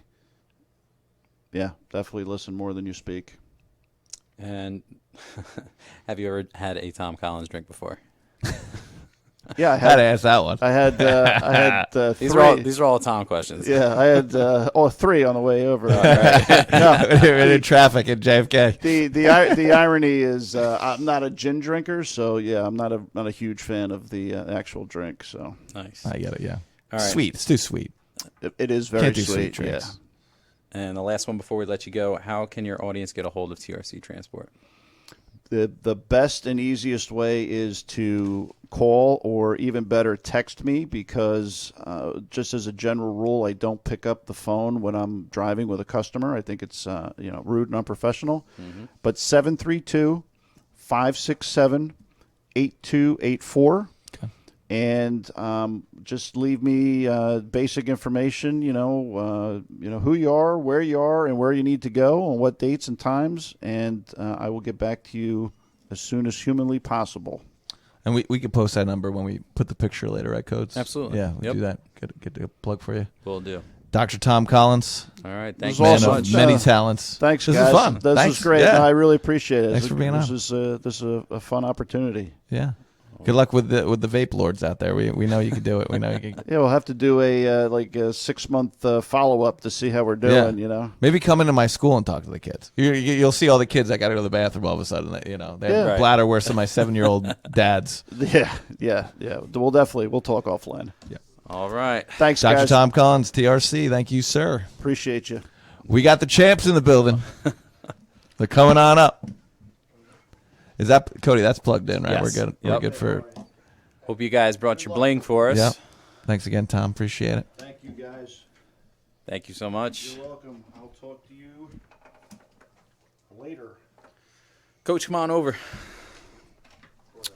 [SPEAKER 3] Yeah, definitely listen more than you speak.
[SPEAKER 2] And have you ever had a Tom Collins drink before?
[SPEAKER 3] Yeah, I
[SPEAKER 1] Had to ask that one.
[SPEAKER 3] I had
[SPEAKER 2] These
[SPEAKER 3] three.
[SPEAKER 2] these are all Tom questions.
[SPEAKER 3] Yeah, I had 3 on the way over.
[SPEAKER 1] We're in traffic at JFK.
[SPEAKER 3] The irony is I'm not a gin drinker, so yeah, I'm not a huge fan of the actual drink. So
[SPEAKER 2] Nice.
[SPEAKER 1] I get it. Yeah.
[SPEAKER 2] All right.
[SPEAKER 1] Sweet. It's too sweet.
[SPEAKER 3] it is very
[SPEAKER 1] Can't do sweet
[SPEAKER 3] sweet.
[SPEAKER 1] drinks.
[SPEAKER 3] Yeah.
[SPEAKER 2] And the last one before we let you go, how can your audience get a hold of TRC Transport?
[SPEAKER 3] The best and easiest way is to call, or even better, text me, because just as a general rule, I don't pick up the phone when I'm driving with a customer. I think it's rude and unprofessional. Mm-hmm. But 732-567-8284. And just leave me basic information, who you are, where you are, and where you need to go, and what dates and times, and I will get back to you as soon as humanly possible.
[SPEAKER 1] And we could post that number when we put the picture later, right, Codes?
[SPEAKER 2] Absolutely.
[SPEAKER 1] Yeah, we'll
[SPEAKER 2] Yep.
[SPEAKER 1] do that. Get a plug for you.
[SPEAKER 2] Will do.
[SPEAKER 1] Dr. Tom Collins.
[SPEAKER 2] All right.
[SPEAKER 3] This
[SPEAKER 2] Thank
[SPEAKER 3] is
[SPEAKER 2] you
[SPEAKER 1] Man
[SPEAKER 2] so
[SPEAKER 3] awesome.
[SPEAKER 1] of
[SPEAKER 2] much.
[SPEAKER 1] many
[SPEAKER 3] Yeah.
[SPEAKER 1] talents.
[SPEAKER 3] Thanks,
[SPEAKER 1] this
[SPEAKER 3] guys.
[SPEAKER 1] is fun.
[SPEAKER 3] This
[SPEAKER 1] Thanks.
[SPEAKER 3] is great.
[SPEAKER 1] Yeah.
[SPEAKER 3] No, I really appreciate it.
[SPEAKER 1] Thanks for being on.
[SPEAKER 3] This is a fun opportunity.
[SPEAKER 1] Yeah. Good luck with the vape lords out there. We know you can do it. We know you can.
[SPEAKER 3] Yeah, we'll have to do a 6-month follow up to see how we're doing.
[SPEAKER 1] Yeah.
[SPEAKER 3] You know.
[SPEAKER 1] Maybe come into my school and talk to the kids. You'll see all the kids that got to go to the bathroom all of a sudden. They have
[SPEAKER 3] Yeah.
[SPEAKER 2] Right.
[SPEAKER 1] bladder worse than my 7-year-old dad's.
[SPEAKER 3] Yeah. We'll talk offline.
[SPEAKER 1] Yeah.
[SPEAKER 2] All right.
[SPEAKER 3] Thanks,
[SPEAKER 1] Dr.
[SPEAKER 3] guys.
[SPEAKER 1] Tom Collins, TRC. Thank you, sir.
[SPEAKER 3] Appreciate you.
[SPEAKER 1] We got the champs in the building. They're coming on up. Is that Cody? That's plugged in, right?
[SPEAKER 2] Yes.
[SPEAKER 1] We're good.
[SPEAKER 2] Yep.
[SPEAKER 1] We're good for.
[SPEAKER 2] Hope you guys brought your bling for us.
[SPEAKER 1] Yeah. Thanks again, Tom. Appreciate it.
[SPEAKER 3] Thank you, guys.
[SPEAKER 2] Thank you so much.
[SPEAKER 3] You're welcome. I'll talk to you later.
[SPEAKER 2] Coach, come on over.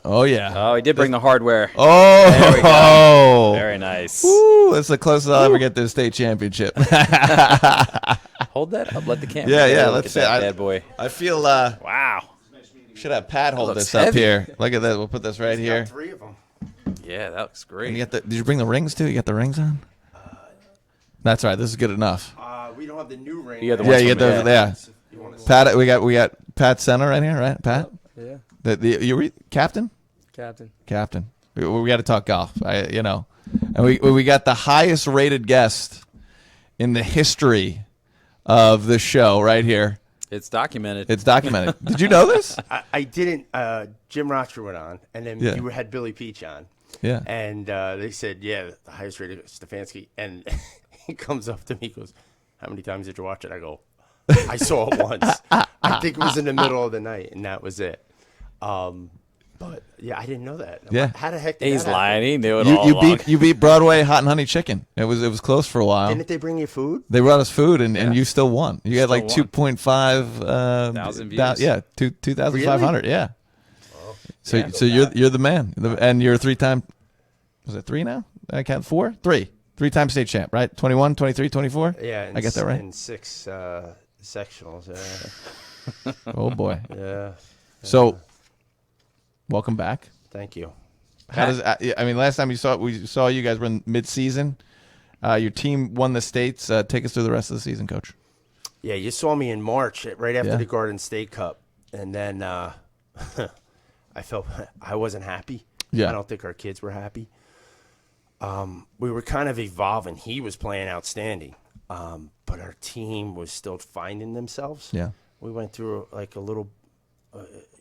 [SPEAKER 1] Oh yeah.
[SPEAKER 2] Oh, he did bring the hardware.
[SPEAKER 1] Oh.
[SPEAKER 2] There we go. Very nice.
[SPEAKER 1] Woo, that's the closest I'll ever get to a state championship.
[SPEAKER 2] Hold that up. Let the camera.
[SPEAKER 1] Yeah.
[SPEAKER 2] Look
[SPEAKER 1] Let's
[SPEAKER 2] at
[SPEAKER 1] see.
[SPEAKER 2] that bad boy.
[SPEAKER 1] I feel.
[SPEAKER 2] Wow.
[SPEAKER 1] Should have Pat hold
[SPEAKER 2] looks
[SPEAKER 1] this up
[SPEAKER 2] heavy.
[SPEAKER 1] here. Look at that. We'll put this right here.
[SPEAKER 4] 3 of them.
[SPEAKER 2] Yeah, that looks great.
[SPEAKER 1] And did you bring the rings too? You got the rings on? That's right. This is good enough.
[SPEAKER 4] We don't have the new ring.
[SPEAKER 2] You got the
[SPEAKER 1] Yeah,
[SPEAKER 2] ones
[SPEAKER 1] you
[SPEAKER 2] from
[SPEAKER 1] get those. Yeah.
[SPEAKER 4] You want to
[SPEAKER 1] Pat, we got Pat Senna right here, right? Pat,
[SPEAKER 5] Yeah,
[SPEAKER 1] you captain.
[SPEAKER 5] captain.
[SPEAKER 1] We got to talk golf. And we got the highest rated guest in the history of the show right here.
[SPEAKER 2] It's documented.
[SPEAKER 1] It's documented. Did you know this?
[SPEAKER 4] I didn't. Jim Rocher went on, and then
[SPEAKER 1] Yeah.
[SPEAKER 4] you had Billy Peach on.
[SPEAKER 1] Yeah.
[SPEAKER 4] And they said, yeah, the highest rated Stefanski. And he comes up to me, he goes, how many times did you watch it? I go, I saw it once. I think it was in the middle of the night, and that was it. But, yeah, I didn't know that.
[SPEAKER 1] Yeah.
[SPEAKER 4] How the heck did
[SPEAKER 2] He's
[SPEAKER 4] that happen?
[SPEAKER 2] lying. He knew it all
[SPEAKER 1] You
[SPEAKER 2] along.
[SPEAKER 1] beat Broadway Hot and Honey Chicken. It was close for a while.
[SPEAKER 4] Didn't they bring you food?
[SPEAKER 1] They brought us food, and you still won. You had like
[SPEAKER 2] Still
[SPEAKER 1] 2.5
[SPEAKER 2] thousand views.
[SPEAKER 1] Yeah, 2,500. Yeah. So
[SPEAKER 4] Yeah.
[SPEAKER 1] so you're the man, and you're a 3-time. Was it 3 now? I count 4, 3, 3-time state champ, right? 21, 23, 24.
[SPEAKER 4] Yeah.
[SPEAKER 1] I get that right.
[SPEAKER 4] In 6 sectionals.
[SPEAKER 1] Oh boy.
[SPEAKER 4] Yeah.
[SPEAKER 1] So, welcome back.
[SPEAKER 4] Thank you.
[SPEAKER 1] How does last time we saw you guys were in mid-season. Your team won the states. Take us through the rest of the season, Coach.
[SPEAKER 4] Yeah, you saw me in March, right after
[SPEAKER 1] Yeah.
[SPEAKER 4] the Garden State Cup, and then I felt I wasn't happy.
[SPEAKER 1] Yeah.
[SPEAKER 4] I don't think our kids were happy. We were kind of evolving. He was playing outstanding, but our team was still finding themselves.
[SPEAKER 1] Yeah.
[SPEAKER 4] We went through like a little,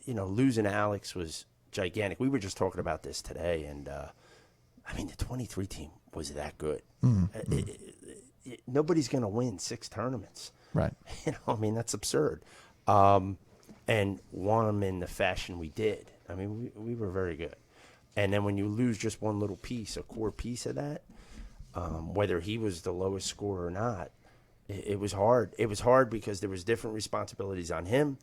[SPEAKER 4] losing Alex was gigantic. We were just talking about this today, and the 23 team was that good. Nobody's going to win 6 tournaments.
[SPEAKER 1] Right.
[SPEAKER 4] That's absurd. And won them in the fashion we did. We were very good. And then when you lose just one little piece, a core piece of that, whether he was the lowest scorer or not, it was hard. It was hard because there was different responsibilities on him,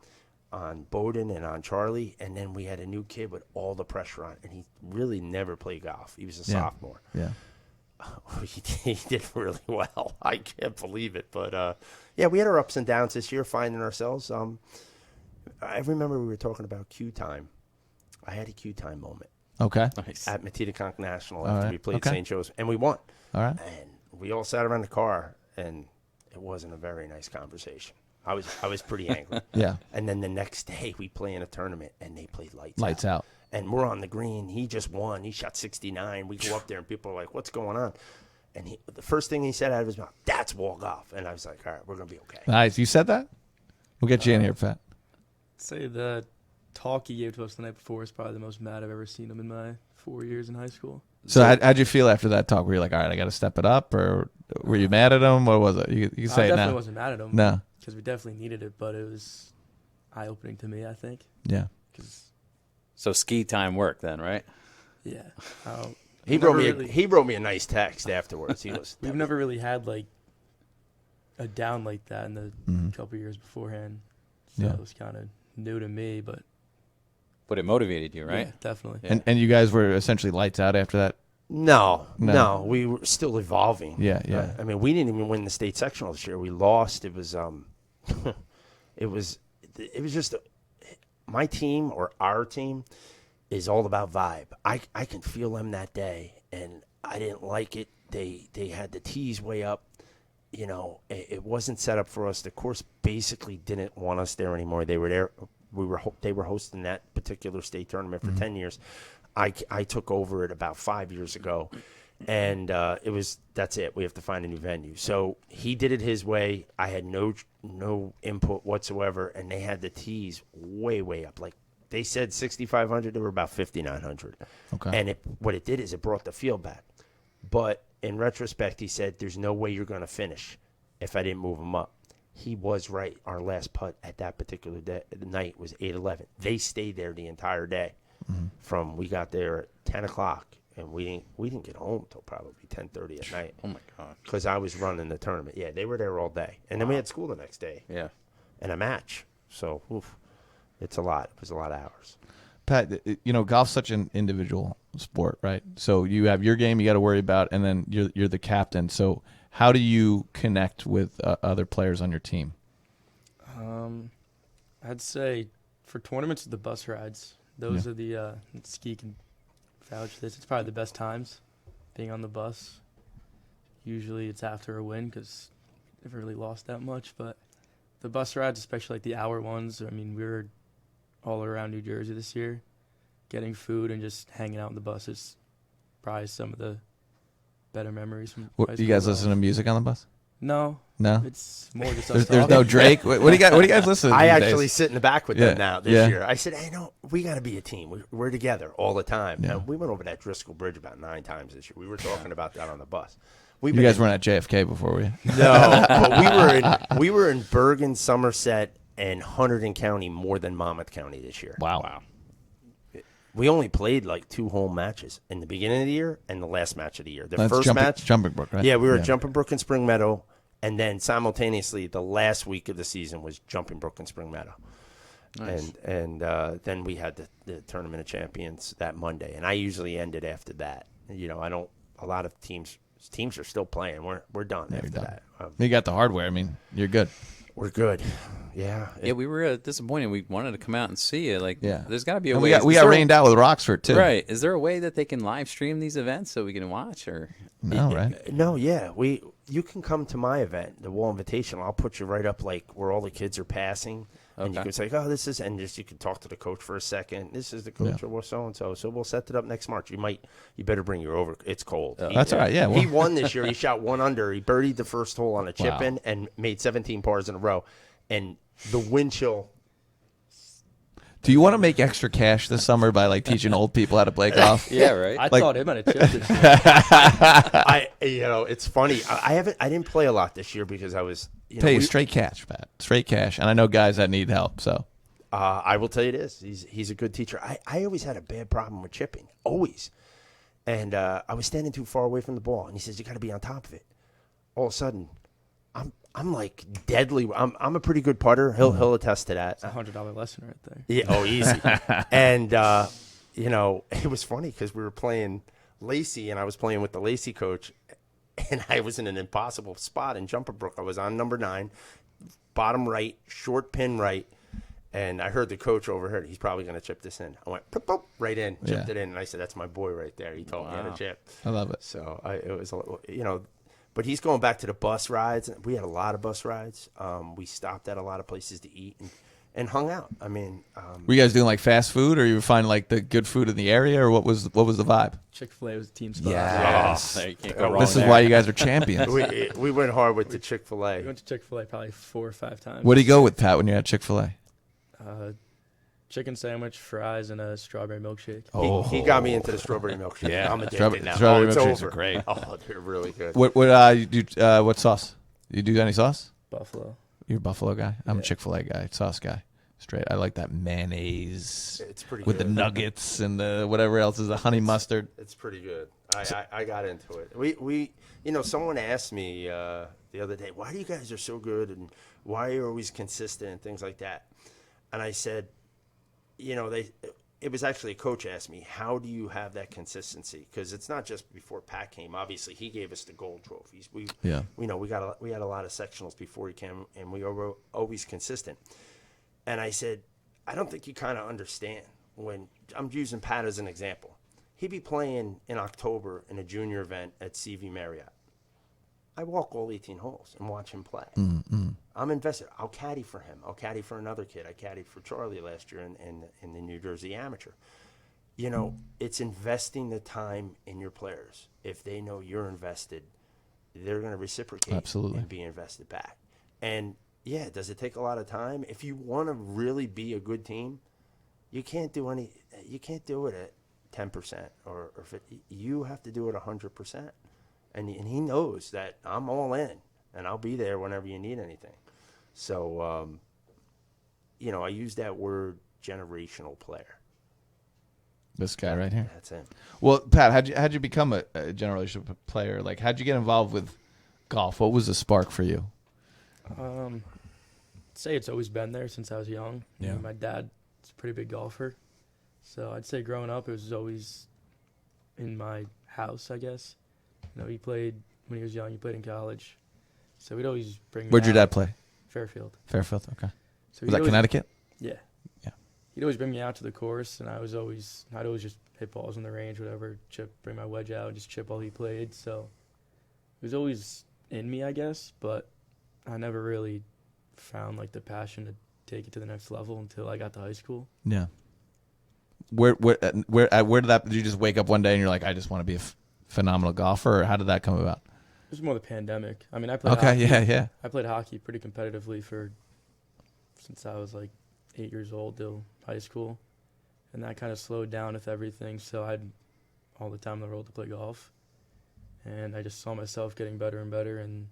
[SPEAKER 4] on Bowden, and on Charlie. And then we had a new kid with all the pressure on, and he really never played golf. He was a sophomore.
[SPEAKER 1] Yeah.
[SPEAKER 4] He did really well. I can't believe it. But, we had our ups and downs this year, finding ourselves. I remember we were talking about Q time. I had a Q time moment
[SPEAKER 1] Okay.
[SPEAKER 2] Nice.
[SPEAKER 4] at Matitaconk National
[SPEAKER 1] All
[SPEAKER 4] after
[SPEAKER 1] right.
[SPEAKER 4] we played
[SPEAKER 1] Okay.
[SPEAKER 4] St. Joe's, and we won.
[SPEAKER 1] All right.
[SPEAKER 4] And we all sat around the car, and it wasn't a very nice conversation. I was pretty angry.
[SPEAKER 1] Yeah.
[SPEAKER 4] And then the next day, we play in a tournament, and they played
[SPEAKER 1] Lights out.
[SPEAKER 4] And we're on the green. He just won. He shot 69. We go up there, and people are like, what's going on? And the first thing he said out of his mouth, that's wall golf. And I was like, all right, we're going to be okay.
[SPEAKER 1] Nice. You said that? We'll get you in here, Pat.
[SPEAKER 5] Say the talk he gave to us the night before is probably the most mad I've ever seen him in my 4 years in high school.
[SPEAKER 1] So how'd you feel after that talk? Were you like, all right, I got to step it up, or were you mad at him? What was it? You can say
[SPEAKER 5] I
[SPEAKER 1] it
[SPEAKER 5] definitely
[SPEAKER 1] now.
[SPEAKER 5] wasn't mad at him.
[SPEAKER 1] No.
[SPEAKER 5] Because we definitely needed it, but it was eye-opening to me, I think.
[SPEAKER 1] Yeah.
[SPEAKER 5] Because,
[SPEAKER 2] So ski time worked then, right?
[SPEAKER 5] yeah,
[SPEAKER 4] He wrote me a nice text afterwards. He was
[SPEAKER 5] we've never really had, like, a down like that in the couple years beforehand. So
[SPEAKER 1] Yeah.
[SPEAKER 5] it was kind of new to me, but
[SPEAKER 2] But it motivated you, right?
[SPEAKER 5] yeah, definitely.
[SPEAKER 2] Yeah.
[SPEAKER 1] And you guys were essentially lights out after that?
[SPEAKER 4] No,
[SPEAKER 1] No.
[SPEAKER 4] we were still evolving.
[SPEAKER 1] Yeah, yeah.
[SPEAKER 4] We didn't even win the state sectional this year. We lost. It was it was just my team, or our team, is all about vibe. I can feel them that day, and I didn't like it. They had the tees way up, it wasn't set up for us. The course basically didn't want us there anymore. They were there. They were hosting that particular state tournament for 10 years. I took over it about 5 years ago, and that's it. We have to find a new venue. So he did it his way. I had no input whatsoever, and they had the tees way up. Like they said 6,500, they were about 5,900.
[SPEAKER 1] Okay.
[SPEAKER 4] And what it did is it brought the field back. But in retrospect, he said, there's no way you're going to finish if I didn't move them up. He was right. Our last putt at that particular night was 8-11. They stayed there the entire day. We got there at 10 o'clock, and we didn't get home until probably 10:30 at night.
[SPEAKER 2] Oh, my God.
[SPEAKER 4] Because I was running the tournament. Yeah, they were there all day. And then we had school the next day.
[SPEAKER 2] Yeah.
[SPEAKER 4] And a match. So, it's a lot. It was a lot of hours.
[SPEAKER 1] Pat, golf's such an individual sport, right? So you have your game you got to worry about, and then you're the captain. So how do you connect with other players on your team?
[SPEAKER 5] I'd say for tournaments, the bus rides. Those are the Ski can vouch for this. It's probably the best times being on the bus. Usually it's after a win because never really lost that much. But the bus rides, especially like the hour ones, I mean, we were all around New Jersey this year getting food and just hanging out on the bus is probably some of the better memories from high
[SPEAKER 1] You guys
[SPEAKER 5] school.
[SPEAKER 1] listen to music on the bus?
[SPEAKER 5] No.
[SPEAKER 1] No?
[SPEAKER 5] It's more just us
[SPEAKER 1] There's
[SPEAKER 5] talking.
[SPEAKER 1] no Drake? What do you guys listen to
[SPEAKER 4] I
[SPEAKER 1] these
[SPEAKER 4] actually
[SPEAKER 1] days?
[SPEAKER 4] sit in the back with
[SPEAKER 1] Yeah,
[SPEAKER 4] them now this
[SPEAKER 1] yeah.
[SPEAKER 4] year. I said, hey, no, we got to be a team. We're together all the time.
[SPEAKER 1] Yeah.
[SPEAKER 4] Now, we went over that Driscoll Bridge about 9 times this year. We were talking about that on the bus.
[SPEAKER 1] You guys weren't at JFK before, were you?
[SPEAKER 4] No, but we were in Bergen, Somerset, and Hunterdon County more than Monmouth County this year.
[SPEAKER 1] Wow.
[SPEAKER 4] We only played like 2 home matches in the beginning of the year and the last match of the year. The
[SPEAKER 1] That's
[SPEAKER 4] first match,
[SPEAKER 1] Jumping Brook, right?
[SPEAKER 4] yeah, we were at Jumping Brook and Spring Meadow, and then simultaneously the last week of the season was Jumping Brook and Spring Meadow.
[SPEAKER 2] Nice.
[SPEAKER 4] And then we had the Tournament of Champions that Monday, and I usually end it after that. A lot of teams are still playing. We're done after
[SPEAKER 1] done.
[SPEAKER 4] that.
[SPEAKER 1] You got the hardware. I mean, you're good.
[SPEAKER 4] We're good. Yeah.
[SPEAKER 2] Yeah, we were disappointed. We wanted to come out and see it. Like,
[SPEAKER 1] Yeah.
[SPEAKER 2] there's got to be a
[SPEAKER 1] And
[SPEAKER 2] way.
[SPEAKER 1] we got rained out with Roxford, too.
[SPEAKER 2] Right. Is there a way that they can live stream these events so we can watch? Or
[SPEAKER 1] No, right?
[SPEAKER 4] No, yeah. You can come to my event, the Wall Invitational. I'll put you right up like where all the kids are passing. And you
[SPEAKER 2] Okay.
[SPEAKER 4] can say, oh, this is, and just you can talk to the coach for a second. This is the coach or so-and-so. So we'll set it up next March. You better bring your over. It's cold.
[SPEAKER 1] That's all right, yeah,
[SPEAKER 4] He
[SPEAKER 1] well-
[SPEAKER 4] won this year. He shot 1 under. He birdied the first hole on a chip
[SPEAKER 1] Wow.
[SPEAKER 4] in and made 17 pars in a row. And the wind chill.
[SPEAKER 1] Do you want to make extra cash this summer by like teaching old people how to play golf?
[SPEAKER 2] yeah, right.
[SPEAKER 5] I
[SPEAKER 1] Like-
[SPEAKER 5] thought him on a chip this year.
[SPEAKER 4] It's funny. I didn't play a lot this year because I was.
[SPEAKER 1] Pay you straight cash, Pat. Straight cash. And I know guys that need help. So
[SPEAKER 4] I will tell you this. He's a good teacher. I always had a bad problem with chipping. Always. And I was standing too far away from the ball, and he says, you got to be on top of it. All of a sudden, I'm like deadly. I'm a pretty good putter. He'll attest to that.
[SPEAKER 5] $100 lesson right there.
[SPEAKER 4] Yeah, easy. And, it was funny because we were playing Lacey, and I was playing with the Lacey coach, and I was in an impossible spot in Jumper Brook. I was on number 9, bottom right, short pin right, and I heard the coach overheard. He's probably going to chip this in. I went, poop, poop, right in, chipped it in, and I said, that's my boy right there. He taught me how to chip.
[SPEAKER 1] I love it.
[SPEAKER 4] So it was, but he's going back to the bus rides. We had a lot of bus rides. We stopped at a lot of places to eat and hung out. I mean,
[SPEAKER 1] Were you guys doing like fast food, or you were finding like the good food in the area, or what was the vibe?
[SPEAKER 5] Chick-fil-A was the team spot.
[SPEAKER 1] Yes.
[SPEAKER 2] Oh, you can't go wrong
[SPEAKER 1] This is
[SPEAKER 2] there.
[SPEAKER 1] why you guys are champions.
[SPEAKER 4] we went hard with the
[SPEAKER 5] We
[SPEAKER 4] Chick-fil-A.
[SPEAKER 5] went to Chick-fil-A probably 4 or 5 times.
[SPEAKER 1] What do you go with, Pat, when you're at Chick-fil-A?
[SPEAKER 5] Chicken sandwich, fries, and a strawberry milkshake.
[SPEAKER 4] He got me into the strawberry milkshake.
[SPEAKER 1] Yeah.
[SPEAKER 4] I'm addicted
[SPEAKER 1] Strawberry-
[SPEAKER 4] now.
[SPEAKER 1] strawberry
[SPEAKER 4] it's
[SPEAKER 1] milkshakes
[SPEAKER 4] over.
[SPEAKER 1] are great.
[SPEAKER 4] Oh, they're really good.
[SPEAKER 1] What you do? What sauce? You do any sauce?
[SPEAKER 5] Buffalo.
[SPEAKER 1] You're a Buffalo guy. I'm a
[SPEAKER 5] Yeah.
[SPEAKER 1] Chick-fil-A guy, sauce guy. Straight. I like that mayonnaise
[SPEAKER 4] It's pretty
[SPEAKER 1] with
[SPEAKER 4] good.
[SPEAKER 1] the nuggets and the whatever else is the honey mustard.
[SPEAKER 4] It's pretty good. I got into it. We someone asked me the other day, why do you guys are so good and why are you always consistent and things like that? And I said, it was actually a coach asked me, how do you have that consistency? Because it's not just before Pat came. Obviously, he gave us the gold trophies. We had a lot of sectionals before he came, and we were always consistent. And I said, I don't think you kind of understand. When I'm using Pat as an example, he'd be playing in October in a junior event at CV Marriott. I walk all 18 holes and watch him play.
[SPEAKER 1] Mm-hmm.
[SPEAKER 4] I'm invested. I'll caddy for him. I'll caddy for another kid. I caddied for Charlie last year in the New Jersey Amateur. You know, it's investing the time in your players. If they know you're invested, they're going to reciprocate
[SPEAKER 1] Absolutely.
[SPEAKER 4] and be invested back. And, yeah, does it take a lot of time? If you want to really be a good team, you can't do it at 10% or 50. You have to do it 100%. And he knows that I'm all in, and I'll be there whenever you need anything. So, you know, I use that word generational player.
[SPEAKER 1] This guy right here.
[SPEAKER 4] That's him.
[SPEAKER 1] Well, Pat, how'd you become a generational player? Like, how'd you get involved with golf? What was the spark for you?
[SPEAKER 5] I'd say it's always been there since I was young.
[SPEAKER 1] Yeah.
[SPEAKER 5] My dad's a pretty big golfer. So I'd say growing up, it was always in my house, I guess. You know, he played when he was young. He played in college. So we'd always bring me
[SPEAKER 1] Where'd your
[SPEAKER 5] out.
[SPEAKER 1] dad play?
[SPEAKER 5] Fairfield.
[SPEAKER 1] Fairfield, okay.
[SPEAKER 5] So
[SPEAKER 1] Was
[SPEAKER 5] he'd
[SPEAKER 1] that
[SPEAKER 5] always-
[SPEAKER 1] Connecticut?
[SPEAKER 5] Yeah.
[SPEAKER 1] Yeah.
[SPEAKER 5] He'd always bring me out to the course, and I'd always just hit balls on the range, whatever, bring my wedge out, and just chip while he played. So it was always in me, I guess, but I never really found, like, the passion to take it to the next level until I got to high school.
[SPEAKER 1] Yeah. Where did that? Did you just wake up one day and you're like, I just want to be a phenomenal golfer, or how did that come about?
[SPEAKER 5] It was more the pandemic. I mean, I played
[SPEAKER 1] Okay,
[SPEAKER 5] hockey.
[SPEAKER 1] yeah.
[SPEAKER 5] I played hockey pretty competitively since I was like 8 years old till high school, and that kind of slowed down with everything. So I had all the time in the world to play golf, and I just saw myself getting better and better. And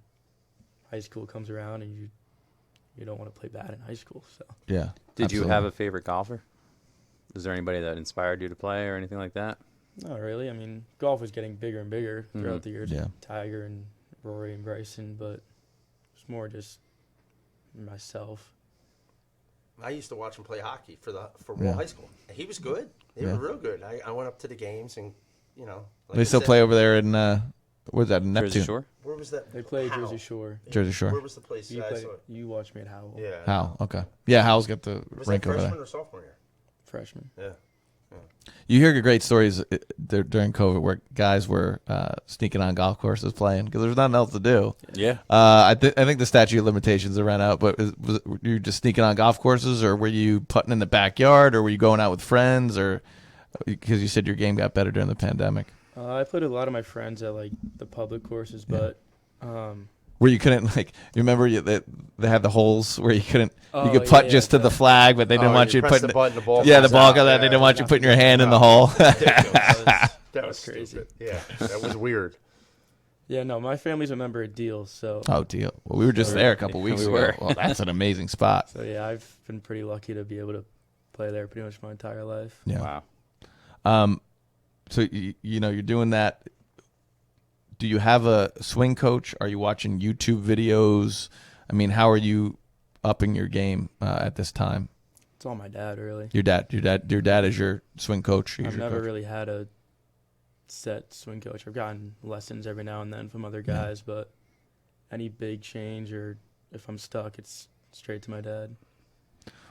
[SPEAKER 5] high school comes around, and you don't want to play bad in high school. So
[SPEAKER 1] Yeah.
[SPEAKER 2] Did you
[SPEAKER 1] absolutely.
[SPEAKER 2] have a favorite golfer? Was there anybody that inspired you to play or anything like that?
[SPEAKER 5] not really. I mean, golf was getting bigger and bigger throughout the years.
[SPEAKER 1] Yeah.
[SPEAKER 5] Tiger and Rory and Bryson, but it's more just myself.
[SPEAKER 4] I used to watch him play hockey for
[SPEAKER 1] Yeah.
[SPEAKER 4] Wall High School. He was good. They
[SPEAKER 1] Yeah.
[SPEAKER 4] were real good. I went up to the games and, you know. Like
[SPEAKER 1] They
[SPEAKER 4] I
[SPEAKER 1] still
[SPEAKER 4] said,
[SPEAKER 1] play over there in where's that? In Neptune.
[SPEAKER 2] Jersey Shore?
[SPEAKER 4] Where was that?
[SPEAKER 5] They play
[SPEAKER 4] Howell.
[SPEAKER 5] Jersey Shore.
[SPEAKER 1] Jersey Shore.
[SPEAKER 4] Where was the place?
[SPEAKER 5] You,
[SPEAKER 4] I
[SPEAKER 5] played,
[SPEAKER 4] saw it.
[SPEAKER 5] you watched me at Howell.
[SPEAKER 4] Yeah.
[SPEAKER 1] Hal. Okay. Yeah, Hal's got the
[SPEAKER 4] Was
[SPEAKER 1] rink
[SPEAKER 4] that
[SPEAKER 1] over
[SPEAKER 4] freshman
[SPEAKER 1] there.
[SPEAKER 4] or sophomore year?
[SPEAKER 5] Freshman.
[SPEAKER 4] Yeah.
[SPEAKER 1] You hear great stories during COVID where guys were sneaking on golf courses playing because there's nothing else to do.
[SPEAKER 2] Yeah.
[SPEAKER 1] I think the statute of limitations ran out, but were you just sneaking on golf courses, or were you putting in the backyard, or were you going out with friends, or because you said your game got better during the pandemic?
[SPEAKER 5] I played with a lot of my friends at like the public courses, but
[SPEAKER 1] Where you couldn't, like, you remember they had the holes where you couldn't, you
[SPEAKER 5] Oh,
[SPEAKER 1] could putt
[SPEAKER 5] yeah,
[SPEAKER 1] just to the flag, but they didn't want you
[SPEAKER 4] press
[SPEAKER 1] putting
[SPEAKER 4] the button, the ball
[SPEAKER 1] yeah, the
[SPEAKER 4] comes
[SPEAKER 1] ball
[SPEAKER 4] out.
[SPEAKER 1] goes out. They didn't want you putting your hand in the hole.
[SPEAKER 4] That
[SPEAKER 5] was
[SPEAKER 4] was
[SPEAKER 5] crazy.
[SPEAKER 4] stupid. Yeah, that was weird.
[SPEAKER 5] yeah, no, my family's a member of Deal, so
[SPEAKER 1] Oh, deal. Well, we were just there a couple weeks
[SPEAKER 2] We
[SPEAKER 1] ago.
[SPEAKER 2] were.
[SPEAKER 1] Well, that's an amazing spot.
[SPEAKER 5] so yeah, I've been pretty lucky to be able to play there pretty much my entire life.
[SPEAKER 1] Yeah.
[SPEAKER 2] Wow.
[SPEAKER 1] So you know you're doing that. Do you have a swing coach? Are you watching YouTube videos? I mean, how are you upping your game at this time?
[SPEAKER 5] It's all my dad, really.
[SPEAKER 1] Your dad is your swing coach. He's
[SPEAKER 5] I've
[SPEAKER 1] your
[SPEAKER 5] never
[SPEAKER 1] coach.
[SPEAKER 5] really had a set swing coach. I've gotten lessons every now and then from other guys, but any big change or if I'm stuck, it's straight to my dad.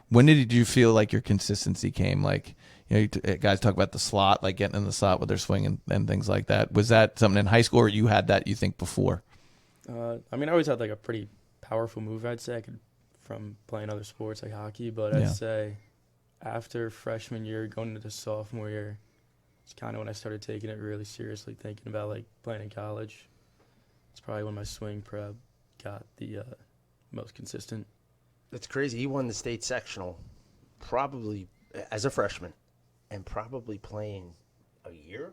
[SPEAKER 1] When did you feel like your consistency came? Like, you know, guys talk about the slot, like getting in the slot with their swing and things like that. Was that something in high school, or you had that, you think, before?
[SPEAKER 5] I mean, I always had like a pretty powerful move, I'd say, from playing other sports like hockey, but
[SPEAKER 1] Yeah.
[SPEAKER 5] I'd say after freshman year, going into sophomore year, it's kind of when I started taking it really seriously, thinking about like playing in college. It's probably when my swing prep got the most consistent.
[SPEAKER 4] It's crazy. He won the state sectional probably as a freshman and probably playing a year.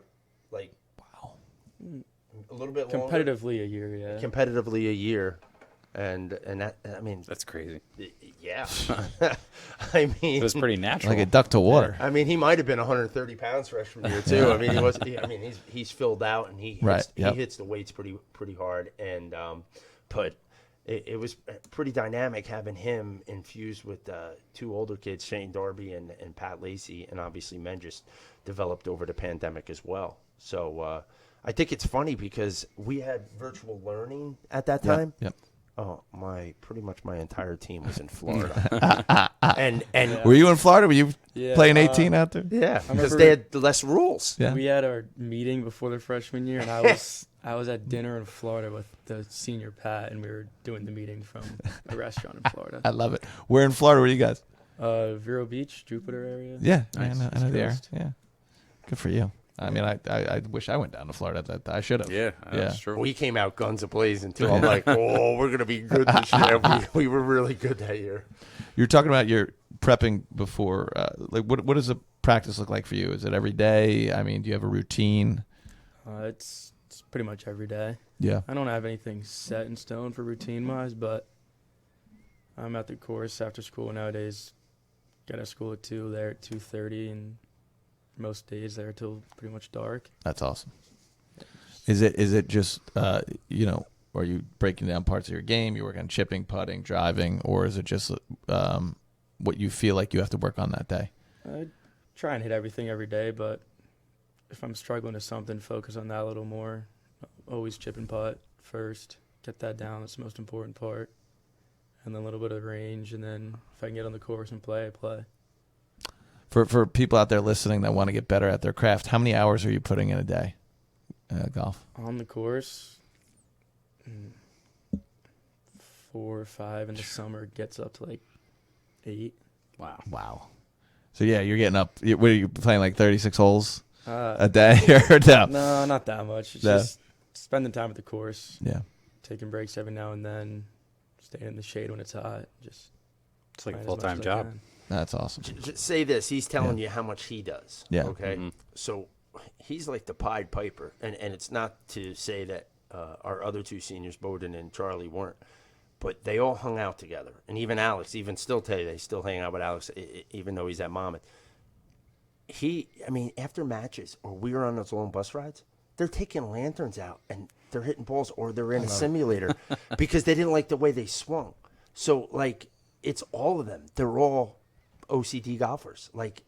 [SPEAKER 4] Like,
[SPEAKER 1] Wow.
[SPEAKER 4] a little bit longer.
[SPEAKER 5] Competitively a year, yeah.
[SPEAKER 4] Competitively a year. And that, I mean,
[SPEAKER 2] That's crazy.
[SPEAKER 4] yeah. I mean,
[SPEAKER 2] It was pretty natural.
[SPEAKER 1] Like a duck to water.
[SPEAKER 4] I mean, he might have been 130 pounds freshman year too. I mean, he was. I mean, he's filled out and he
[SPEAKER 1] Right,
[SPEAKER 4] hits,
[SPEAKER 1] yep.
[SPEAKER 4] he hits the weights pretty hard. And but it was pretty dynamic having him infused with two older kids, Shane Darby and Pat Lacey, and obviously men just developed over the pandemic as well. So I think it's funny because we had virtual learning at that time.
[SPEAKER 1] Yep.
[SPEAKER 4] Oh, pretty much my entire team was in Florida. and
[SPEAKER 1] Were you in Florida? Were you
[SPEAKER 5] Yeah,
[SPEAKER 1] playing 18 out there?
[SPEAKER 4] yeah, because
[SPEAKER 5] remember-
[SPEAKER 4] they had less rules.
[SPEAKER 1] Yeah.
[SPEAKER 5] We had our meeting before the freshman year, and I was I was at dinner in Florida with the senior Pat, and we were doing the meeting from a restaurant in Florida.
[SPEAKER 1] I love it. Where in Florida were you guys?
[SPEAKER 5] Vero Beach, Jupiter area.
[SPEAKER 1] Yeah,
[SPEAKER 5] Nice.
[SPEAKER 1] I know the area.
[SPEAKER 5] Coast.
[SPEAKER 1] Yeah, good for you. I mean, I wish I went down to Florida. I should have.
[SPEAKER 2] Yeah, that's true.
[SPEAKER 4] We came out guns a-blazing, too. I'm like, oh, we're going to be good this year. We were really good that year.
[SPEAKER 1] You're talking about your prepping before. Like, what does a practice look like for you? Is it every day? I mean, do you have a routine?
[SPEAKER 5] It's pretty much every day.
[SPEAKER 1] Yeah.
[SPEAKER 5] I don't have anything set in stone for routine-wise, but I'm at the course after school nowadays. Get out of school at 2, there at 2:30, and most days there till pretty much dark.
[SPEAKER 1] That's awesome. Is it just are you breaking down parts of your game? You work on chipping, putting, driving, or is it just what you feel like you have to work on that day?
[SPEAKER 5] I try and hit everything every day, but if I'm struggling with something, focus on that a little more. Always chip and putt first. Get that down. That's the most important part. And then a little bit of range, and then if I can get on the course and play, I play.
[SPEAKER 1] For people out there listening that want to get better at their craft, how many hours are you putting in a day, golf?
[SPEAKER 5] On the course, 4 or 5 in the summer. Gets up to like 8.
[SPEAKER 1] Wow. So yeah, you're getting up. What are you playing, like 36 holes
[SPEAKER 5] A
[SPEAKER 1] a day or no?
[SPEAKER 5] No, not that much. It's
[SPEAKER 1] No.
[SPEAKER 5] just spending time at the course,
[SPEAKER 1] Yeah.
[SPEAKER 5] taking breaks every now and then, staying in the shade when it's hot. Just
[SPEAKER 2] It's like a
[SPEAKER 5] playing as much
[SPEAKER 2] full-time
[SPEAKER 5] as I
[SPEAKER 2] job.
[SPEAKER 5] can.
[SPEAKER 1] That's awesome.
[SPEAKER 4] Just say this. He's telling you how much he does.
[SPEAKER 1] Yeah.
[SPEAKER 4] Okay.
[SPEAKER 2] Mhm.
[SPEAKER 4] So he's like the Pied Piper. And it's not to say that our other 2 seniors, Bowden and Charlie, weren't. But they all hung out together. And even Alex, even still today, they still hang out with Alex, even though he's at Monmouth. After matches or we were on those long bus rides, they're taking lanterns out and they're hitting balls, or they're in a simulator because they didn't like the way they swung. So, like, it's all of them. They're all OCD golfers. Like,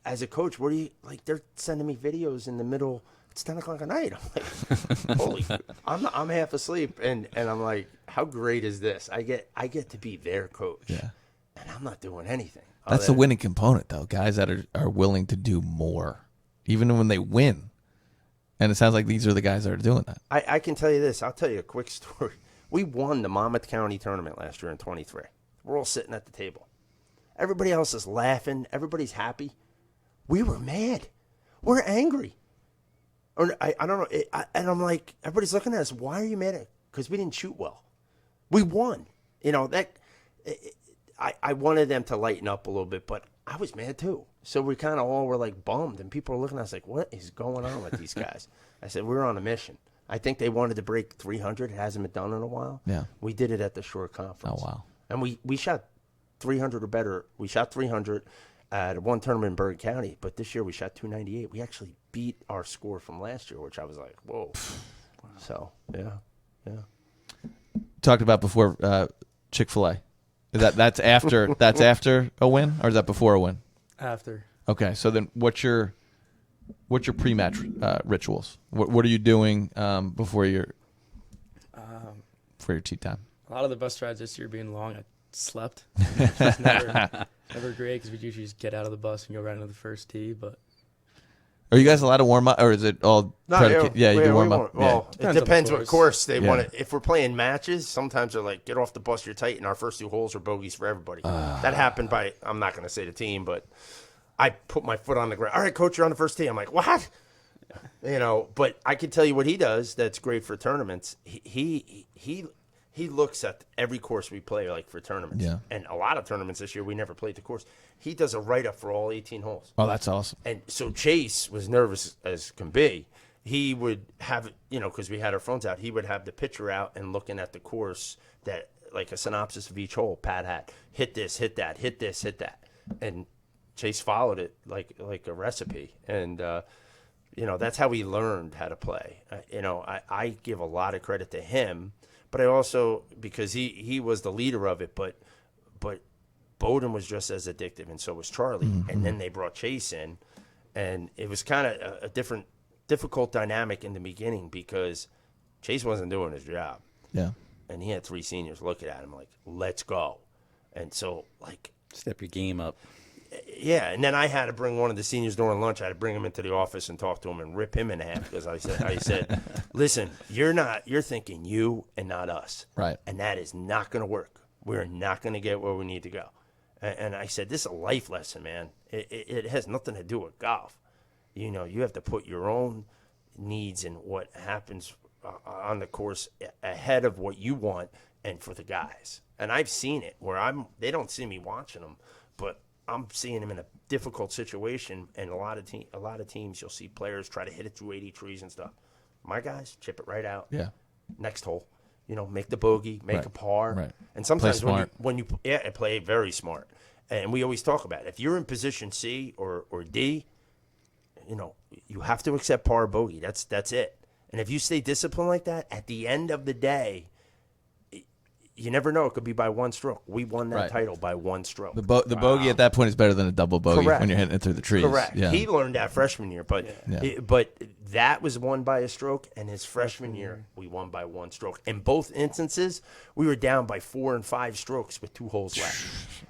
[SPEAKER 4] as a coach, what do you, like, they're sending me videos in the middle. It's 10 o'clock at night. I'm like, holy, I'm half asleep. And I'm like, how great is this? I get to be their coach.
[SPEAKER 1] Yeah.
[SPEAKER 4] And I'm not doing anything.
[SPEAKER 1] That's the winning component, though. Guys that are willing to do more, even when they win. And it sounds like these are the guys that are doing that.
[SPEAKER 4] I can tell you this. I'll tell you a quick story. We won the Monmouth County tournament last year in 23. We're all sitting at the table. Everybody else is laughing. Everybody's happy. We were mad. We're angry. Or I don't know. And I'm like, everybody's looking at us. Why are you mad at? Because we didn't shoot well. We won. I wanted them to lighten up a little bit, but I was mad too. So we kind of all were like bummed, and people were looking at us like, what is going on with these guys? I said, we're on a mission. I think they wanted to break 300. It hasn't been done in a while.
[SPEAKER 1] Yeah.
[SPEAKER 4] We did it at the Shore Conference.
[SPEAKER 1] Oh, wow.
[SPEAKER 4] And we shot 300 or better. We shot 300 at one tournament in Bergen County, but this year we shot 298. We actually beat our score from last year, which I was like, whoa. Wow. So, yeah.
[SPEAKER 1] Talked about before Chick-fil-A. That's after a win, or is that before a win?
[SPEAKER 5] After.
[SPEAKER 1] Okay, so then what's your pre-match rituals? What are you doing before your tea time?
[SPEAKER 5] A lot of the bus rides this year being long, I slept. It's never great because we usually just get out of the bus and go right into the first tee. But
[SPEAKER 1] are you guys allowed to warm up, or is it all? Yeah, you can warm up.
[SPEAKER 4] Well,
[SPEAKER 5] Yeah.
[SPEAKER 4] it depends what course they
[SPEAKER 1] Yeah.
[SPEAKER 4] want to. If we're playing matches, sometimes they're like, get off the bus, you're tight, and our first 2 holes are bogeys for everybody. That happened by, I'm not going to say the team, but I put my foot on the ground. All right, coach, you're on the first tee. I'm like, what? But I can tell you what he does that's great for tournaments. He looks at every course we play, like, for tournaments.
[SPEAKER 1] Yeah.
[SPEAKER 4] And a lot of tournaments this year, we never played the course. He does a write-up for all 18 holes.
[SPEAKER 1] Oh, that's awesome.
[SPEAKER 4] And so Chase was nervous as can be. He would have, because we had our phones out, he would have the picture out and looking at the course that, like a synopsis of each hole, Pat had. Hit this, hit that, hit this, hit that. And Chase followed it like a recipe. And, that's how he learned how to play. I give a lot of credit to him, but I also, because he was the leader of it, but Bowden was just as addictive, and so was Charlie. Mm-hmm. And then they brought Chase in, and it was kind of a difficult dynamic in the beginning because Chase wasn't doing his job.
[SPEAKER 1] Yeah.
[SPEAKER 4] And he had 3 seniors looking at him like, let's go. And so, like,
[SPEAKER 2] step your game up.
[SPEAKER 4] Yeah, and then I had to bring one of the seniors during lunch. I had to bring him into the office and talk to him and rip him in half because I said, listen, you're thinking you and not us.
[SPEAKER 1] Right.
[SPEAKER 4] And that is not going to work. We're not going to get where we need to go. And I said, this is a life lesson, man. It has nothing to do with golf. You know, you have to put your own needs and what happens on the course ahead of what you want and for the guys. And I've seen it where they don't see me watching them, but I'm seeing them in a difficult situation. And a lot of teams, you'll see players try to hit it through 80 trees and stuff. My guys chip it right out.
[SPEAKER 1] Yeah.
[SPEAKER 4] Next hole. You know, make the bogey, make a par.
[SPEAKER 1] Right.
[SPEAKER 4] And sometimes
[SPEAKER 1] Play
[SPEAKER 4] when you play very smart. And we always talk about it. If you're in position C or D, you know, you have to accept par or bogey. That's it. And if you stay disciplined like that, at the end of the day, you never know. It could be by one stroke. We won that title by one stroke.
[SPEAKER 1] The bogey at that point is better than a double bogey when you're hitting it through the trees.
[SPEAKER 4] Correct.
[SPEAKER 1] Yeah.
[SPEAKER 4] He learned that freshman year, but but that was won by a stroke, and his freshman year we won by one stroke. In both instances, we were down by 4 and 5 strokes with 2 holes left,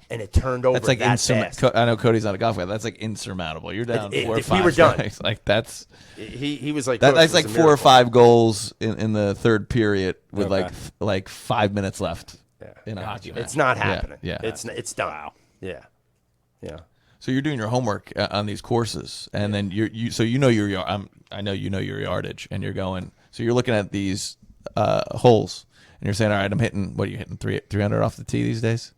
[SPEAKER 4] and it turned over.
[SPEAKER 1] That's like
[SPEAKER 4] fast.
[SPEAKER 1] I know Cody's not a golf guy. That's like insurmountable. You're down 4 or 5.
[SPEAKER 4] We were done.
[SPEAKER 1] Strikes. Like that's
[SPEAKER 4] he was like
[SPEAKER 1] that's like 4 or 5 goals in the third period with like 5 minutes left. In a hockey match.
[SPEAKER 4] It's not happening.
[SPEAKER 1] Yeah.
[SPEAKER 4] It's done. Wow. Yeah.
[SPEAKER 1] So you're doing your homework on these courses, and then so you know your I know you know your yardage, and you're going. So you're looking at these holes, and you're saying, all right, I'm hitting. What are you hitting? 300 off the tee these days,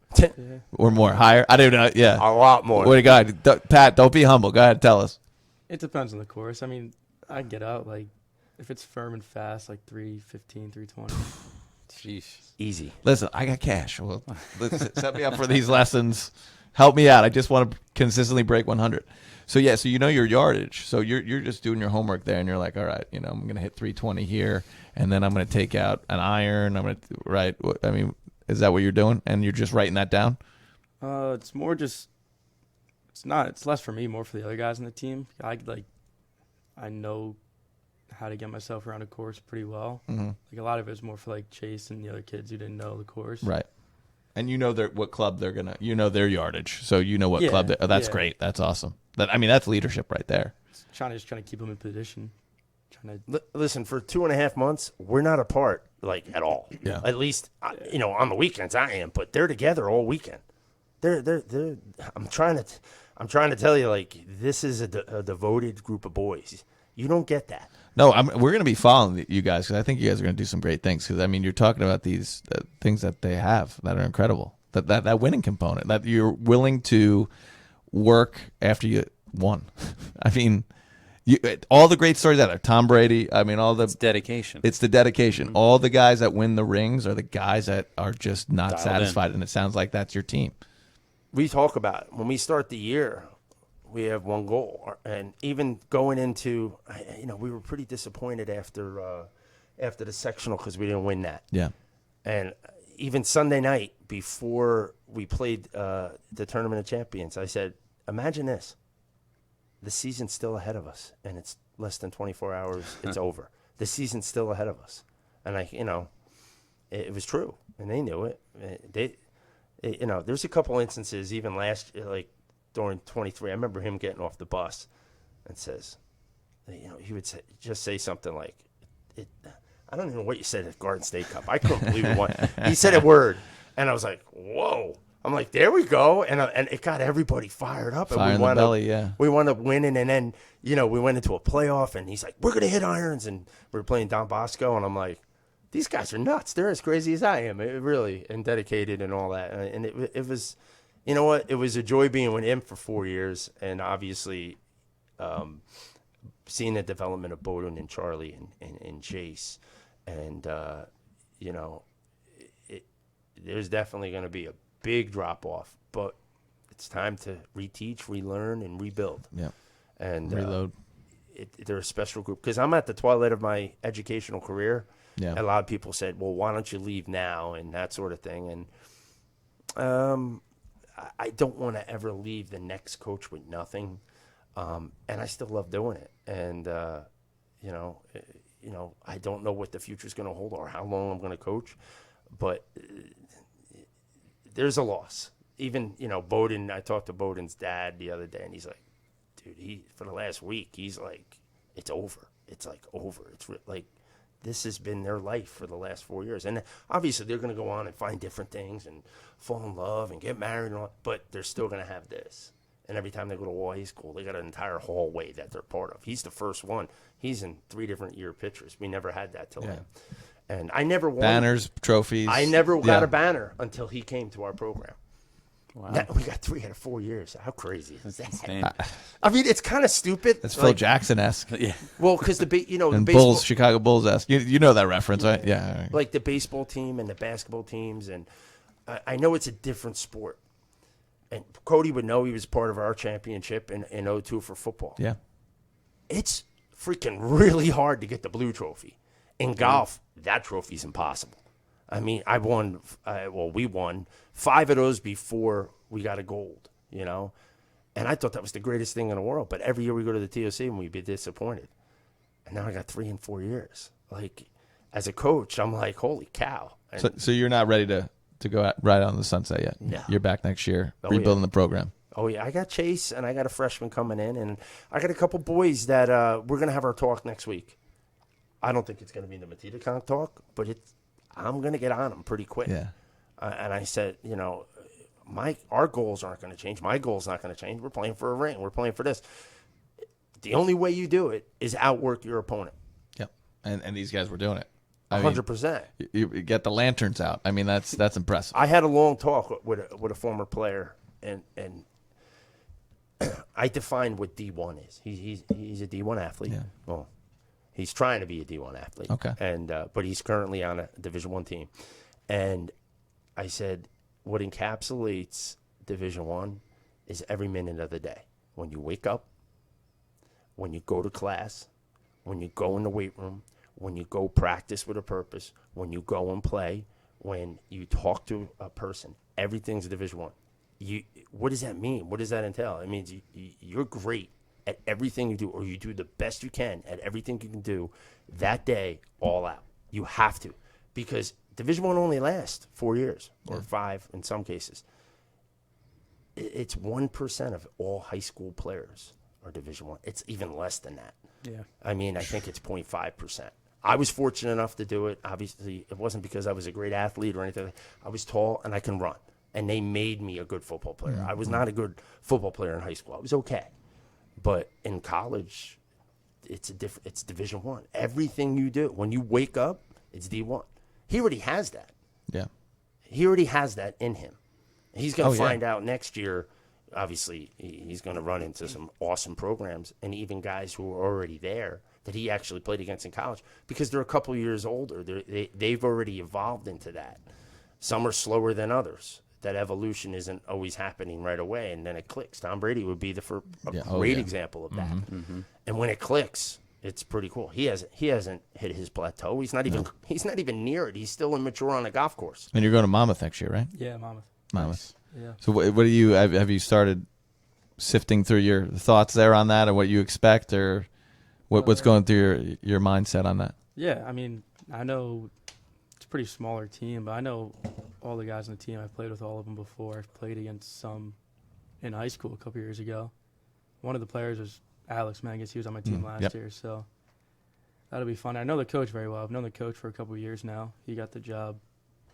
[SPEAKER 1] or more, higher? I don't know. Yeah,
[SPEAKER 4] a lot more.
[SPEAKER 1] What do you got, Pat? Don't be humble. Go ahead, tell us.
[SPEAKER 5] It depends on the course. I mean, I get out like if it's firm and fast, like 315, 320.
[SPEAKER 2] Sheesh.
[SPEAKER 4] Easy.
[SPEAKER 1] Listen, I got cash. Well, set me up for these lessons. Help me out. I just want to consistently break 100. So you know your yardage. So you're just doing your homework there, and you're like, all right, you know, I'm going to hit 320 here, and then I'm going to take out an iron. I'm going to right. I mean, is that what you're doing? And you're just writing that down?
[SPEAKER 5] It's more just. It's not. It's less for me, more for the other guys on the team. I know how to get myself around a course pretty well.
[SPEAKER 1] Mm-hmm.
[SPEAKER 5] Like a lot of it is more for like Chase and the other kids who didn't know the course.
[SPEAKER 1] Right. And you know what club they're gonna. You know their yardage, so you know what club. That's great. That's awesome. That's leadership right there.
[SPEAKER 5] Trying to keep them in position.
[SPEAKER 4] Listen, for 2.5 months, we're not apart like at all.
[SPEAKER 1] Yeah.
[SPEAKER 4] At least you know on the weekends I am, but they're together all weekend. They're. I'm trying to tell you, like, this is a devoted group of boys. You don't get that.
[SPEAKER 1] No, we're going to be following you guys because I think you guys are going to do some great things. Because I mean, you're talking about these things that they have that are incredible. That winning component that you're willing to work after you won. I mean, all the great stories out there. Tom Brady. I mean,
[SPEAKER 2] It's dedication.
[SPEAKER 1] It's the dedication. Mm-hmm. All the guys that win the rings are the guys that are just not satisfied, and it sounds like that's your team.
[SPEAKER 4] We talk about it. When we start the year, we have one goal, and even going into, you know, we were pretty disappointed after the sectional because we didn't win that.
[SPEAKER 1] Yeah.
[SPEAKER 4] And even Sunday night before we played the Tournament of Champions, I said, imagine this. The season's still ahead of us, and it's less than 24 hours. It's over. The season's still ahead of us. And, it was true, and they knew it. There's a couple instances, even last year, like during 23, I remember him getting off the bus and says, he would just say something like, I don't even know what you said at Garden State Cup. I couldn't believe it. He said a word, and I was like, whoa. I'm like, there we go. And it got everybody fired up.
[SPEAKER 1] Fire in the belly, yeah.
[SPEAKER 4] We wound up winning, and then, we went into a playoff, and he's like, we're going to hit irons. And we were playing Don Bosco, and I'm like, these guys are nuts. They're as crazy as I am, really, and dedicated and all that. And it was, you know what? It was a joy being with him for 4 years, and obviously seeing the development of Bowden and Charlie and Chase. And, there's definitely going to be a big drop-off, but it's time to reteach, relearn, and rebuild.
[SPEAKER 1] Yeah.
[SPEAKER 4] And
[SPEAKER 1] reload.
[SPEAKER 4] They're a special group because I'm at the twilight of my educational career.
[SPEAKER 1] Yeah.
[SPEAKER 4] A lot of people said, well, why don't you leave now and that sort of thing. And I don't want to ever leave the next coach with nothing. And I still love doing it. And, I don't know what the future is going to hold or how long I'm going to coach. But there's a loss. even, Bowden, I talked to Bowden's dad the other day, and he's like, dude, for the last week, he's like, it's over. It's like over. It's like, this has been their life for the last 4 years. And obviously they're going to go on and find different things and fall in love and get married and all, but they're still going to have this. And every time they go to Wall High School, they got an entire hallway that they're part of. He's the first one. He's in 3 different year pictures. We never had that till him. And I never won.
[SPEAKER 1] Banners, trophies.
[SPEAKER 4] I never got a banner until he came to our program.
[SPEAKER 2] Wow.
[SPEAKER 4] We got 3 out of 4 years. How crazy is that?
[SPEAKER 2] Insane.
[SPEAKER 4] I mean, it's kind of stupid.
[SPEAKER 1] That's Phil Jackson-esque.
[SPEAKER 2] Yeah.
[SPEAKER 4] Well, because the
[SPEAKER 1] And
[SPEAKER 4] baseball,
[SPEAKER 1] Bulls, Chicago Bulls-esque. You know that reference, right? Yeah.
[SPEAKER 4] like the baseball team and the basketball teams, and I know it's a different sport. And Cody would know, he was part of our championship in 02 for football.
[SPEAKER 1] Yeah.
[SPEAKER 4] It's freaking really hard to get the blue trophy. In golf, that trophy's impossible. I mean, we won 5 of those before we got a gold, And I thought that was the greatest thing in the world. But every year we go to the TOC and we'd be disappointed. And now I got 3 in 4 years. Like, as a coach, I'm like, holy cow. And
[SPEAKER 1] So you're not ready to go out right on the sunset yet?
[SPEAKER 4] No.
[SPEAKER 1] You're back next year,
[SPEAKER 4] Oh,
[SPEAKER 1] rebuilding the program.
[SPEAKER 4] Oh, yeah. I got Chase, and I got a freshman coming in, and I got a couple boys that we're going to have our talk next week. I don't think it's going to be the Matita talk, but I'm going to get on them pretty quick.
[SPEAKER 1] Yeah.
[SPEAKER 4] And I said, our goals aren't going to change. My goal's not going to change. We're playing for a ring. We're playing for this. The only way you do it is outwork your opponent.
[SPEAKER 1] Yep. And these guys were doing it. I mean,
[SPEAKER 4] 100%.
[SPEAKER 1] you get the lanterns out. I mean, that's impressive.
[SPEAKER 4] I had a long talk with a former player, and I defined what D1 is. He's a D1 athlete.
[SPEAKER 1] Yeah.
[SPEAKER 4] Well, he's trying to be a D1 athlete.
[SPEAKER 1] Okay.
[SPEAKER 4] And but he's currently on a Division I team. And I said, what encapsulates Division I is every minute of the day. When you wake up, when you go to class, when you go in the weight room, when you go practice with a purpose, when you go and play, when you talk to a person, everything's Division I. What does that mean? What does that entail? It means you're great at everything you do, or you do the best you can at everything you can do that day, all out. You have to, because Division I only lasts 4 years or 5 in some cases. It's 1% of all high school players are Division I. It's even less than that.
[SPEAKER 5] Yeah.
[SPEAKER 4] I mean, I think it's 0.5%. I was fortunate enough to do it. Obviously, it wasn't because I was a great athlete or anything. I was tall and I can run, and they made me a good football player. I was not a good football player in high school. I was okay, but in college, it's Division I. Everything you do when you wake up, it's D1. He already has that.
[SPEAKER 1] Yeah.
[SPEAKER 4] He already has that in him. He's going to
[SPEAKER 1] Oh, yeah.
[SPEAKER 4] find out next year. Obviously, he's going to run into some awesome programs, and even guys who are already there that he actually played against in college, because they're a couple years older. They've already evolved into that. Some are slower than others. That evolution isn't always happening right away, and then it clicks. Tom Brady would be great example of that. Mm-hmm. And when it clicks, it's pretty cool. He hasn't hit his plateau. He's not even near it. He's still immature on a golf course.
[SPEAKER 1] And you're going to Monmouth next year, right?
[SPEAKER 5] Yeah, Monmouth.
[SPEAKER 1] Monmouth.
[SPEAKER 5] Yeah.
[SPEAKER 1] So what do you have you started sifting through your thoughts there on that, and what you expect, or what's going through your mindset on that?
[SPEAKER 5] Yeah, I mean, I know it's a pretty smaller team, but I know all the guys on the team. I've played with all of them before. I've played against some in high school a couple years ago. One of the players was Alex Mangus. He was on my team last year, so that'll be fun. I know the coach very well. I've known the coach for a couple of years now. He got the job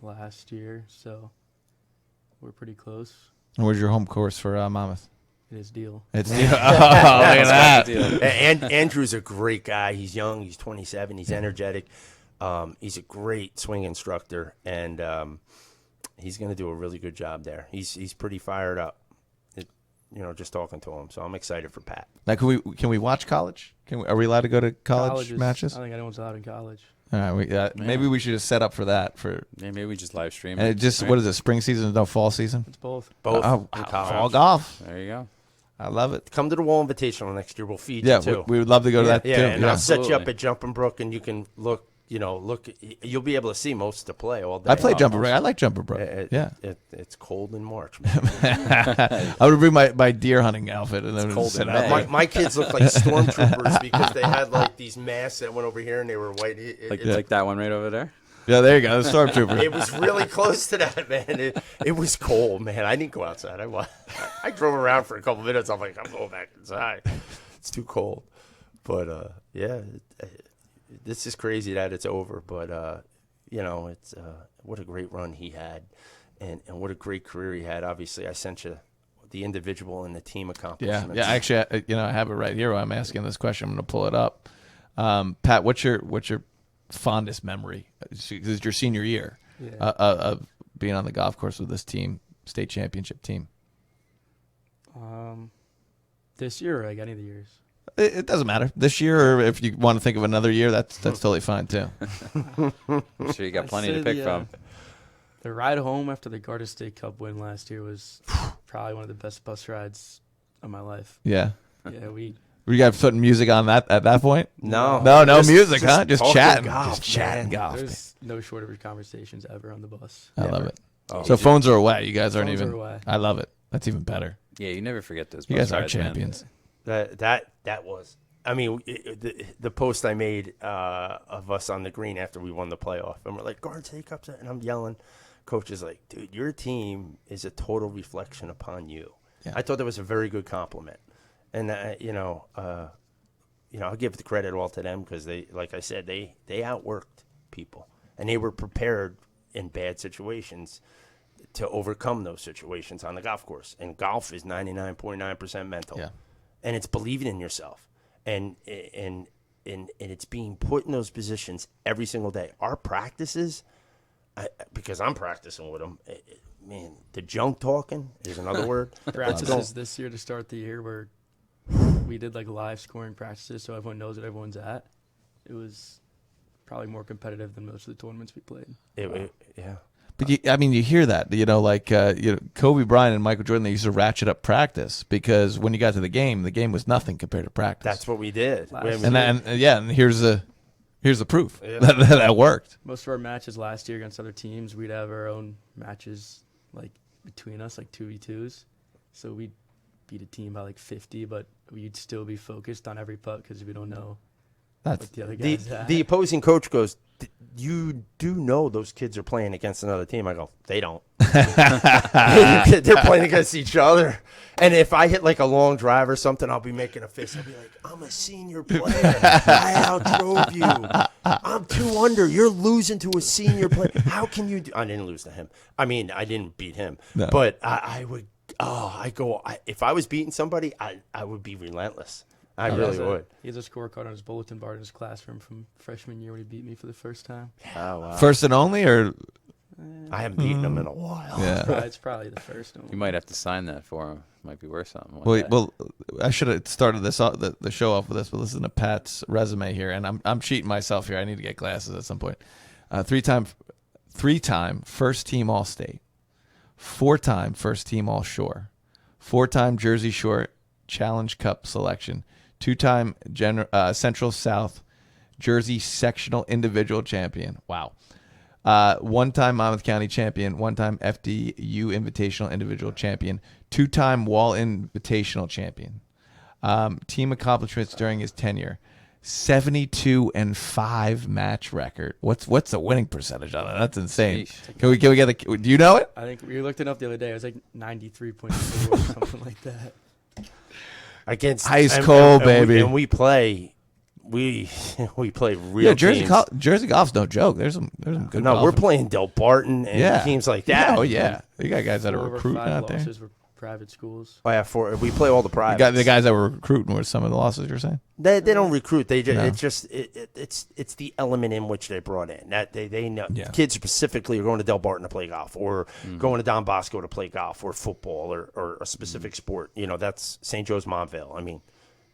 [SPEAKER 5] last year, so we're pretty close.
[SPEAKER 1] And where's your home course for Monmouth?
[SPEAKER 5] It is Deal.
[SPEAKER 1] It's look at that.
[SPEAKER 4] And Andrew's a great guy. He's young. He's 27. He's energetic. He's a great swing instructor, and he's going to do a really good job there. He's pretty fired up. Just talking to him. So I'm excited for Pat.
[SPEAKER 1] Now, can we watch college? Are we allowed to go to college matches?
[SPEAKER 5] I think anyone's allowed in college.
[SPEAKER 1] All right, maybe we should just set up for that.
[SPEAKER 2] Maybe we just live stream.
[SPEAKER 1] And it just
[SPEAKER 2] right?
[SPEAKER 1] What is it? Spring season? No, fall season?
[SPEAKER 5] It's both.
[SPEAKER 1] Oh,
[SPEAKER 4] in college.
[SPEAKER 1] fall golf.
[SPEAKER 2] There you go.
[SPEAKER 1] I love it.
[SPEAKER 4] Come to the Wall Invitational next year. We'll feed
[SPEAKER 1] Yeah,
[SPEAKER 4] you too.
[SPEAKER 1] we would love to go to that too.
[SPEAKER 4] And I'll set you up
[SPEAKER 2] Absolutely.
[SPEAKER 4] at Jumping Brook, and you can look. You'll be able to see most of the play all day.
[SPEAKER 1] I play Jumper Brook. I like Jumper Brook. Yeah.
[SPEAKER 4] It's cold in March, man.
[SPEAKER 1] I would bring my deer hunting outfit and then
[SPEAKER 2] cold
[SPEAKER 1] set
[SPEAKER 2] in
[SPEAKER 1] it
[SPEAKER 2] May.
[SPEAKER 1] up.
[SPEAKER 4] My kids look like stormtroopers because they had like these masks that went over here and they were white.
[SPEAKER 2] Like that one right over there.
[SPEAKER 1] Yeah, there you go. The stormtrooper.
[SPEAKER 4] It was really close to that, man. It was cold, man. I didn't go outside. I drove around for a couple minutes. I'm like, I'm going back inside. It's too cold. But yeah, this is crazy that it's over. But you know, it's what a great run he had, and what a great career he had. Obviously, I sent you the individual and the team accomplishments.
[SPEAKER 1] Yeah. Actually, I have it right here while I'm asking this question. I'm going to pull it up. Pat, what's your fondest memory? This is your senior year of being on the golf course with this team, state championship team.
[SPEAKER 5] This year or like any of the years?
[SPEAKER 1] It doesn't matter. This year, or if you want to think of another year, that's totally fine too.
[SPEAKER 2] I'm sure you got plenty to pick from.
[SPEAKER 5] The ride home after the Garden State Cup win last year was probably one of the best bus rides of my life.
[SPEAKER 1] Yeah.
[SPEAKER 5] Yeah, we
[SPEAKER 1] You guys putting music on that at that point?
[SPEAKER 4] No
[SPEAKER 1] music, huh? Just
[SPEAKER 4] talking
[SPEAKER 1] chatting,
[SPEAKER 4] golf,
[SPEAKER 1] just chatting
[SPEAKER 4] man.
[SPEAKER 1] golf.
[SPEAKER 5] there's no shortage of conversations ever on the bus.
[SPEAKER 1] I love it.
[SPEAKER 4] Oh,
[SPEAKER 1] So phones are away. You guys aren't
[SPEAKER 5] Phones
[SPEAKER 1] even.
[SPEAKER 5] are away.
[SPEAKER 1] I love it. That's even better.
[SPEAKER 2] Yeah, you never forget those.
[SPEAKER 1] You
[SPEAKER 2] bus
[SPEAKER 1] guys are
[SPEAKER 2] rides, man.
[SPEAKER 1] champions.
[SPEAKER 4] That was. I mean, the post I made of us on the green after we won the playoff, and we're like, Garden State Cup's, and I'm yelling. Coach is like, dude, your team is a total reflection upon you.
[SPEAKER 1] Yeah.
[SPEAKER 4] I thought that was a very good compliment, and I'll give the credit all to them because they, like I said, they outworked people, and they were prepared in bad situations to overcome those situations on the golf course. And golf is 99.9% mental, and it's believing in yourself, and it's being put in those positions every single day. Our practices. Because I'm practicing with them, man, the junk talking is another word.
[SPEAKER 5] Practices this year to start the year where we did like live scoring practices so everyone knows what everyone's at. It was probably more competitive than most of the tournaments we played.
[SPEAKER 4] Yeah.
[SPEAKER 1] But you hear that, Kobe Bryant and Michael Jordan, they used to ratchet up practice because when you got to the game was nothing compared to practice.
[SPEAKER 4] That's what we did.
[SPEAKER 1] And here's the proof that worked.
[SPEAKER 5] Most of our matches last year against other teams, we'd have our own matches like between us, like 2v2s. So we'd beat a team by like 50, but we'd still be focused on every putt because we don't know what the other guys at.
[SPEAKER 4] The opposing coach goes, you do know those kids are playing against another team. I go, they don't. They're playing against each other. And if I hit like a long drive or something, I'll be making a fist. I'll be like, I'm a senior player. I outdrove you. I'm 2 under. You're losing to a senior player. How can you do? I didn't lose to him. I mean, I didn't beat him. No. But I would, if I was beating somebody, I would be relentless. I really would.
[SPEAKER 5] He has a scorecard on his bulletin board in his classroom from freshman year when he beat me for the first time.
[SPEAKER 4] Oh, wow.
[SPEAKER 1] First and only, or
[SPEAKER 4] I haven't beaten him in a while.
[SPEAKER 1] Yeah,
[SPEAKER 5] it's probably the first one.
[SPEAKER 2] You might have to sign that for him. Might be worth something.
[SPEAKER 1] Well, I should have started the show off with this, but listen to Pat's resume here, and I'm cheating myself here. I need to get glasses at some point. Three-time first team All-State, 4-time first team All-Shore, 4-time Jersey Shore Challenge Cup selection, 2-time Central South Jersey sectional individual champion. Wow. 1-time Monmouth County champion, 1-time FDU Invitational individual champion, 2-time Wall Invitational champion. Team accomplishments during his tenure: 72-5 match record. What's the winning percentage on it? That's insane. Can we get do you know it?
[SPEAKER 5] I think we looked it up the other day. It was like 93.4 or something like that.
[SPEAKER 4] Against
[SPEAKER 1] ice cold, baby.
[SPEAKER 4] And we play real
[SPEAKER 1] Jersey
[SPEAKER 4] teams.
[SPEAKER 1] Jersey golf's no joke. There's some good.
[SPEAKER 4] No,
[SPEAKER 1] golf.
[SPEAKER 4] we're playing Del Barton and teams like that.
[SPEAKER 1] Yeah, oh yeah, you got guys that are
[SPEAKER 5] 4 of our
[SPEAKER 1] recruiting
[SPEAKER 5] 5
[SPEAKER 1] out there.
[SPEAKER 5] losses were private schools.
[SPEAKER 4] Oh yeah, we play all the privates.
[SPEAKER 1] You got the guys that were recruiting were some of the losses you're saying.
[SPEAKER 4] They don't recruit. They just it's the element in which they brought in that they know kids specifically are going to Del Barton to play golf or going to Don Bosco to play golf or football or a specific sport. That's St. Joe's Montville. I mean,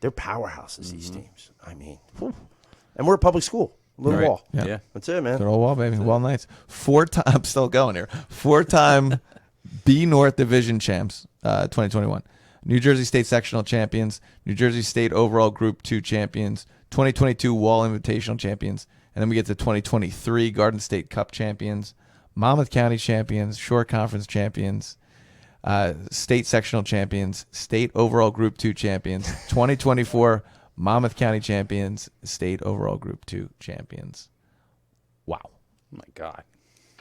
[SPEAKER 4] they're powerhouses. These teams. I mean, and we're a public school. Little Wall.
[SPEAKER 1] Yeah.
[SPEAKER 4] That's it, man.
[SPEAKER 1] Good old Wall, baby. Wall Knights. 4-time. I'm still going here. 4-time B North Division champs. 2021. New Jersey State Sectional champions, New Jersey State Overall Group 2 champions, 2022 Wall Invitational champions, and then we get to 2023 Garden State Cup champions, Monmouth County champions, Shore Conference champions, State Sectional champions, State Overall Group 2 champions, 2024 Monmouth County champions, State Overall Group 2 champions. Wow.
[SPEAKER 2] my God.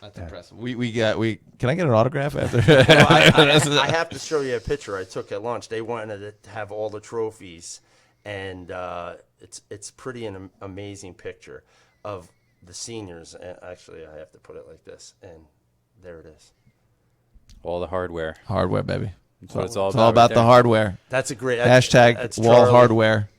[SPEAKER 1] That's impressive. We can I get an autograph after?
[SPEAKER 4] Well, I have to show you a picture I took at lunch. They wanted to have all the trophies, and it's pretty an amazing picture of the seniors. And actually, I have to put it like this, and there it is.
[SPEAKER 2] All the hardware.
[SPEAKER 1] Hardware, baby.
[SPEAKER 2] That's what it's all
[SPEAKER 1] It's
[SPEAKER 2] about.
[SPEAKER 1] all about
[SPEAKER 2] right
[SPEAKER 1] the
[SPEAKER 2] there.
[SPEAKER 1] hardware.
[SPEAKER 4] That's a great
[SPEAKER 1] Hashtag
[SPEAKER 4] that's
[SPEAKER 1] wall
[SPEAKER 4] Charlie
[SPEAKER 1] hardware.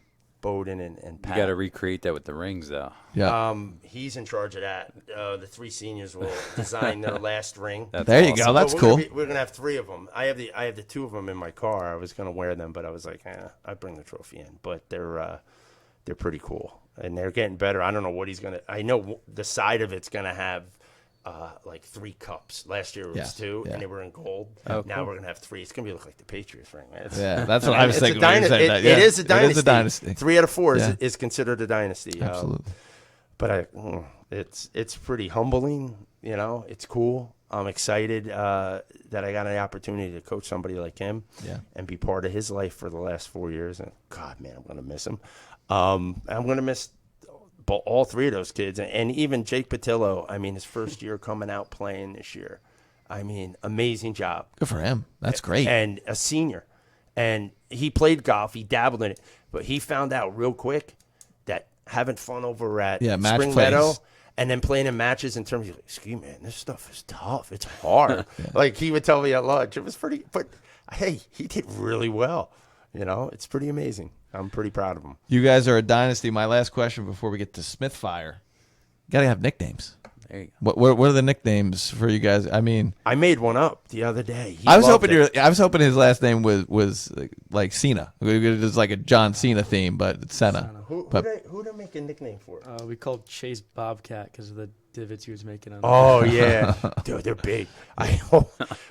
[SPEAKER 4] Bowden and
[SPEAKER 2] You
[SPEAKER 4] Pat.
[SPEAKER 2] got to recreate that with the rings, though.
[SPEAKER 1] Yeah.
[SPEAKER 4] He's in charge of that. The 3 seniors will design their last ring.
[SPEAKER 2] That's
[SPEAKER 1] There you
[SPEAKER 2] awesome.
[SPEAKER 1] go. That's
[SPEAKER 4] But
[SPEAKER 1] cool.
[SPEAKER 4] we're gonna have 3 of them. I have the 2 of them in my car. I was gonna wear them, but I was like, I bring the trophy in. But they're pretty cool, and they're getting better. I don't know what he's gonna. I know the side of it's gonna have like 3 cups. Last year it was
[SPEAKER 1] Yes.
[SPEAKER 4] 2,
[SPEAKER 1] Yeah.
[SPEAKER 4] and they were in gold.
[SPEAKER 2] Oh,
[SPEAKER 4] now
[SPEAKER 2] cool.
[SPEAKER 4] we're gonna have 3. It's gonna be look like the Patriots ring, man.
[SPEAKER 1] Yeah, that's what I was
[SPEAKER 4] It's a
[SPEAKER 1] thinking. when you
[SPEAKER 4] dynasty.
[SPEAKER 1] said that. Yeah.
[SPEAKER 4] It is a dynasty.
[SPEAKER 1] It is a dynasty.
[SPEAKER 4] 3 out of 4
[SPEAKER 1] Yeah.
[SPEAKER 4] is considered a dynasty.
[SPEAKER 1] Absolutely.
[SPEAKER 4] But it's pretty humbling. You know, it's cool. I'm excited that I got an opportunity to coach somebody like him,
[SPEAKER 1] Yeah.
[SPEAKER 4] and be part of his life for the last 4 years. And God, man, I'm gonna miss him. I'm gonna miss all 3 of those kids, and even Jake Patillo. I mean, his first year coming out playing this year. I mean, amazing job.
[SPEAKER 1] Good for him. That's great.
[SPEAKER 4] And a senior. And he played golf. He dabbled in it. But he found out real quick that having fun over at
[SPEAKER 1] match
[SPEAKER 4] Spring
[SPEAKER 1] plays.
[SPEAKER 4] Meadow and then playing in matches in terms of, excuse me, man, this stuff is tough. It's hard. Like he would tell me at lunch. It was pretty, but hey, he did really well. You know, it's pretty amazing. I'm pretty proud of him.
[SPEAKER 1] You guys are a dynasty. My last question before we get to Smithfire. You got to have nicknames.
[SPEAKER 2] There you go.
[SPEAKER 1] What are the nicknames for you guys? I mean,
[SPEAKER 4] I made one up the other day. He
[SPEAKER 1] I was
[SPEAKER 4] loved
[SPEAKER 1] hoping
[SPEAKER 4] it.
[SPEAKER 1] I was hoping his last name was like Cena. It was like a John Cena theme, but it's Senna.
[SPEAKER 4] Who
[SPEAKER 1] But
[SPEAKER 4] did I make a nickname for?
[SPEAKER 5] We called Chase Bobcat because of the divots he was making on.
[SPEAKER 4] Oh yeah, dude, they're big.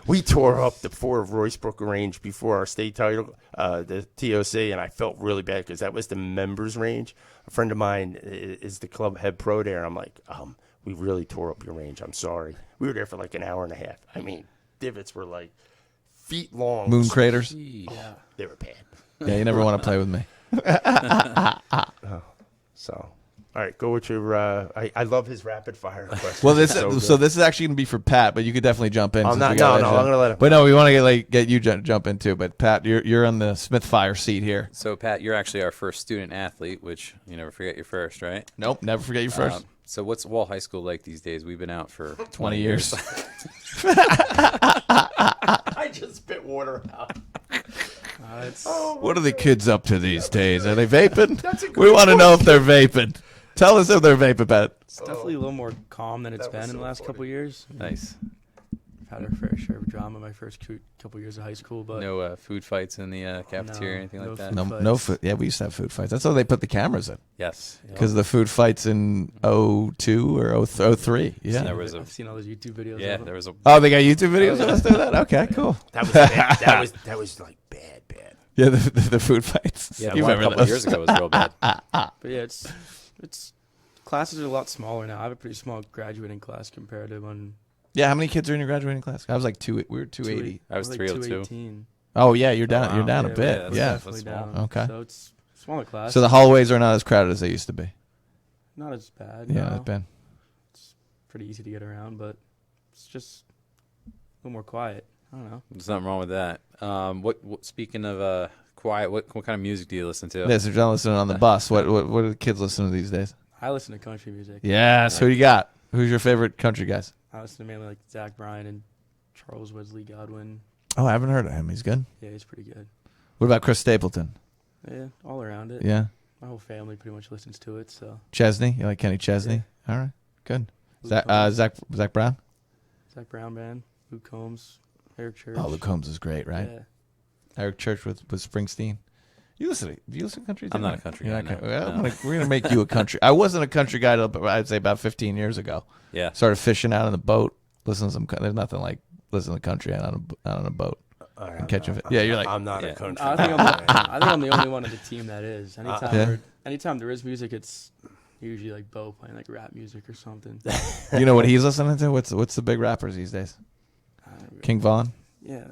[SPEAKER 4] We tore up the 4 of Roycebrook range before our state title, the TOC, and I felt really bad because that was the members range. A friend of mine is the club head pro there. I'm like, we really tore up your range. I'm sorry. We were there for like an hour and a half. I mean, divots were like feet long.
[SPEAKER 1] moon craters.
[SPEAKER 5] Yeah.
[SPEAKER 4] They were bad.
[SPEAKER 1] Yeah, you never want to play with me.
[SPEAKER 4] So, all right, go with your. I love his rapid fire question.
[SPEAKER 1] Well, this
[SPEAKER 4] It's
[SPEAKER 1] so
[SPEAKER 4] good.
[SPEAKER 1] this is actually going to be for Pat, but you could definitely jump in.
[SPEAKER 4] I'm
[SPEAKER 1] since
[SPEAKER 4] not-
[SPEAKER 1] we got
[SPEAKER 4] no,
[SPEAKER 1] that
[SPEAKER 4] I'm gonna let him.
[SPEAKER 1] But no, we want to get you jump in too. But Pat, you're on the Smithfire seat here.
[SPEAKER 2] So, Pat, you're actually our first student athlete, which you never forget your first, right?
[SPEAKER 1] Nope, never forget you first.
[SPEAKER 2] So, what's Wall High School like these days? We've been out for
[SPEAKER 1] 20 years.
[SPEAKER 4] I just spit water out.
[SPEAKER 5] It's,
[SPEAKER 1] What are the kids up to these days? Are they vaping?
[SPEAKER 4] That's a good
[SPEAKER 1] We want to know if they're vaping. Tell us if they're vaping, Pat.
[SPEAKER 5] it's definitely a little more calm than it's
[SPEAKER 4] That was
[SPEAKER 5] been in
[SPEAKER 4] so
[SPEAKER 5] the last
[SPEAKER 4] funny.
[SPEAKER 5] couple of years.
[SPEAKER 2] Nice.
[SPEAKER 5] I've had our fair share of drama my first couple years of high school, but
[SPEAKER 2] No food fights in the cafeteria or anything
[SPEAKER 5] no
[SPEAKER 2] like that?
[SPEAKER 5] food.
[SPEAKER 1] No,
[SPEAKER 5] Fights.
[SPEAKER 1] no food. Yeah, we used to have food fights. That's how they put the cameras in.
[SPEAKER 2] Yes.
[SPEAKER 1] Because the food fights in 02 or 03. Yeah.
[SPEAKER 2] There was
[SPEAKER 5] I've seen all those YouTube videos.
[SPEAKER 2] Yeah,
[SPEAKER 5] of it.
[SPEAKER 2] there was a
[SPEAKER 1] Oh, they got YouTube videos of us doing that? Okay, cool.
[SPEAKER 4] That was bad. that was like bad.
[SPEAKER 1] Yeah, the food fights.
[SPEAKER 2] yeah,
[SPEAKER 1] You
[SPEAKER 2] the one a
[SPEAKER 1] remember
[SPEAKER 2] couple
[SPEAKER 1] those?
[SPEAKER 2] years ago was real bad.
[SPEAKER 5] But yeah, it's classes are a lot smaller now. I have a pretty small graduating class compared to when
[SPEAKER 1] Yeah, how many kids are in your graduating class? I was like we were 280.
[SPEAKER 2] I was
[SPEAKER 5] like
[SPEAKER 2] 302.
[SPEAKER 5] 218.
[SPEAKER 1] Oh yeah, you're down.
[SPEAKER 2] wow.
[SPEAKER 1] You're down a
[SPEAKER 5] Yeah,
[SPEAKER 1] bit.
[SPEAKER 2] that's
[SPEAKER 1] Yeah.
[SPEAKER 5] Definitely
[SPEAKER 2] small.
[SPEAKER 5] down.
[SPEAKER 1] Okay.
[SPEAKER 5] So it's a smaller class.
[SPEAKER 1] So the hallways are not as crowded as they used to be.
[SPEAKER 5] not as bad.
[SPEAKER 1] Yeah,
[SPEAKER 5] no.
[SPEAKER 1] not bad.
[SPEAKER 5] Pretty easy to get around, but it's just a little more quiet. I don't know.
[SPEAKER 2] There's nothing wrong with that. What speaking of quiet, what kind of music do you listen to?
[SPEAKER 1] Yeah, so John listening on the bus. What do the kids listen to these days?
[SPEAKER 5] I listen to country music.
[SPEAKER 1] Yes. Who you got? Who's your favorite country guys?
[SPEAKER 5] I listen to mainly like Zach Bryan and Charles Wesley Godwin.
[SPEAKER 1] Oh, I haven't heard of him. He's good.
[SPEAKER 5] Yeah, he's pretty good.
[SPEAKER 1] What about Chris Stapleton?
[SPEAKER 5] Yeah, all around it.
[SPEAKER 1] Yeah.
[SPEAKER 5] My whole family pretty much listens to it. So
[SPEAKER 1] Chesney? You like Kenny Chesney? All right. Good.
[SPEAKER 5] Luke
[SPEAKER 1] Zach Brown?
[SPEAKER 5] Zach Brown Band, Luke Combs, Eric Church.
[SPEAKER 1] Oh, Luke Combs is great, right?
[SPEAKER 5] Yeah.
[SPEAKER 1] Eric Church with Springsteen. Do you listen to country?
[SPEAKER 2] I'm
[SPEAKER 1] too?
[SPEAKER 2] not a country
[SPEAKER 1] You're
[SPEAKER 2] guy,
[SPEAKER 1] not
[SPEAKER 2] no.
[SPEAKER 1] well,
[SPEAKER 2] No.
[SPEAKER 1] we're gonna make you a country. I wasn't a country guy till I'd say about 15 years ago.
[SPEAKER 2] Yeah.
[SPEAKER 1] Started fishing out on the boat. Listen to some. There's nothing like listening to country out on a boat. Catching fish. Yeah, you're like.
[SPEAKER 4] I'm not
[SPEAKER 2] Yeah.
[SPEAKER 4] a country.
[SPEAKER 5] I think I'm the only one on the team that is.
[SPEAKER 1] Yeah.
[SPEAKER 5] Anytime there is music, it's usually like Bo playing like rap music or something.
[SPEAKER 1] You know what he's listening to? What's the big rappers these days? King Von.
[SPEAKER 5] Yeah,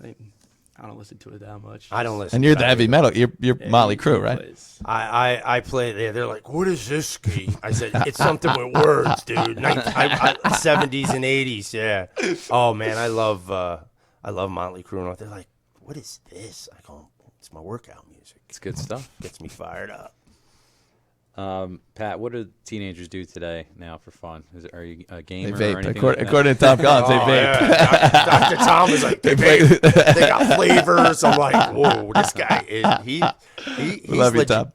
[SPEAKER 5] I don't listen to it that much.
[SPEAKER 4] I don't listen.
[SPEAKER 1] And you're
[SPEAKER 4] to
[SPEAKER 1] the
[SPEAKER 4] that
[SPEAKER 1] heavy
[SPEAKER 4] either.
[SPEAKER 1] metal. You're
[SPEAKER 5] Yeah,
[SPEAKER 1] Motley
[SPEAKER 5] he
[SPEAKER 1] Crue, right?
[SPEAKER 5] plays.
[SPEAKER 4] I play there. They're like, what is this ski? I said, it's something with words, dude. 70s and 80s, yeah. Oh man, I love Motley Crue. And they're like, what is this? I go, it's my workout music.
[SPEAKER 2] It's good stuff.
[SPEAKER 4] Gets me fired up.
[SPEAKER 2] Pat, what do teenagers do today now for fun? Are you a
[SPEAKER 1] They
[SPEAKER 2] gamer or
[SPEAKER 1] vape.
[SPEAKER 2] anything?
[SPEAKER 1] According to Tom Collins, they
[SPEAKER 4] Oh,
[SPEAKER 1] vape.
[SPEAKER 4] yeah. Dr. Tom was like, they got flavors. I'm like, whoa, this guy he's
[SPEAKER 1] Love you,
[SPEAKER 4] legit.
[SPEAKER 1] Tom.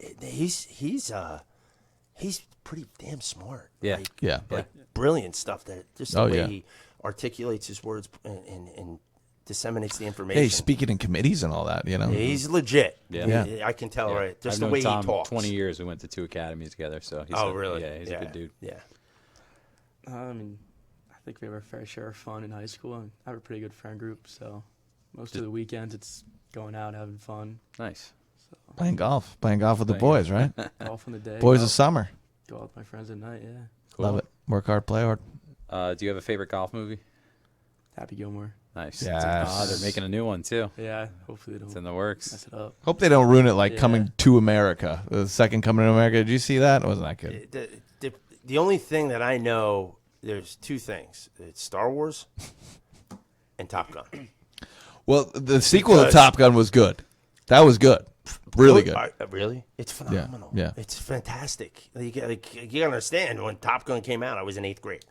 [SPEAKER 4] He's pretty damn smart.
[SPEAKER 2] Yeah.
[SPEAKER 4] Like,
[SPEAKER 1] Yeah.
[SPEAKER 4] like brilliant stuff. That just the
[SPEAKER 1] Oh,
[SPEAKER 4] way
[SPEAKER 1] yeah.
[SPEAKER 4] he articulates his words and disseminates the
[SPEAKER 1] Yeah,
[SPEAKER 4] information.
[SPEAKER 1] he's speaking in committees and all that, you know.
[SPEAKER 4] Yeah, he's legit.
[SPEAKER 2] Yeah.
[SPEAKER 4] I can tell,
[SPEAKER 2] Yeah.
[SPEAKER 4] right? Just
[SPEAKER 2] I've
[SPEAKER 4] the
[SPEAKER 2] known
[SPEAKER 4] way
[SPEAKER 2] Tom
[SPEAKER 4] he talks.
[SPEAKER 2] 20 years. We went to 2 academies together, so he's
[SPEAKER 4] Oh, really?
[SPEAKER 2] Yeah, he's a good dude.
[SPEAKER 4] Yeah.
[SPEAKER 5] I mean, I think we have our fair share of fun in high school, and I have a pretty good friend group. So most of the weekends, it's going out having fun,
[SPEAKER 2] Nice.
[SPEAKER 1] Playing golf with the
[SPEAKER 2] Playing
[SPEAKER 1] boys, right?
[SPEAKER 5] golf in the day,
[SPEAKER 1] Boys
[SPEAKER 5] go
[SPEAKER 1] of summer.
[SPEAKER 5] out with my friends at night. Yeah,
[SPEAKER 2] Cool.
[SPEAKER 1] Love it. Work hard, play hard.
[SPEAKER 2] Do you have a favorite golf movie?
[SPEAKER 5] Happy Gilmore.
[SPEAKER 2] Nice.
[SPEAKER 1] Yes.
[SPEAKER 2] They're making a new one too.
[SPEAKER 5] Yeah, hopefully they
[SPEAKER 2] It's in
[SPEAKER 5] don't
[SPEAKER 2] the works.
[SPEAKER 5] mess it up.
[SPEAKER 1] Hope they don't ruin it like
[SPEAKER 5] Yeah.
[SPEAKER 1] Coming to America. The second Coming to America. Did you see that? It wasn't that good.
[SPEAKER 4] The only thing that I know, there's 2 things. It's Star Wars and Top Gun.
[SPEAKER 1] Well, the sequel to
[SPEAKER 4] Because-
[SPEAKER 1] Top Gun was good. That was good. Really good.
[SPEAKER 4] Really? It's phenomenal.
[SPEAKER 1] yeah.
[SPEAKER 4] It's fantastic. You gotta understand, when Top Gun came out, I was in 8th grade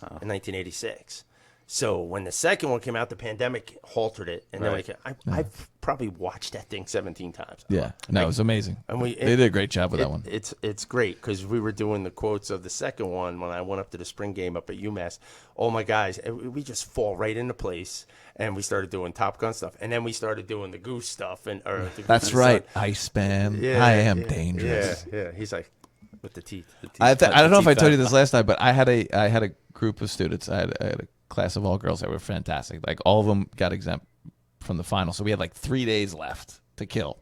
[SPEAKER 4] in 1986. So when the second one came out, the pandemic halted it, and
[SPEAKER 2] Right.
[SPEAKER 4] then I've probably watched that thing 17 times.
[SPEAKER 1] Yeah. No, it was amazing.
[SPEAKER 4] And
[SPEAKER 1] They did a great job with that one.
[SPEAKER 4] It's great because we were doing the quotes of the second one when I went up to the spring game up at UMass. All my guys, we just fall right into place, and we started doing Top Gun stuff, and then we started doing the Goose stuff,
[SPEAKER 1] That's right. Iceman. I am dangerous.
[SPEAKER 4] Yeah. He's like with the teeth.
[SPEAKER 1] I don't know if I told you this last night, but I had a group of students. I had a class of all girls that were fantastic. Like all of them got exempt from the final, so we had like 3 days left to kill.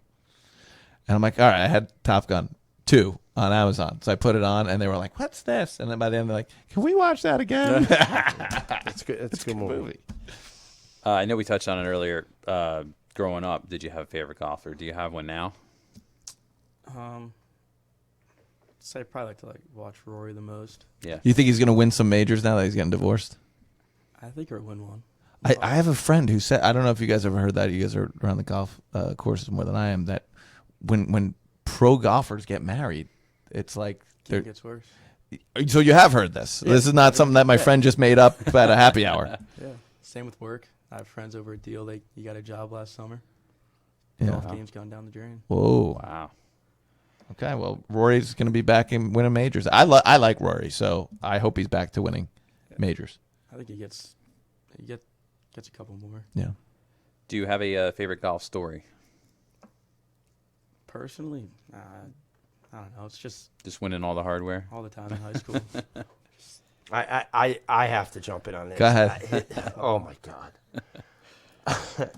[SPEAKER 1] And I'm like, all right, I had Top Gun 2 on Amazon, so I put it on, and they were like, "What's this?" And then by the end, they're like, "Can we watch that again?"
[SPEAKER 4] It's good. It's a good movie.
[SPEAKER 2] I know we touched on it earlier. Growing up, did you have a favorite golfer? Do you have one now?
[SPEAKER 5] So I probably like to watch Rory the most.
[SPEAKER 2] Yeah.
[SPEAKER 1] You think he's gonna win some majors now that he's getting divorced?
[SPEAKER 5] I think he'll win one.
[SPEAKER 1] I have a friend who said, I don't know if you guys ever heard that. You guys are around the golf courses more than I am. That when pro golfers get married, it's like
[SPEAKER 5] It gets worse.
[SPEAKER 1] So you have heard this. This is not something that my friend just made up at a happy hour.
[SPEAKER 5] Yeah. Same with work. I have friends over at Deal. He got a job last summer.
[SPEAKER 1] Yeah.
[SPEAKER 5] Golf game's gone down the drain.
[SPEAKER 1] Whoa.
[SPEAKER 2] Wow.
[SPEAKER 1] Okay. Well, Rory's going to be back and winning majors. I like Rory, so I hope he's back to winning majors.
[SPEAKER 5] I think he gets a couple more.
[SPEAKER 1] Yeah.
[SPEAKER 2] Do you have a favorite golf story?
[SPEAKER 5] Personally, I don't know. It's just
[SPEAKER 2] Just winning all the hardware?
[SPEAKER 5] all the time in high school.
[SPEAKER 4] I have to jump in on this.
[SPEAKER 1] Go ahead.
[SPEAKER 4] Oh my God.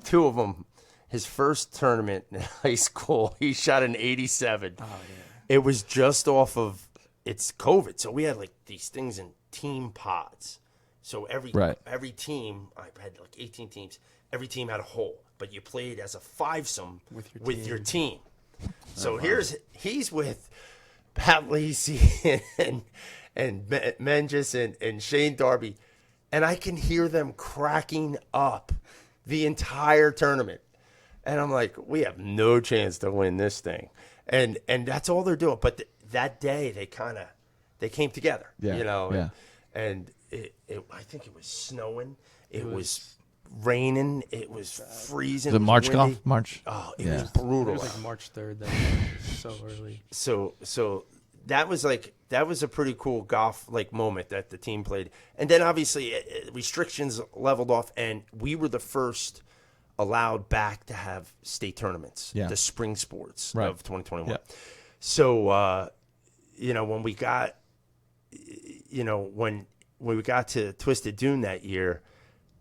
[SPEAKER 4] 2 of them. His first tournament in high school, he shot an 87.
[SPEAKER 5] Oh yeah.
[SPEAKER 4] It was just off of it's COVID, so we had like these things in team pods. So every team, I had like 18 teams. Every team had a hole, but you played as a 5-some with your team. So he's with Pat Lacey and Menges and Shane Darby, and I can hear them cracking up the entire tournament. And I'm like, we have no chance to win this thing. And that's all they're doing. But that day they came together.
[SPEAKER 1] Yeah.
[SPEAKER 4] You know.
[SPEAKER 1] Yeah.
[SPEAKER 4] And I think it was snowing. It was raining. It was freezing.
[SPEAKER 1] The
[SPEAKER 4] it was
[SPEAKER 1] March
[SPEAKER 4] windy.
[SPEAKER 1] golf? March?
[SPEAKER 4] Oh, it
[SPEAKER 1] Yeah.
[SPEAKER 4] was brutal.
[SPEAKER 5] It was like March 3rd. That was so early.
[SPEAKER 4] So that was a pretty cool golf moment that the team played. And then obviously restrictions leveled off, and we were the first allowed back to have state tournaments, the spring sports of 2021.
[SPEAKER 1] Yeah.
[SPEAKER 4] So when we got when we got to Twisted Dune that year,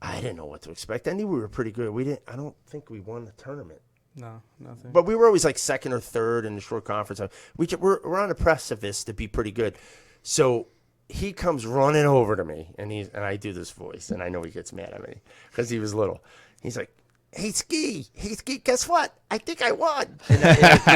[SPEAKER 4] I didn't know what to expect. I knew we were pretty good. I don't think we won the tournament.
[SPEAKER 5] No, nothing.
[SPEAKER 4] But we were always like second or third in the short conference. We're on the precipice to be pretty good. So he comes running over to me, and I do this voice, and I know he gets mad at me because he was little. He's like, hey, Ski, guess what? I think I won. And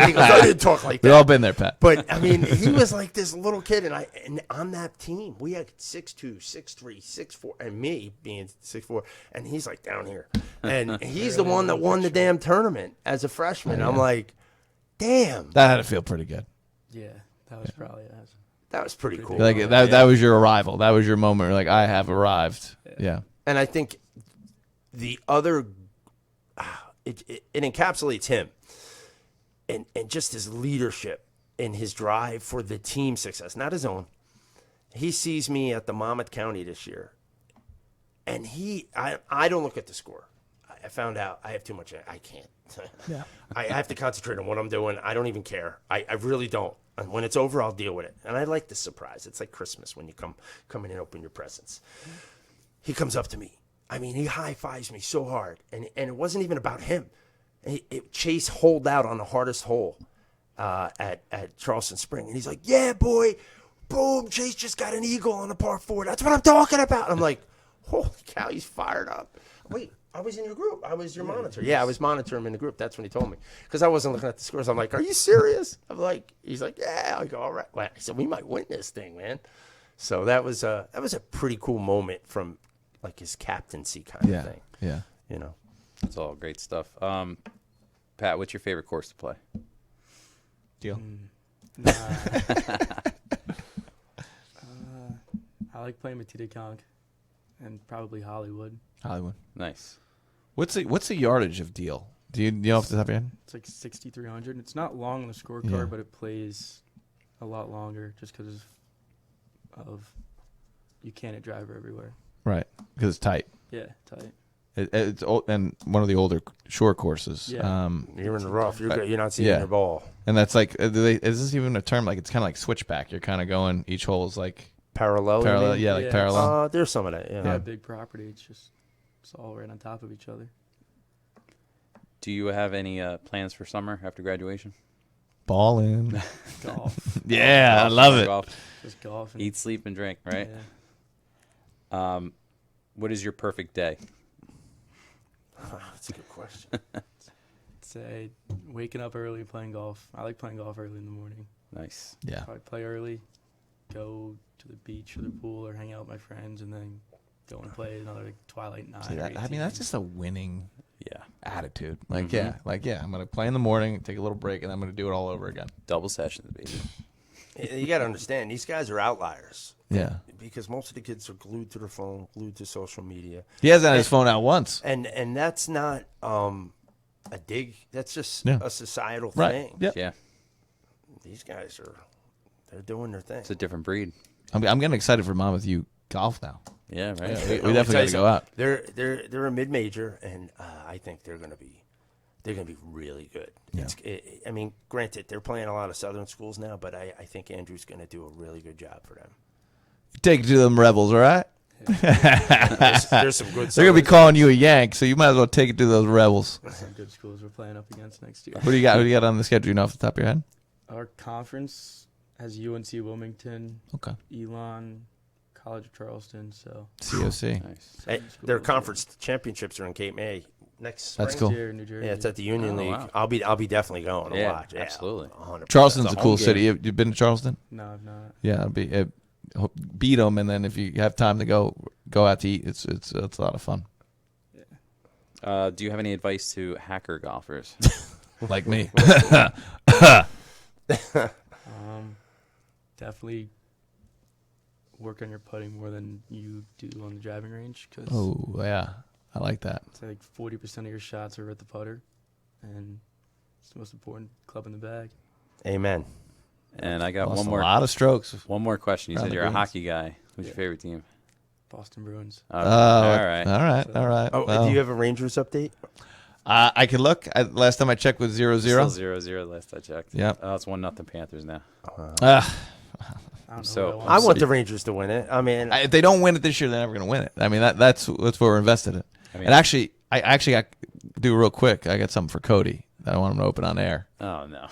[SPEAKER 4] he goes, I didn't talk like that.
[SPEAKER 1] We've all been there, Pat.
[SPEAKER 4] But I mean, he was like this little kid, and on that team, we had 6'2", 6'3", 6'4", and me being 6'4", and he's like down here, and he's the one that won the damn tournament as a freshman. I'm like, damn,
[SPEAKER 1] That had to feel pretty good.
[SPEAKER 5] Yeah, that was probably it.
[SPEAKER 4] that was pretty cool.
[SPEAKER 1] Like that was your arrival. That was your moment. You're like, I have arrived. Yeah.
[SPEAKER 4] And I think the other, it encapsulates him, and just his leadership and his drive for the team success, not his own. He sees me at the Monmouth County this year, and I don't look at the score. I found out I have too much. I can't.
[SPEAKER 1] Yeah.
[SPEAKER 4] I have to concentrate on what I'm doing. I don't even care. I really don't. And when it's over, I'll deal with it. And I like the surprise. It's like Christmas when you come in and open your presents. He comes up to me. I mean, he high-fives me so hard. And it wasn't even about him. Chase holed out on the hardest hole at Charleston Spring. And he's like, yeah, boy. Boom, Chase just got an eagle on the par 4. That's what I'm talking about. I'm like, holy cow, he's fired up. Wait, I was in your group. I was your monitor. Yeah, I was monitoring him in the group. That's when he told me. Because I wasn't looking at the scores. I'm like, are you serious? He's like, yeah. I go, all right. Well, I said, we might win this thing, man. So that was a pretty cool moment from like his captaincy kind of thing.
[SPEAKER 1] Yeah.
[SPEAKER 4] You know.
[SPEAKER 2] That's all great stuff. Pat, what's your favorite course to play?
[SPEAKER 1] Deal.
[SPEAKER 5] I like playing with Conk and probably Hollywood.
[SPEAKER 1] Hollywood.
[SPEAKER 2] Nice.
[SPEAKER 1] What's the yardage of Deal? Do you know off the top of your head?
[SPEAKER 5] It's like 6,300. It's not long on the scorecard,
[SPEAKER 1] Yeah.
[SPEAKER 5] but it plays a lot longer just because of you can't hit driver everywhere.
[SPEAKER 1] Right. Because it's tight.
[SPEAKER 5] Yeah, tight.
[SPEAKER 1] It's old, and one of the older short courses.
[SPEAKER 5] Yeah.
[SPEAKER 4] You're in the rough. You're not seeing your ball.
[SPEAKER 1] And that's like, is this even a term? Like, it's kind of like switchback. You're kind of going, each hole is like
[SPEAKER 4] Parallel.
[SPEAKER 1] parallel.
[SPEAKER 4] You
[SPEAKER 1] Yeah, like
[SPEAKER 5] Yeah.
[SPEAKER 1] parallel.
[SPEAKER 4] mean? There's some of that. Yeah.
[SPEAKER 5] Not a big property. It's all right on top of each other.
[SPEAKER 2] Do you have any plans for summer after graduation?
[SPEAKER 1] Ball in.
[SPEAKER 5] Golf.
[SPEAKER 1] Yeah, I
[SPEAKER 2] Golf,
[SPEAKER 1] love it.
[SPEAKER 2] Golf,
[SPEAKER 5] Just golf. And,
[SPEAKER 2] eat, sleep, and drink, right?
[SPEAKER 5] Yeah.
[SPEAKER 2] What is your perfect day?
[SPEAKER 4] That's a good question.
[SPEAKER 5] Say waking up early, playing golf. I like playing golf early in the morning.
[SPEAKER 2] Nice.
[SPEAKER 1] Yeah.
[SPEAKER 5] Probably play early, go to the beach or the pool or hang out with my friends, and then go and play another like, Twilight 9.
[SPEAKER 1] See,
[SPEAKER 5] or
[SPEAKER 1] that, I
[SPEAKER 5] 18.
[SPEAKER 1] mean, that's just a winning
[SPEAKER 2] Yeah.
[SPEAKER 1] attitude. Like, I'm going to play in the morning, take a little break, and I'm going to do it all over again.
[SPEAKER 2] Double sessions, baby.
[SPEAKER 4] You got to understand, these guys are outliers.
[SPEAKER 1] Yeah.
[SPEAKER 4] Because most of the kids are glued to their phone, glued to social media.
[SPEAKER 1] He hasn't had his phone out once.
[SPEAKER 4] And that's not a dig. That's just
[SPEAKER 1] Yeah.
[SPEAKER 4] a societal
[SPEAKER 1] Right.
[SPEAKER 4] thing.
[SPEAKER 1] Yep.
[SPEAKER 2] Yeah.
[SPEAKER 4] These guys they're doing their thing.
[SPEAKER 2] It's a different breed.
[SPEAKER 1] I'm getting excited for Mom with you golf now.
[SPEAKER 2] Yeah, right.
[SPEAKER 1] We definitely got to go out.
[SPEAKER 4] They're a mid-major, and I think they're going to be really good.
[SPEAKER 1] Yeah.
[SPEAKER 4] I mean, granted, they're playing a lot of Southern schools now, but I think Andrew's going to do a really good job for them.
[SPEAKER 1] Take it to them Rebels, all right?
[SPEAKER 4] There's some good.
[SPEAKER 1] They're going to be calling you a Yank, so you might as well take it to those Rebels.
[SPEAKER 5] Some good schools we're playing up against next year.
[SPEAKER 1] What do you got? What do you got on the schedule? You know off the top of your head?
[SPEAKER 5] Our conference has UNC Wilmington,
[SPEAKER 1] Okay.
[SPEAKER 5] Elon, College of Charleston. So
[SPEAKER 1] COC.
[SPEAKER 2] Nice.
[SPEAKER 4] Hey, their conference championships are in Cape May next spring.
[SPEAKER 1] That's cool.
[SPEAKER 5] here in New Jersey.
[SPEAKER 4] Yeah, it's at the Union
[SPEAKER 2] Oh,
[SPEAKER 4] League.
[SPEAKER 2] wow.
[SPEAKER 4] I'll be definitely going to
[SPEAKER 2] Yeah,
[SPEAKER 4] watch. Yeah,
[SPEAKER 2] absolutely.
[SPEAKER 4] 100%.
[SPEAKER 1] Charleston's
[SPEAKER 2] It's
[SPEAKER 1] a
[SPEAKER 2] a
[SPEAKER 1] cool
[SPEAKER 2] home
[SPEAKER 1] city.
[SPEAKER 2] game.
[SPEAKER 1] You've been to Charleston?
[SPEAKER 5] No, I've not.
[SPEAKER 1] Yeah, it'll be beat them, and then if you have time to go out to eat, it's a lot of fun.
[SPEAKER 2] Do you have any advice to hacker golfers?
[SPEAKER 1] Like me.
[SPEAKER 5] Definitely work on your putting more than you do on the driving range because
[SPEAKER 1] Oh yeah, I like that.
[SPEAKER 5] it's like 40% of your shots are at the putter, and it's the most important club in the bag.
[SPEAKER 4] Amen.
[SPEAKER 2] And I got
[SPEAKER 1] Lost
[SPEAKER 2] one
[SPEAKER 1] a
[SPEAKER 2] more.
[SPEAKER 1] lot of strokes.
[SPEAKER 2] One more question. You
[SPEAKER 1] Around
[SPEAKER 2] said
[SPEAKER 1] the
[SPEAKER 2] you're a
[SPEAKER 1] greens.
[SPEAKER 2] hockey guy. Who's your
[SPEAKER 5] Yeah.
[SPEAKER 2] favorite team?
[SPEAKER 5] Boston Bruins.
[SPEAKER 2] Okay. All right.
[SPEAKER 1] All right.
[SPEAKER 4] Oh,
[SPEAKER 1] Well,
[SPEAKER 4] do you have a Rangers update?
[SPEAKER 1] I could look. Last time I checked was 0-0.
[SPEAKER 2] Still 0-0 last I checked.
[SPEAKER 1] Yep.
[SPEAKER 2] Oh, it's 1-0 Panthers now.
[SPEAKER 5] I don't know
[SPEAKER 2] So-
[SPEAKER 5] what
[SPEAKER 4] I want
[SPEAKER 2] So-
[SPEAKER 4] the Rangers to win it. I mean,
[SPEAKER 1] If they don't win it this year, they're never going to win it. I mean, that's what we're invested in.
[SPEAKER 2] I mean-
[SPEAKER 1] And actually, I got do real quick. I got something for Cody that I want him to open on air.
[SPEAKER 2] Oh no.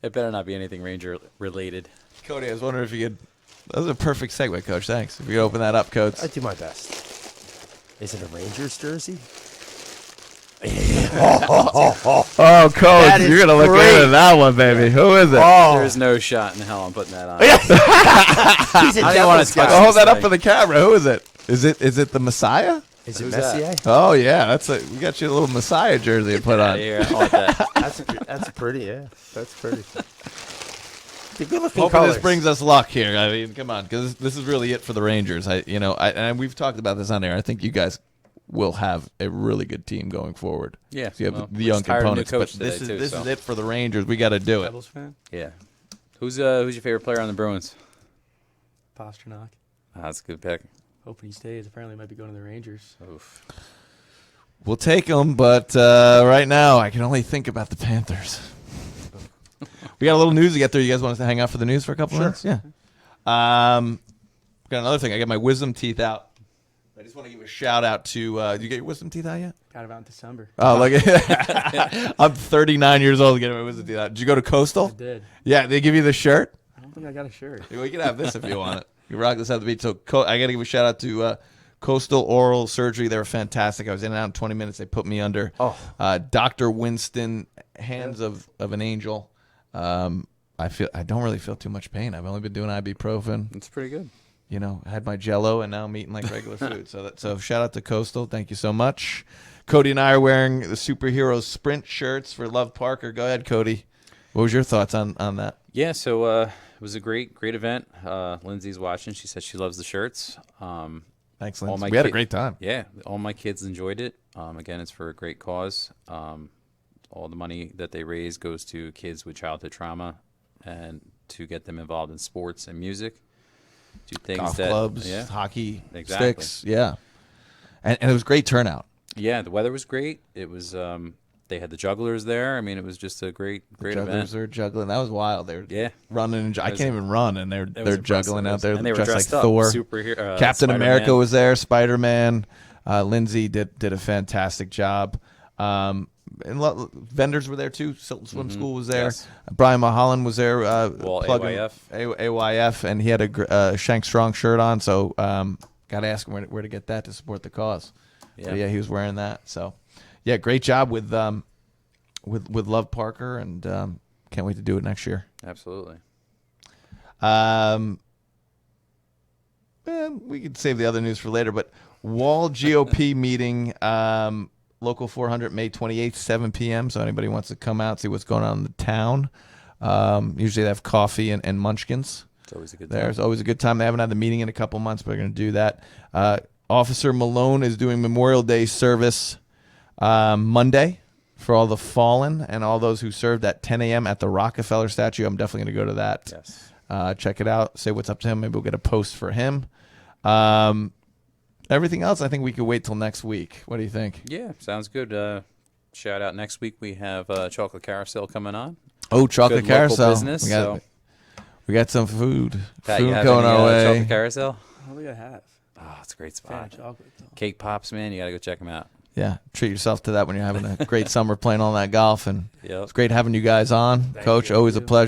[SPEAKER 2] It better not be anything Ranger related.
[SPEAKER 1] Cody, I was wondering if you could. That was a perfect segue, Coach. Thanks. If you could open that up, Coach.
[SPEAKER 4] I do my best. Is it a Rangers jersey?
[SPEAKER 1] Oh, Coach,
[SPEAKER 4] That is
[SPEAKER 1] you're gonna look
[SPEAKER 4] great.
[SPEAKER 1] into that one, baby. Who is it?
[SPEAKER 4] Oh,
[SPEAKER 2] There's no shot in hell I'm putting that on.
[SPEAKER 4] he's a
[SPEAKER 2] I didn't wanna
[SPEAKER 4] devil's
[SPEAKER 2] touch
[SPEAKER 4] guy.
[SPEAKER 1] Oh, hold that up
[SPEAKER 2] Like-
[SPEAKER 1] for the camera. Who is it? Is it the Messiah?
[SPEAKER 4] Is it
[SPEAKER 2] Who's that?
[SPEAKER 4] Messier?
[SPEAKER 1] Oh yeah, we got you a little Messiah jersey to put
[SPEAKER 2] Outta
[SPEAKER 1] on.
[SPEAKER 2] here. I want that.
[SPEAKER 4] That's pretty. Yeah, that's pretty. The good looking
[SPEAKER 1] Hoping
[SPEAKER 4] colors.
[SPEAKER 1] this brings us luck here. I mean, come on, because this is really it for the Rangers. And we've talked about this on air. I think you guys will have a really good team going forward.
[SPEAKER 2] Yeah,
[SPEAKER 1] So you have
[SPEAKER 2] well,
[SPEAKER 1] the
[SPEAKER 2] we
[SPEAKER 1] young
[SPEAKER 2] just hired a new
[SPEAKER 1] components,
[SPEAKER 2] coach
[SPEAKER 1] but this
[SPEAKER 2] today,
[SPEAKER 1] is
[SPEAKER 2] too, so.
[SPEAKER 1] it for the Rangers. We got to do it.
[SPEAKER 5] Devils fan?
[SPEAKER 2] Yeah. Who's your favorite player on the Bruins?
[SPEAKER 5] Pasternak.
[SPEAKER 2] That's a good pick.
[SPEAKER 5] Hoping he stays. Apparently, he might be going to the Rangers.
[SPEAKER 2] Oof.
[SPEAKER 1] We'll take them, but right now I can only think about the Panthers. We got a little news to get through. You guys want us to hang out for the news for a couple minutes? Yeah. Got another thing. I got my wisdom teeth out. I just want to give a shout out to. Did you get your wisdom teeth out yet?
[SPEAKER 5] Got it out in December.
[SPEAKER 1] Oh, look! I'm 39 years old getting my wisdom teeth out. Did you go to
[SPEAKER 5] I
[SPEAKER 1] Coastal?
[SPEAKER 5] did.
[SPEAKER 1] Yeah, they give you the shirt.
[SPEAKER 5] I don't think I got a shirt.
[SPEAKER 1] Well, you can have this if you want it. You rock this at the beach. So I got to give a shout out to Coastal Oral Surgery. They were fantastic. I was in and out in 20 minutes. They put me under. Dr. Winston, hands of an angel. I don't really feel too much pain. I've only been doing ibuprofen.
[SPEAKER 2] That's pretty good.
[SPEAKER 1] You know, I had my Jello, and now I'm eating like regular food. So shout out to Coastal. Thank you so much. Cody and I are wearing the superhero sprint shirts for Love Parker. Go ahead, Cody. What was your thoughts on that?
[SPEAKER 2] Yeah, so it was a great event. Lindsay's watching. She said she loves the shirts.
[SPEAKER 1] Thanks,
[SPEAKER 2] All
[SPEAKER 1] Lindsay.
[SPEAKER 2] my
[SPEAKER 1] We had a
[SPEAKER 2] kid-
[SPEAKER 1] great time.
[SPEAKER 2] Yeah, all my kids enjoyed it. Again, it's for a great cause. All the money that they raise goes to kids with childhood trauma and to get them involved in sports and music. Do things
[SPEAKER 1] Golf
[SPEAKER 2] that,
[SPEAKER 1] clubs,
[SPEAKER 2] yeah,
[SPEAKER 1] hockey
[SPEAKER 2] Exactly.
[SPEAKER 1] sticks. Yeah. And it was great turnout.
[SPEAKER 2] yeah. The weather was great. It was. They had the jugglers there. I mean, it was just a great
[SPEAKER 1] Jugglers
[SPEAKER 2] event.
[SPEAKER 1] are juggling. That was wild. They were
[SPEAKER 2] Yeah.
[SPEAKER 1] running. I
[SPEAKER 2] was-
[SPEAKER 1] can't even run, and they're
[SPEAKER 2] It was
[SPEAKER 1] juggling
[SPEAKER 2] impressive.
[SPEAKER 1] out there
[SPEAKER 2] And they were
[SPEAKER 1] dressed like
[SPEAKER 2] dressed up.
[SPEAKER 1] Thor.
[SPEAKER 2] Superhero.
[SPEAKER 1] Captain
[SPEAKER 2] Spider-Man.
[SPEAKER 1] America was there. Spider-Man. Lindsay did a fantastic job. Vendors were there too. Silton Swim School was there.
[SPEAKER 2] Yes.
[SPEAKER 1] Brian Mulholland was there.
[SPEAKER 2] Well,
[SPEAKER 1] plugging- AYF, and he had a Shank Strong shirt on. So got to ask him where to get that to support the cause. So, yeah, he was wearing that. So yeah, great job with Love Parker, and can't wait to do it next year.
[SPEAKER 2] Absolutely.
[SPEAKER 1] We could save the other news for later, but Wall GOP meeting, local 400, May 28th, 7 p.m. So anybody wants to come out, see what's going on in the town. Usually they have coffee and munchkins.
[SPEAKER 2] It's always a good
[SPEAKER 1] There.
[SPEAKER 2] time.
[SPEAKER 1] It's always a good time. They haven't had the meeting in a couple months, but they're going to do that. Officer Malone is doing Memorial Day service Monday for all the fallen and all those who served at 10 a.m. at the Rockefeller statue. I'm definitely going to go to that.
[SPEAKER 2] Yes.
[SPEAKER 1] Check it out. Say what's up to him. Maybe we'll get a post for him. Everything else, I think we could wait till next week. What do you think?
[SPEAKER 2] Yeah, sounds good. Shout out next week. We have Chocolate Carousel coming on.
[SPEAKER 1] Oh, chocolate
[SPEAKER 2] Good local
[SPEAKER 1] carousel.
[SPEAKER 2] business,
[SPEAKER 1] We got some food.
[SPEAKER 2] Pat,
[SPEAKER 1] food
[SPEAKER 2] you have
[SPEAKER 1] going
[SPEAKER 2] any,
[SPEAKER 1] our way.
[SPEAKER 2] Chocolate Carousel?
[SPEAKER 5] I don't think I have.
[SPEAKER 2] Oh, it's a great
[SPEAKER 5] Fan
[SPEAKER 2] spot.
[SPEAKER 5] of chocolate, though.
[SPEAKER 2] Cake Pops, man. You got to go check them out.
[SPEAKER 1] Yeah, treat yourself to that when you're having a great summer playing all that golf. And
[SPEAKER 2] Yep.
[SPEAKER 1] it's great having you guys on. Coach,
[SPEAKER 5] you.
[SPEAKER 1] always a pleasure.